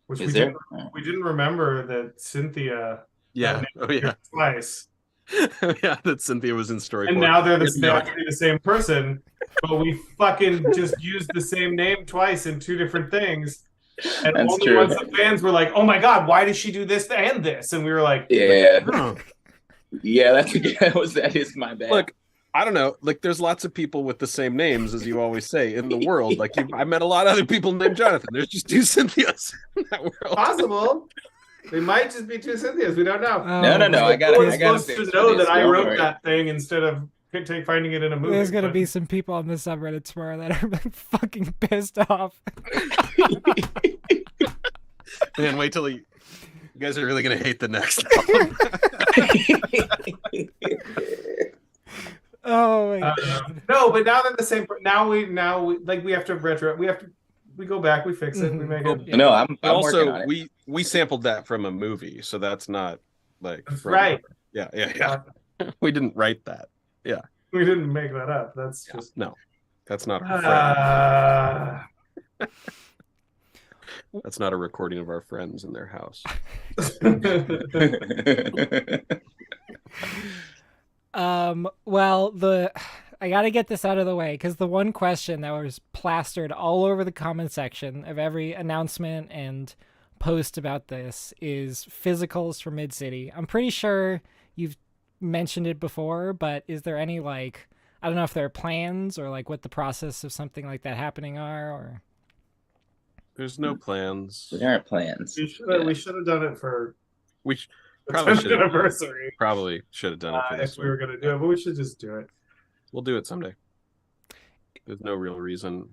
which Is we there? we didn't remember that Cynthia. Yeah. Oh yeah. Twice. Yeah, that Cynthia was in story. And 4. now they're actually the same person, but we fucking just used the same name twice in two different things. And That's only true. once the fans were like, "Oh my god, why did she do this and this?" And we were like, Yeah, Huh. yeah. That is my bad. Look, I don't know. Like, there's lots of people with the same names, as you always say, in the world. Like, I met a lot of other people named Jonathan. There's just 2 Cynthias in that world. possible. They might just be two Cynthias. We don't know. No. I got We're I got supposed to know that I wrote that thing instead of finding it in a movie. There's gonna be some people on the subreddit tomorrow that are like fucking pissed off. Man, wait till you guys are really gonna hate the next album. Oh my god. No, but now they're the same. Now we like we have to we go back, we fix it, we make it. No, I'm working Also, on it. we sampled that from a movie, so that's not like from, Right. Yeah. We didn't write that. Yeah. We didn't make that up. That's just No. That's not our friend. That's not a recording of our friends in their house. Well, I gotta get this out of the way because the one question that was plastered all over the comment section of every announcement and post about this is physicals for Midcity. I'm pretty sure you've mentioned it before, but is there any like, I don't know if there are plans or like what the process of something like that happening are, or There's no plans. There aren't plans. We should have done it for We the probably 10th should anniversary. probably should have done it for this if we were one. going to do it, but we should just do it. We'll do it someday. There's no real reason.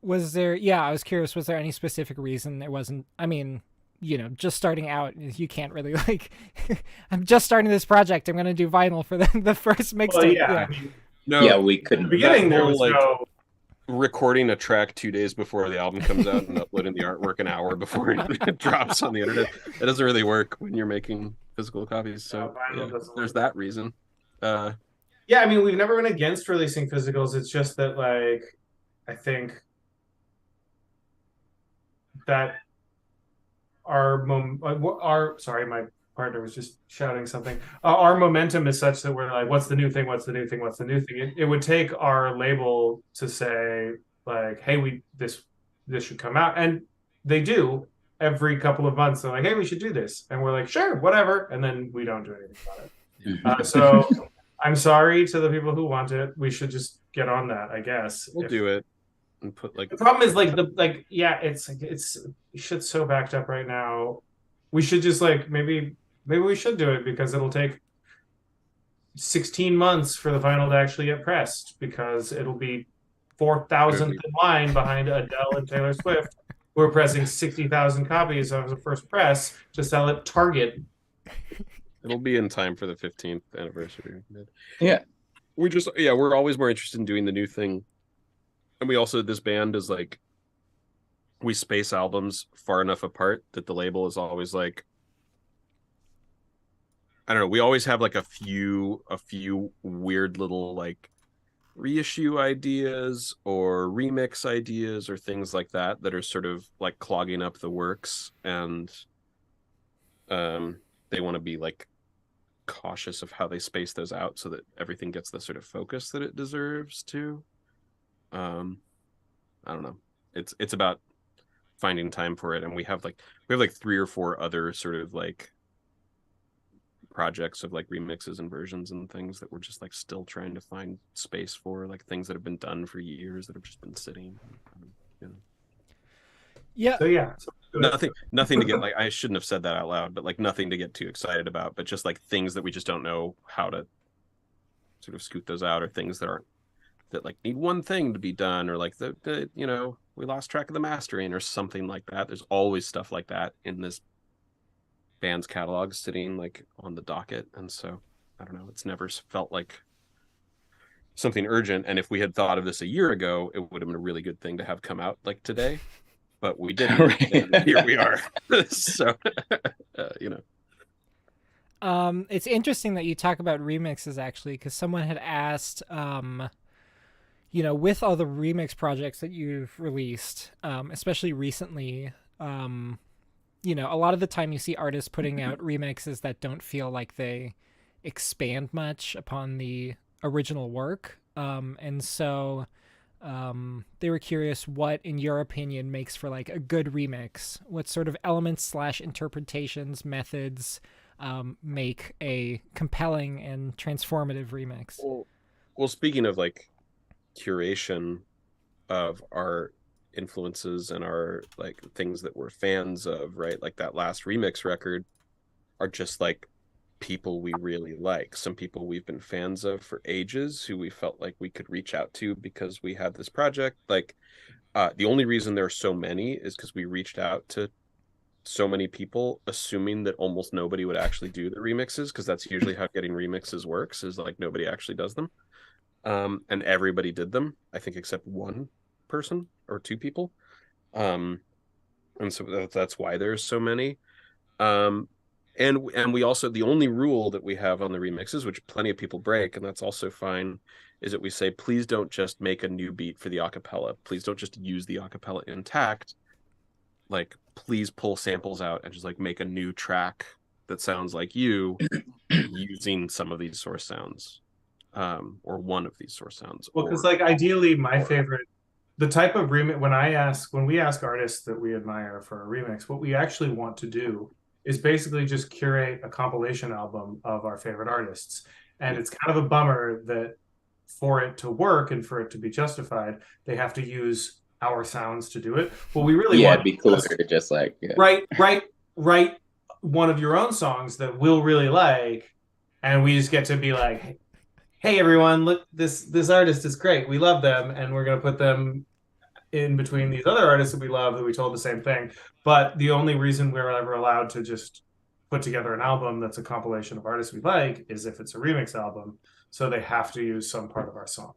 was there? Yeah, I was curious. Was there any specific reason there wasn't? I mean, you know, just starting out, you can't really like. I'm just starting this project. I'm gonna do vinyl for the first mixtape. Well, yeah, yeah. I mean, No, Yeah, we in couldn't. the beginning there whole, was like, no. recording a track 2 days before the album comes out and uploading the artwork an hour before it drops on the internet. It doesn't really work when you're making physical copies. So No, vinyl yeah, doesn't there's work. that reason. Yeah, I mean, we've never been against releasing physicals. It's just that, like, I think that sorry, my partner was just shouting something. Our momentum is such that we're like, what's the new thing? What's the new thing? What's the new thing? It would take our label to say, like, hey, this should come out, and they do every couple of months. They're like, hey, we should do this, and we're like, sure, whatever, and then we don't do anything about it. So I'm sorry to the people who want it. We should just get on that, I guess. We'll do it and put like. The problem is it's shit's so backed up right now. We should just like maybe we should do it because it'll take 16 months for the vinyl to actually get pressed because it'll be 4,000th in line behind Adele and Taylor Swift. We're pressing 60,000 copies of the first press to sell at Target. It'll be in time for the 15th anniversary. Yeah. We're always more interested in doing the new thing. And we also, this band is like, we space albums far enough apart that the label is always like, I don't know, we always have like a few weird little like reissue ideas or remix ideas or things like that that are sort of like clogging up the works, and they want to be like cautious of how they space those out so that everything gets the sort of focus that it deserves to. I don't know. It's about finding time for it, and we have like 3 or 4 other sort of like projects of like remixes and versions and things that we're just like still trying to find space for, like things that have been done for years that have just been sitting, you know. Yeah. So yeah. Nothing to get like, I shouldn't have said that out loud, but like nothing to get too excited about, but just like things that we just don't know how to sort of scoot those out, or things that like need one thing to be done, or like the you know, we lost track of the mastering or something like that. There's always stuff like that in this band's catalog sitting like on the docket, and so I don't know, it's never felt like something urgent. And if we had thought of this a year ago, it would have been a really good thing to have come out like today, but we didn't. Right. And here we are. So you know, it's interesting that you talk about remixes actually, because someone had asked, you know, with all the remix projects that you've released, especially recently, you know, a lot of the time you see artists putting out remixes that don't feel like they expand much upon the original work. And so they were curious what, in your opinion, makes for like a good remix. What sort of elements / interpretations, methods make a compelling and transformative remix? Well, speaking of like curation of our influences and our like things that we're fans of, right? Like that last remix record are just like people we really like, some people we've been fans of for ages who we felt like we could reach out to because we had this project. Like the only reason there are so many is because we reached out to so many people assuming that almost nobody would actually do the remixes, because that's usually how getting remixes works, is like nobody actually does them. And everybody did them, I think, except one person or 2 people. And so that's why there's so many. And we also, the only rule that we have on the remixes, which plenty of people break, and that's also fine, is that we say, please don't just make a new beat for the acapella. Please don't just use the acapella intact. Like, please pull samples out and just like make a new track that sounds like you using some of these source sounds, or one of these source sounds. Well, because like ideally, my favorite the type of remix, when we ask artists that we admire for a remix, what we actually want to do is basically just curate a compilation album of our favorite artists. And it's kind of a bummer that for it to work and for it to be justified, they have to use our sounds to do it. What we really want it'd be cooler to just like write one of your own songs that we'll really like, and we just get to be like, hey everyone, look, this artist is great, we love them, and we're going to put them in between these other artists that we love who we told the same thing. But the only reason we're ever allowed to just put together an album that's a compilation of artists we like is if it's a remix album, so they have to use some part of our song.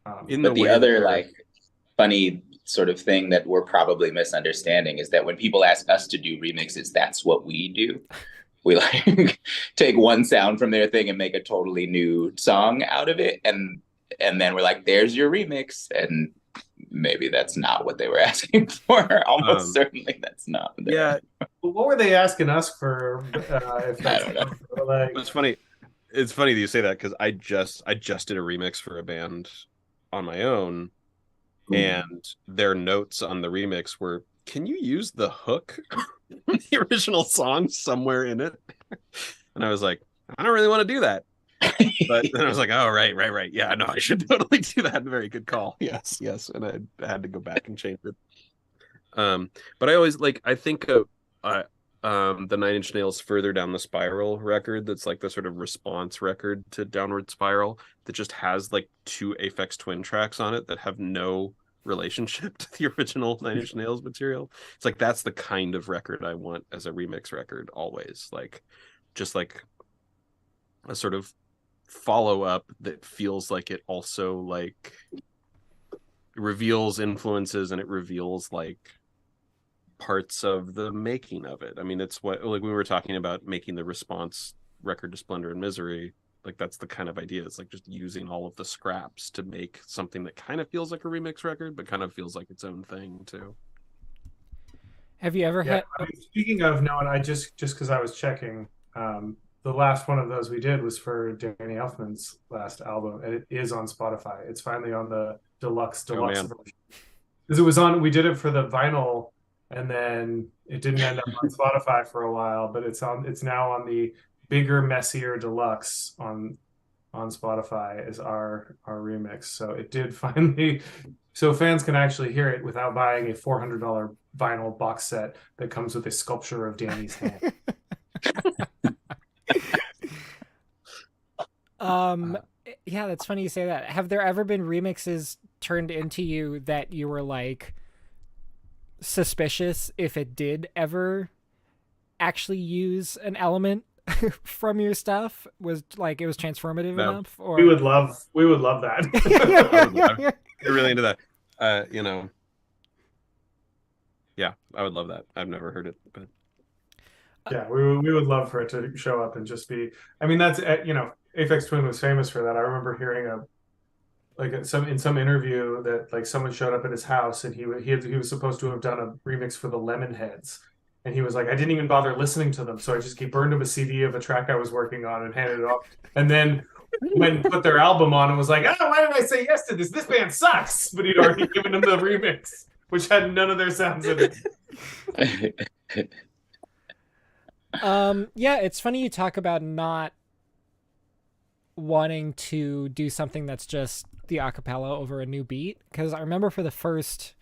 But the other like funny sort of thing that we're probably misunderstanding is that when people ask us to do remixes, that's what we do. We like take one sound from their thing and make a totally new song out of it, and then we're like, there's your remix. And maybe that's not what they were asking for. Almost certainly that's not. Yeah. What were they asking us for? If I don't know. Like... It's funny. It's funny that you say that, because I just did a remix for a band on my own, and their notes on the remix were, "Can you use the hook from the original song somewhere in it?" And I was like, I don't really want to do that. But then I was like, oh, right. Yeah, no, I should totally do that. Very good call. Yes. And I had to go back and change it. But I always I think of the 9 Inch Nails Further Down the Spiral record, that's like the sort of response record to Downward Spiral, that just has like 2 Aphex Twin tracks on it that have no relationship to the original 9 Inch Nails material. It's like, that's the kind of record I want as a remix record always. Like, just like a sort of follow-up that feels like it also like reveals influences, and it reveals like parts of the making of it. I mean, it's what, like, we were talking about making the response record to Splendor and Misery. Like, that's the kind of idea. It's like just using all of the scraps to make something that kind of feels like a remix record, but kind of feels like its own thing too. Have you ever had? I mean, speaking of, no, and I just because I was checking, the last one of those we did was for Danny Elfman's last album, and it is on Spotify. It's finally on the deluxe version. Because it was on, we did it for the vinyl, and then it didn't end up on Spotify for a while, but it's now on the bigger, messier deluxe on Spotify is our remix. So it did finally, so fans can actually hear it without buying a $400 vinyl box set that comes with a sculpture of Danny's hand. Yeah, that's funny you say that. Have there ever been remixes turned into you that you were like suspicious if it did ever actually use an element from your stuff? Was like it was transformative enough? Or we would love that. You're really into that. Yeah, I would love that. I've never heard it, but yeah, we would love for it to show up and just be. I mean, that's Aphex Twin was famous for that. I remember hearing in some interview that like someone showed up at his house and he was supposed to have done a remix for the Lemonheads, and he was like, I didn't even bother listening to them, so I just burned him a CD of a track I was working on and handed it off, and then when put their album on and was like, oh, why did I say yes to this? This band sucks. But he'd already given them the remix, which had none of their sounds in it. Yeah, it's funny you talk about not wanting to do something that's just the acapella over a new beat, because I remember for the first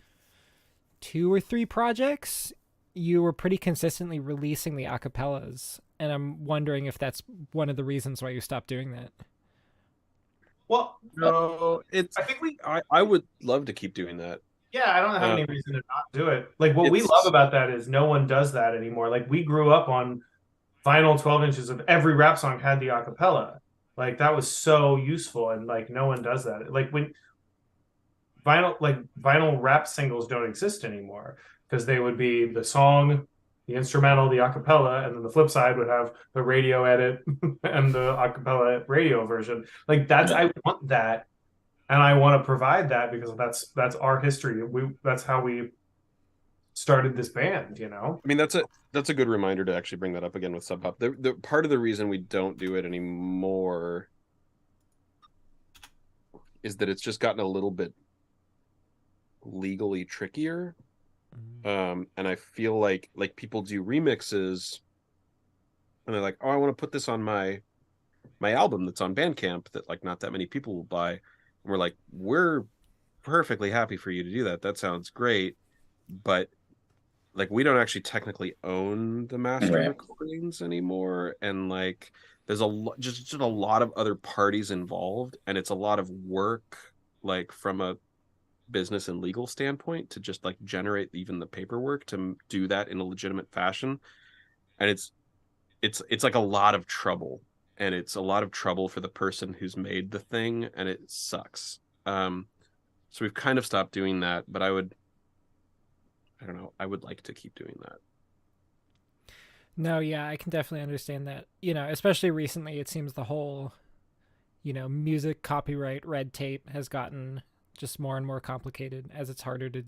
2 or 3 projects you were pretty consistently releasing the acapellas, and I'm wondering if that's one of the reasons why you stopped doing that. Well, no, I think I would love to keep doing that. Yeah, I don't have any reason to not do it. Like, what we love about that is no one does that anymore. Like, we grew up on vinyl 12 inches of every rap song had the acapella. Like, that was so useful, and like no one does that. Like, when vinyl rap singles don't exist anymore, because they would be the song, the instrumental, the acapella, and then the flip side would have the radio edit and the acapella radio version. Like, I want that, and I want to provide that because that's our history. That's how we started this band, I mean, that's a good reminder to actually bring that up again with Sub Pop. The part of the reason we don't do it anymore is that it's just gotten a little bit legally trickier. And I feel like people do remixes and they're like, oh, I want to put this on my album that's on Bandcamp that like not that many people will buy. And we're like, we're perfectly happy for you to do that. That sounds great. But like we don't actually technically own the master recordings anymore. And like there's just a lot of other parties involved, and it's a lot of work like from a business and legal standpoint to just like generate even the paperwork to do that in a legitimate fashion. And it's like a lot of trouble, and it's a lot of trouble for the person who's made the thing, and it sucks. So we've kind of stopped doing that, but I don't know, I would like to keep doing that. No, yeah, I can definitely understand that. You know, especially recently, it seems the whole, you know, music copyright red tape has gotten just more and more complicated as it's harder to,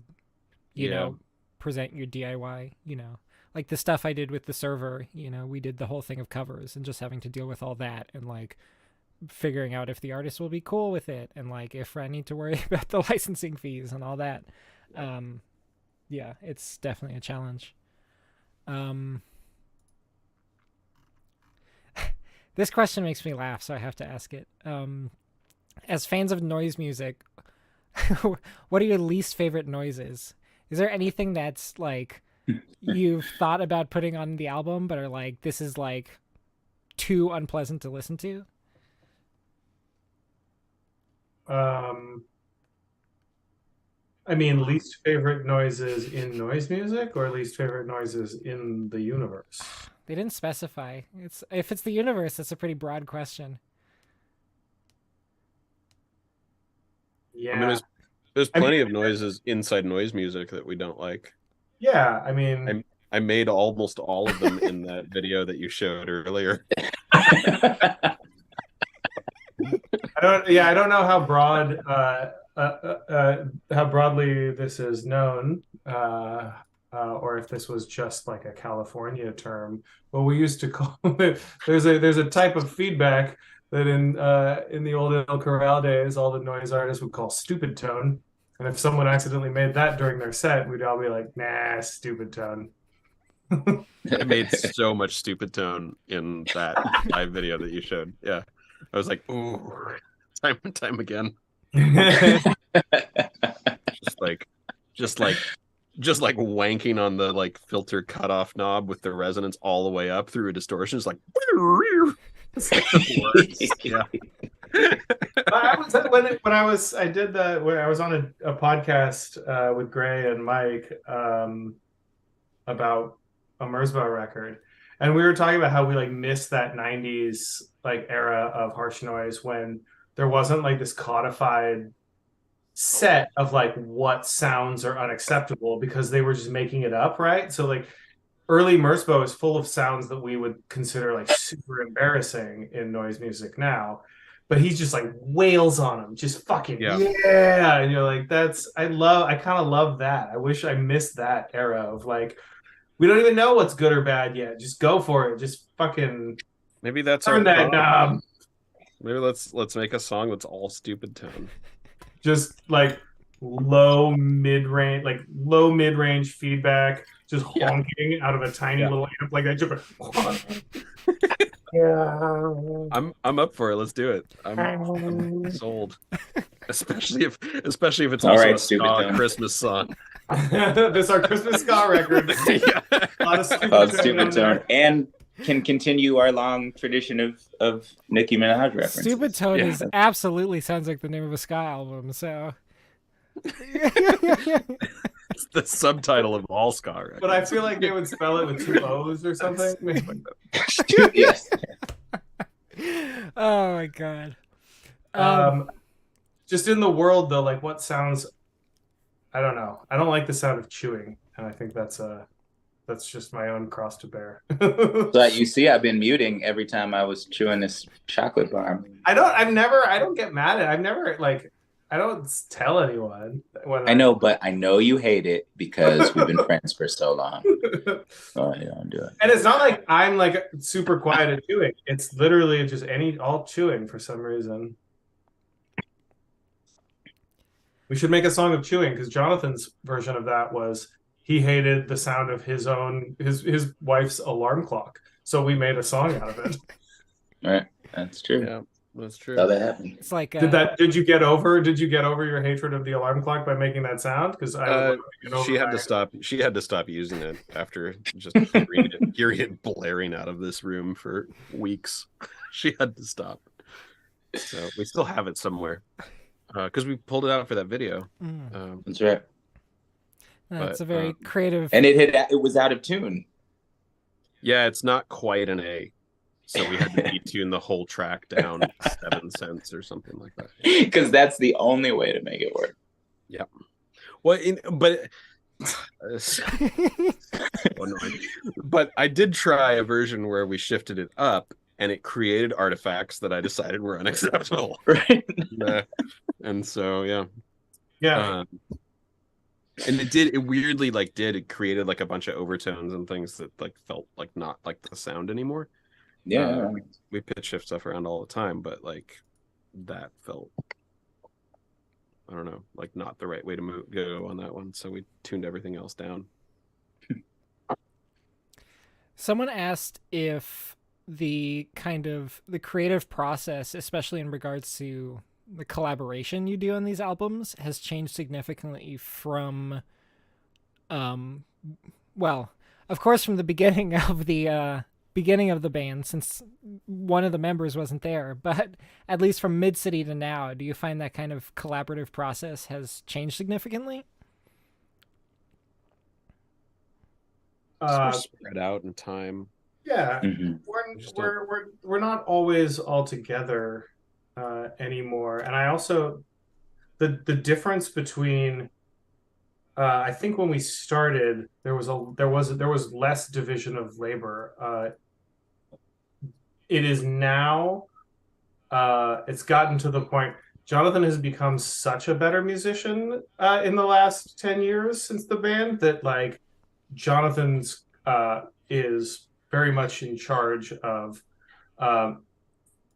you know, present your DIY, you know. Like the stuff I did with the server, you know, we did the whole thing of covers and just having to deal with all that and like figuring out if the artist will be cool with it and like if I need to worry about the licensing fees and all that. Yeah, it's definitely a challenge. This question makes me laugh, so I have to ask it. As fans of noise music, what are your least favorite noises? Is there anything that's like you've thought about putting on the album but are like, this is like too unpleasant to listen to? I mean, least favorite noises in noise music or least favorite noises in the universe? They didn't specify. If it's the universe, that's a pretty broad question. Yeah. I mean, there's plenty of noises inside noise music that we don't like. Yeah, I mean, I made almost all of them in that video that you showed earlier. I don't know how broad how broadly this is known, or if this was just like a California term. But we used to call it. There's a type of feedback that in the old El Corral days, all the noise artists would call stupid tone. And if someone accidentally made that during their set, we'd all be like, nah, stupid tone. I made so much stupid tone in that live video that you showed. Yeah. I was like, ooh, time and time again. just like wanking on the like filter cutoff knob with the resonance all the way up through a distortion. It's like, it's like the worst. Yeah. I was when I was on a podcast with Gray and Mike about a Merzbow record, and we were talking about how we like missed that 90s like era of harsh noise when there wasn't like this codified set of like what sounds are unacceptable because they were just making it up, right? So like early Merzbow is full of sounds that we would consider like super embarrassing in noise music now, but he just like wails on them, just fucking yeah. And you're like, I kind of love that. I wish I missed that era of like, we don't even know what's good or bad yet. Just go for it. Just fucking maybe that's turn that knob. Maybe let's make a song that's all stupid tone. Just like low mid-range feedback, just honking out of a tiny little amp like that. Yeah. I'm up for it. Let's do it. I'm sold. Especially if it's all also right, a ska Christmas song. This is our Christmas ska record. A lot of stupid tone. And can continue our long tradition of Nicki Minaj references. Stupid Tone is absolutely sounds like the name of a ska album, so it's the subtitle of all ska records. But I feel like they would spell it with 2 O's or something. Yes. Oh my god. Just in the world though, like what sounds, I don't know. I don't like the sound of chewing, and I think that's just my own cross to bear. So you see, I've been muting every time I was chewing this chocolate bar. I don't get mad at it. I don't tell anyone. I know, but I know you hate it because we've been friends for so long. Oh, you don't do it. And it's not like I'm like super quiet at chewing. It's literally just all chewing for some reason. We should make a song of chewing, because Jonathan's version of that was he hated the sound of his wife's alarm clock. So we made a song out of it. Right. That's true. Yeah, that's true. How that happened. It's like Did you get over your hatred of the alarm clock by making that sound? Because I would love to get over she had my- to stop. She had to stop using it after just hearing it blaring out of this room for weeks. She had to stop. So we still have it somewhere because we pulled it out for that video. That's right. It's a very creative. And it was out of tune. Yeah, it's not quite an A. So we had to detune the whole track down 7 cents or something like that. Because that's the only way to make it work. Yeah. Well, but I did try a version where we shifted it up, and it created artifacts that I decided were unacceptable. Right. And so, yeah. Yeah. And it weirdly it created like a bunch of overtones and things that like felt like not like the sound anymore. Yeah. We pitch shift stuff around all the time, but like that felt, I don't know, like not the right way to go on that one. So we tuned everything else down. Someone asked if the creative process, especially in regards to the collaboration you do on these albums, has changed significantly from, well, of course, from the beginning of the band, since one of the members wasn't there, but at least from Midcity to now, do you find that kind of collaborative process has changed significantly? Spread out in time. Yeah, we're not always all together anymore, and I also the difference between I think when we started there was less division of labor. It is now it's gotten to the point. Jonathan has become such a better musician in the last 10 years since the band that like Jonathan's is very much in charge of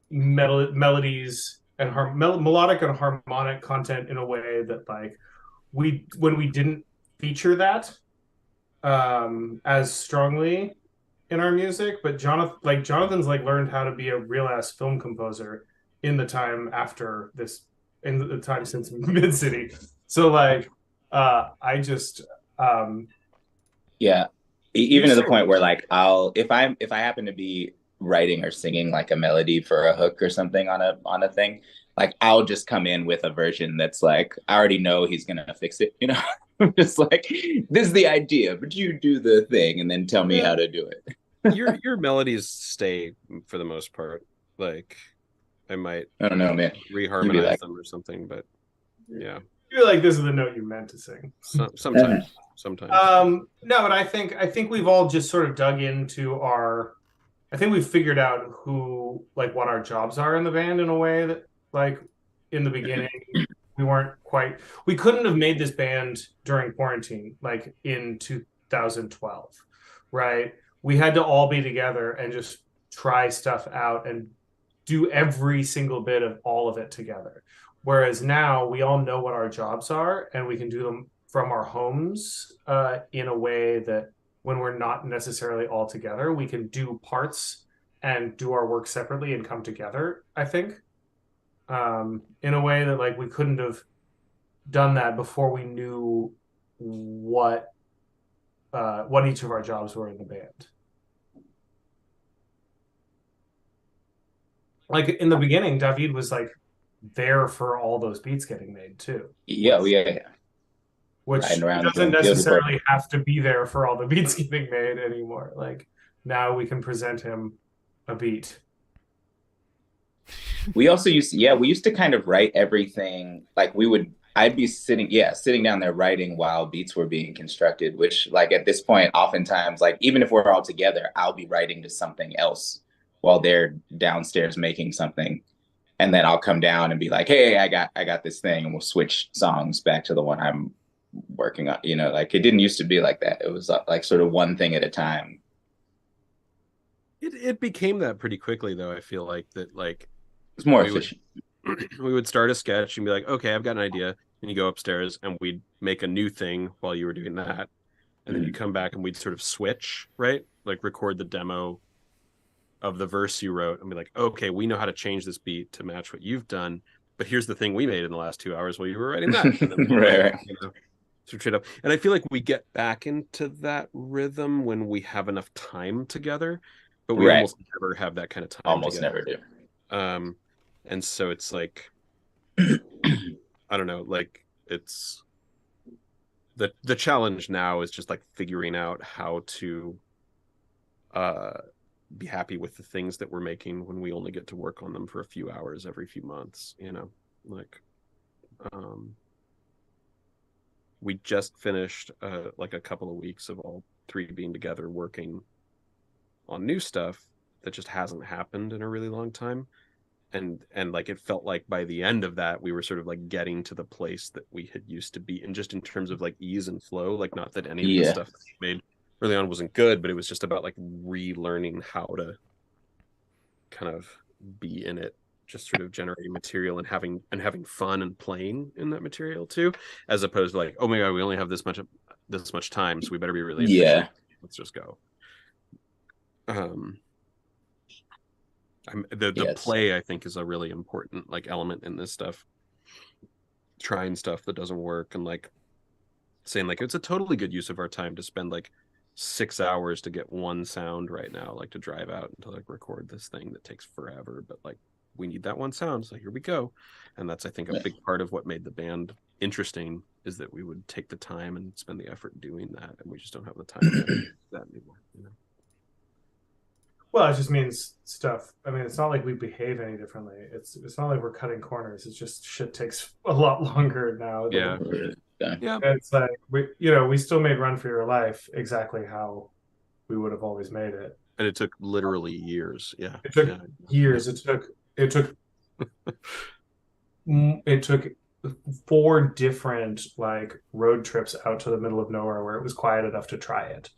melodies and melodic and harmonic content in a way that like when we didn't feature that as strongly in our music, but Jonathan's like learned how to be a real ass film composer in the time after this, in the time since Midcity. So like I just yeah, even to the point where like if I happen to be writing or singing like a melody for a hook or something on a thing, like I'll just come in with a version that's like I already know he's gonna fix it, you know. I'm just like, this is the idea, but you do the thing and then tell me how to do it. Your melodies stay for the most part. Like I don't know, man, reharmonize like, them or something, but yeah, you're like, this is the note you meant to sing. Sometimes. No, but I think we've all just sort of dug into I think we've figured out what our jobs are in the band in a way that like in the beginning we couldn't have made this band during quarantine, like in 2012, right? We had to all be together and just try stuff out and do every single bit of all of it together. Whereas now we all know what our jobs are and we can do them from our homes in a way that when we're not necessarily all together, we can do parts and do our work separately and come together, I think, in a way that like we couldn't have done that before we knew what each of our jobs were in the band. Like in the beginning, David was like there for all those beats getting made too. Yeah. Which doesn't necessarily have to be there for all the beats getting made anymore. Like now we can present him a beat. We also used to kind of write everything. Like I'd be sitting down there writing while beats were being constructed, which like at this point, oftentimes, like even if we're all together, I'll be writing to something else while they're downstairs making something. And then I'll come down and be like, hey, I got this thing, and we'll switch songs back to the one I'm working on. You know, like it didn't used to be like that. It was like sort of one thing at a time. It became that pretty quickly though. I feel like that like it's more efficient. We would start a sketch and be like, okay, I've got an idea. and you go upstairs and we'd make a new thing while you were doing that. And then you come back and we'd sort of switch, right? Like record the demo of the verse you wrote and be like, okay, we know how to change this beat to match what you've done. But here's the thing we made in the last 2 hours while you were writing that. And then Right. you know, switch it up. And I feel like we get back into that rhythm when we have enough time together, but we Right. almost never have that kind of time Almost together. never do. And so it's like, I don't know, like it's the challenge now is just like figuring out how to be happy with the things that we're making when we only get to work on them for a few hours every few months, you know, like we just finished like a couple of weeks of all three being together working on new stuff that just hasn't happened in a really long time. And like it felt like by the end of that we were sort of like getting to the place that we had used to be, and just in terms of like ease and flow, like not that any of the stuff that we made early on wasn't good, but it was just about like relearning how to kind of be in it, just sort of generating material and having fun and playing in that material too, as opposed to like, oh my god, we only have this much time, so we better be really efficient. Let's just go. The play, I think, is a really important like element in this stuff. Trying stuff that doesn't work and like saying like it's a totally good use of our time to spend like 6 hours to get one sound right now, like to drive out and to like record this thing that takes forever, but like we need that one sound, so here we go. And that's, I think, a big part of what made the band interesting, is that we would take the time and spend the effort doing that, and we just don't have the time to do that anymore, you know. Well, it just means stuff. I mean, it's not like we behave any differently. It's not like we're cutting corners. It's just shit takes a lot longer now. Yeah. It's like we still made Run for Your Life exactly how we would have always made it. And it took literally years. Yeah. It took years. It took 4 different like road trips out to the middle of nowhere where it was quiet enough to try it.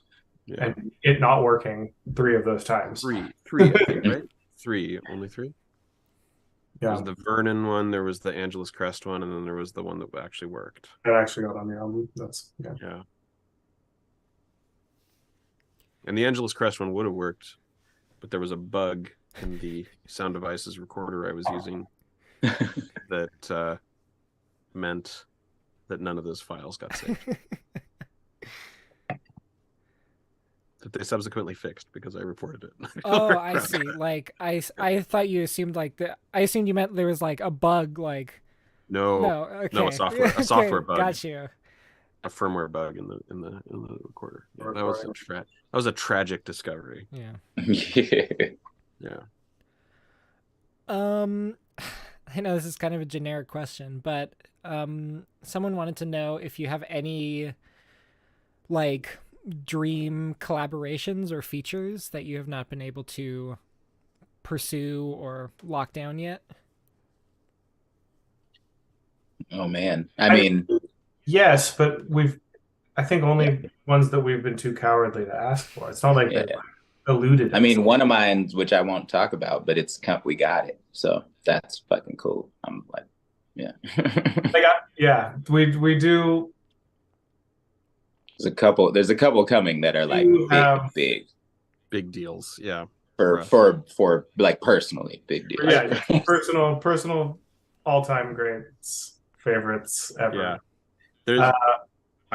Yeah. And it not working 3 of those times. Three, I think, right? Only 3. Yeah. There was the Vernon one, there was the Angeles Crest one, and then there was the one that actually worked. That actually got on the album. Yeah. And the Angeles Crest one would have worked, but there was a bug in the Sound Devices recorder I was using that meant that none of those files got saved. That they subsequently fixed because I reported it. Oh, I see. Like I thought you assumed like I assumed you meant there was like a bug, like no, okay. No, a software bug. Got you. A firmwer bug in the recorder. Yeah, that was a tragic discovery. Yeah. Yeah. I know this is kind of a generic question, but someone wanted to know if you have any like dream collaborations or features that you have not been able to pursue or lock down yet. Oh man, I mean, yes, but I think only ones that we've been too cowardly to ask for. It's not like they eluded it. I mean, one of mine, which I won't talk about, but we got it, so that's fucking cool. I'm like, we do. There's a couple coming that are like big deals. Yeah. For like personally big deals. Yeah. personal all-time greats, favorites ever. Yeah. The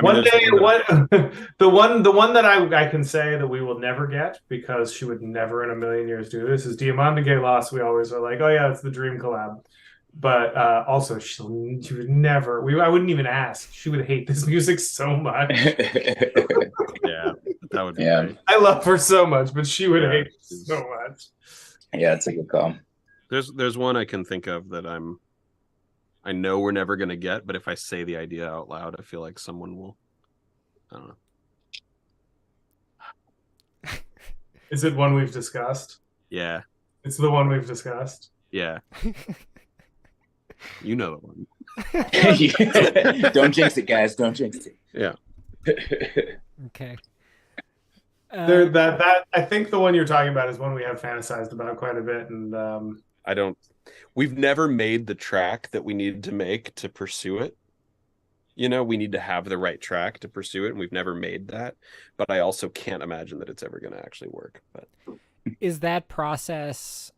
one that I can say that we will never get, because she would never in a million years do this, is Diamante Gay Loss. We always are like, oh yeah, it's the dream collab. But also, she would never. I wouldn't even ask. She would hate this music so much. Yeah, that would be great. I love her so much, but she would hate it so much. Yeah, it's a good call. There's one I can think of that I know we're never gonna get, but if I say the idea out loud, I feel like someone will. I don't know. Is it one we've discussed? Yeah. It's the one we've discussed. Yeah. You know the one. Don't jinx it, guys. Don't jinx it. Yeah. Okay. That I think the one you're talking about is one we have fantasized about quite a bit, and we've never made the track that we needed to make to pursue it. you know, we need to have the right track to pursue it, and we've never made that. But I also can't imagine that it's ever going to actually work. But Is that process?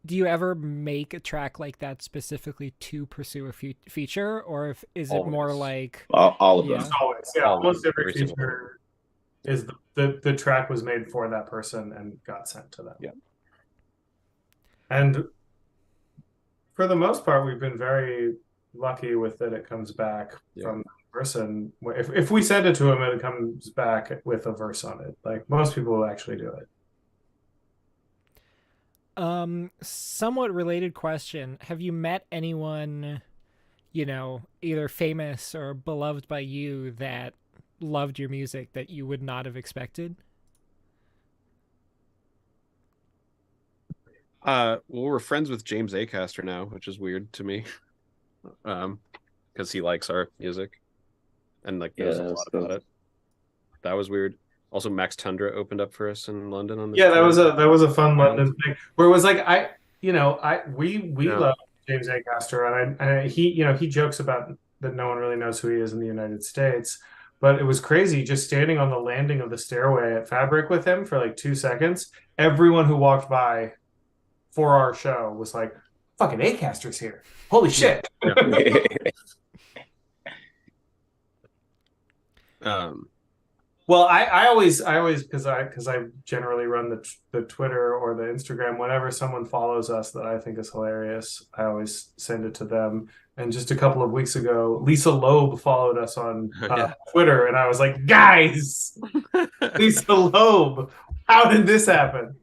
Do you ever make a track like that specifically to pursue a feature, or is it more Always. like All of Yeah. them. Always, yeah. Always, Almost every every single feature is the track was made for that person and got sent to them. Yeah. And for the most part, we've been very lucky with that. It comes back from the person. If we send it to him and it comes back with a verse on it, like most people will actually do it. Somewhat related question. Have you met anyone, you know, either famous or beloved by you that loved your music that you would not have expected? well, we're friends with James Acaster now, which is weird to me. Because he likes our music and like knows a lot about it. That was weird. Also, Max Tundra opened up for us in London on the Yeah, that was a fun London thing where it was like we love James Acaster, and he jokes about that no one really knows who he is in the United States, but it was crazy just standing on the landing of the stairway at Fabric with him for like 2 seconds. Everyone who walked by for our show was like, "Fucking Acaster's here! Holy shit!" Well, I always because I generally run the Twitter or the Instagram. Whenever someone follows us that I think is hilarious, I always send it to them. And just a couple of weeks ago, Lisa Loeb followed us on Twitter, and I was like, "Guys, Lisa Loeb, how did this happen?"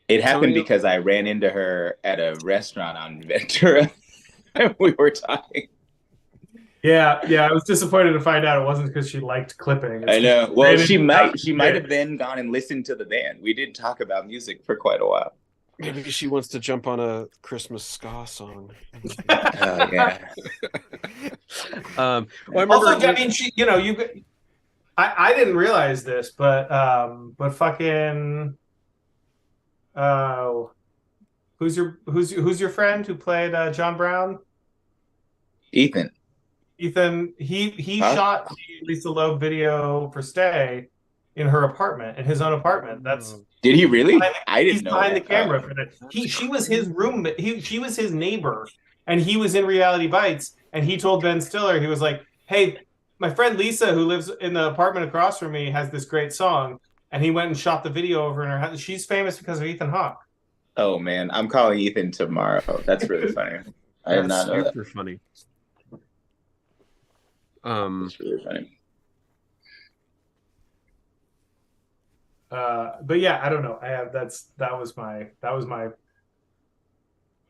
It happened because I ran into her at a restaurant on Ventura, and we were talking. Yeah, I was disappointed to find out it wasn't because she liked clipping. I know. Well, she might have then gone and listened to the band. We did talk about music for quite a while. Maybe she wants to jump on a Christmas ska song. Oh yeah. Well, I remember. Also, I mean, I didn't realize this, but fucking, who's your friend who played John Brown? Ethan, he shot the Lisa Loeb video for Stay in her apartment, in his own apartment. Did he really? I didn't he's know. Behind the camera for that. She was his roommate. She was his neighbor, and he was in Reality Bites. And he told Ben Stiller, he was like, "Hey, my friend Lisa, who lives in the apartment across from me, has this great song." And he went and shot the video over in her house. She's famous because of Ethan Hawke. Oh man, I'm calling Ethan tomorrow. That's really funny. I did not know that. Super funny. It's really funny. But yeah, I don't know. That was my.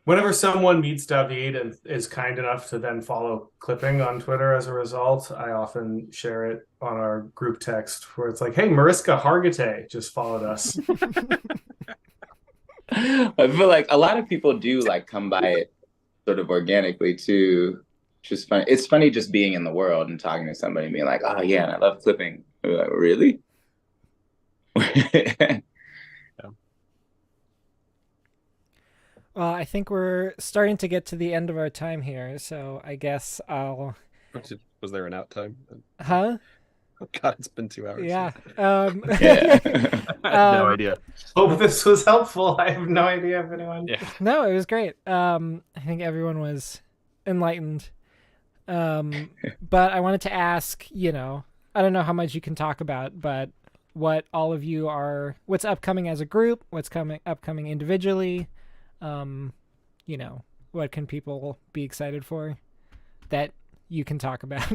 Whenever someone meets David and is kind enough to then follow clipping on Twitter as a result, I often share it on our group text where it's like, "Hey, Mariska Hargitay just followed us." I feel like a lot of people do like come by it sort of organically too. Which is funny. It's funny just being in the world and talking to somebody and being like, "Oh yeah, and I love clipping." And we're like, "Really?" Well, I think we're starting to get to the end of our time here, so I guess I'll... Was there an out time? Huh? Oh God, it's been 2 hours. Yeah. I have no idea. Hope this was helpful. I have no idea if anyone... Yeah. No, it was great. I think everyone was enlightened. But I wanted to ask, I don't know how much you can talk about, but what all of you are... What's upcoming as a group? What's upcoming individually? What can people be excited for that you can talk about?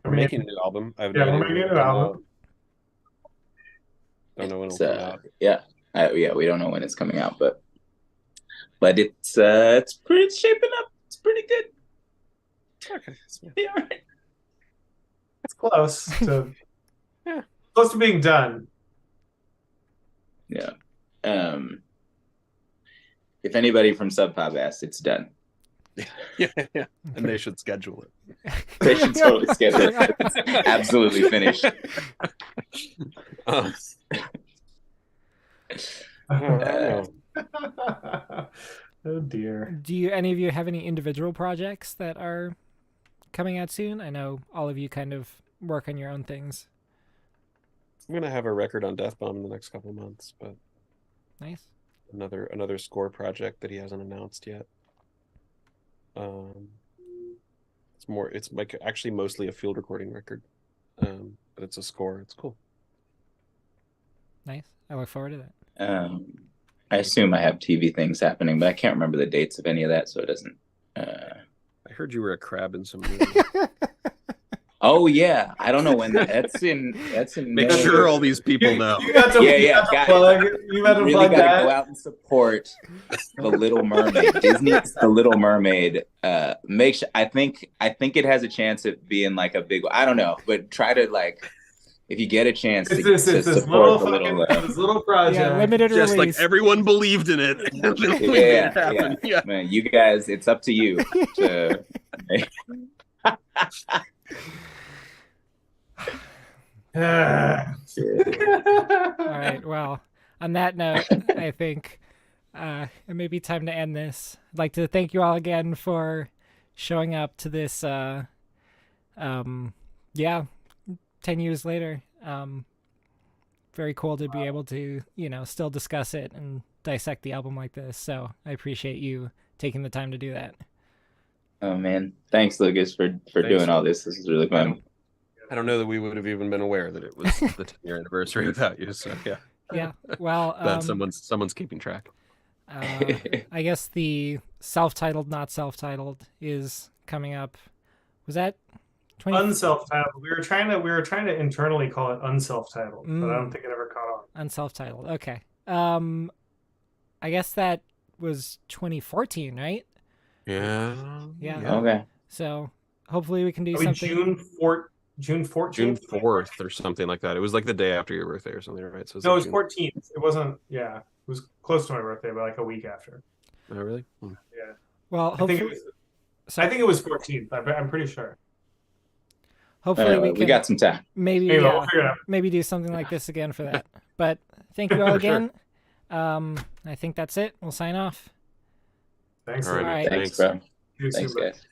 We're making a new album. We're making a new album. Don't know when it'll come out. Yeah, we don't know when it's coming out, but it's pretty shaping up. It's pretty good. Okay. Yeah, all right. It's close to close to being done. Yeah. If anybody from Sub Pop asked, it's done. Yeah. And they should schedule it. They should totally schedule it. It's absolutely finished. Oh dear. Do you any of you have any individual projects that are coming out soon? I know all of you kind of work on your own things. I'm gonna have a record on Death Bomb in the next couple of months, but Nice. another score project that he hasn't announced yet. It's like actually mostly a field recording record, but it's a score. It's cool. Nice. I look forward to that. I assume I have TV things happening, but I can't remember the dates of any of that, so it doesn't. I heard you were a crab in some movie. Oh yeah, I don't know when that's in. Make May. sure all these people know. You got to, guys, plug. You got to really plug gotta that. go out and support the Little Mermaid. Disney's The Little Mermaid. Make sure. I think it has a chance at being like a big. I don't know, but try to like. If you get a chance It's to this support little the fucking little, this little project. Yeah, limited Just release. like everyone believed in it. yeah. Man, you guys, it's up to you to. All right. Well, on that note, I think it may be time to end this. I'd like to thank you all again for showing up to this. 10 years later. Very cool to be able to, still discuss it and dissect the album like this. So I appreciate you taking the time to do that. Oh man, thanks Lucas for doing all this. This is really fun. I don't know that we would have even been aware that it was the 10-year anniversary without you. So yeah. Yeah. Well, But someone's keeping track. I guess the self-titled, not self-titled is coming up. Was that Unself-titled. We were trying to internally call it unself-titled, but I don't think it ever caught on. Unself-titled. Okay. I guess that was 2014, right? Yeah. Okay. So hopefully we can do something. June 14th? June 4th or something like that. It was like the day after your birthday or something, right? So No, it was 14th. It wasn't. Yeah, it was close to my birthday, but like a week after. Oh, really? Yeah. Well, I think it was 14th. I'm pretty sure. Hopefully we got some time. Maybe we'll figure it out. Maybe do something like this again for that. But thank you all again. I think that's it. We'll sign off. Thanks. All right. Thanks, bro. See you soon, Thanks, bro. guys.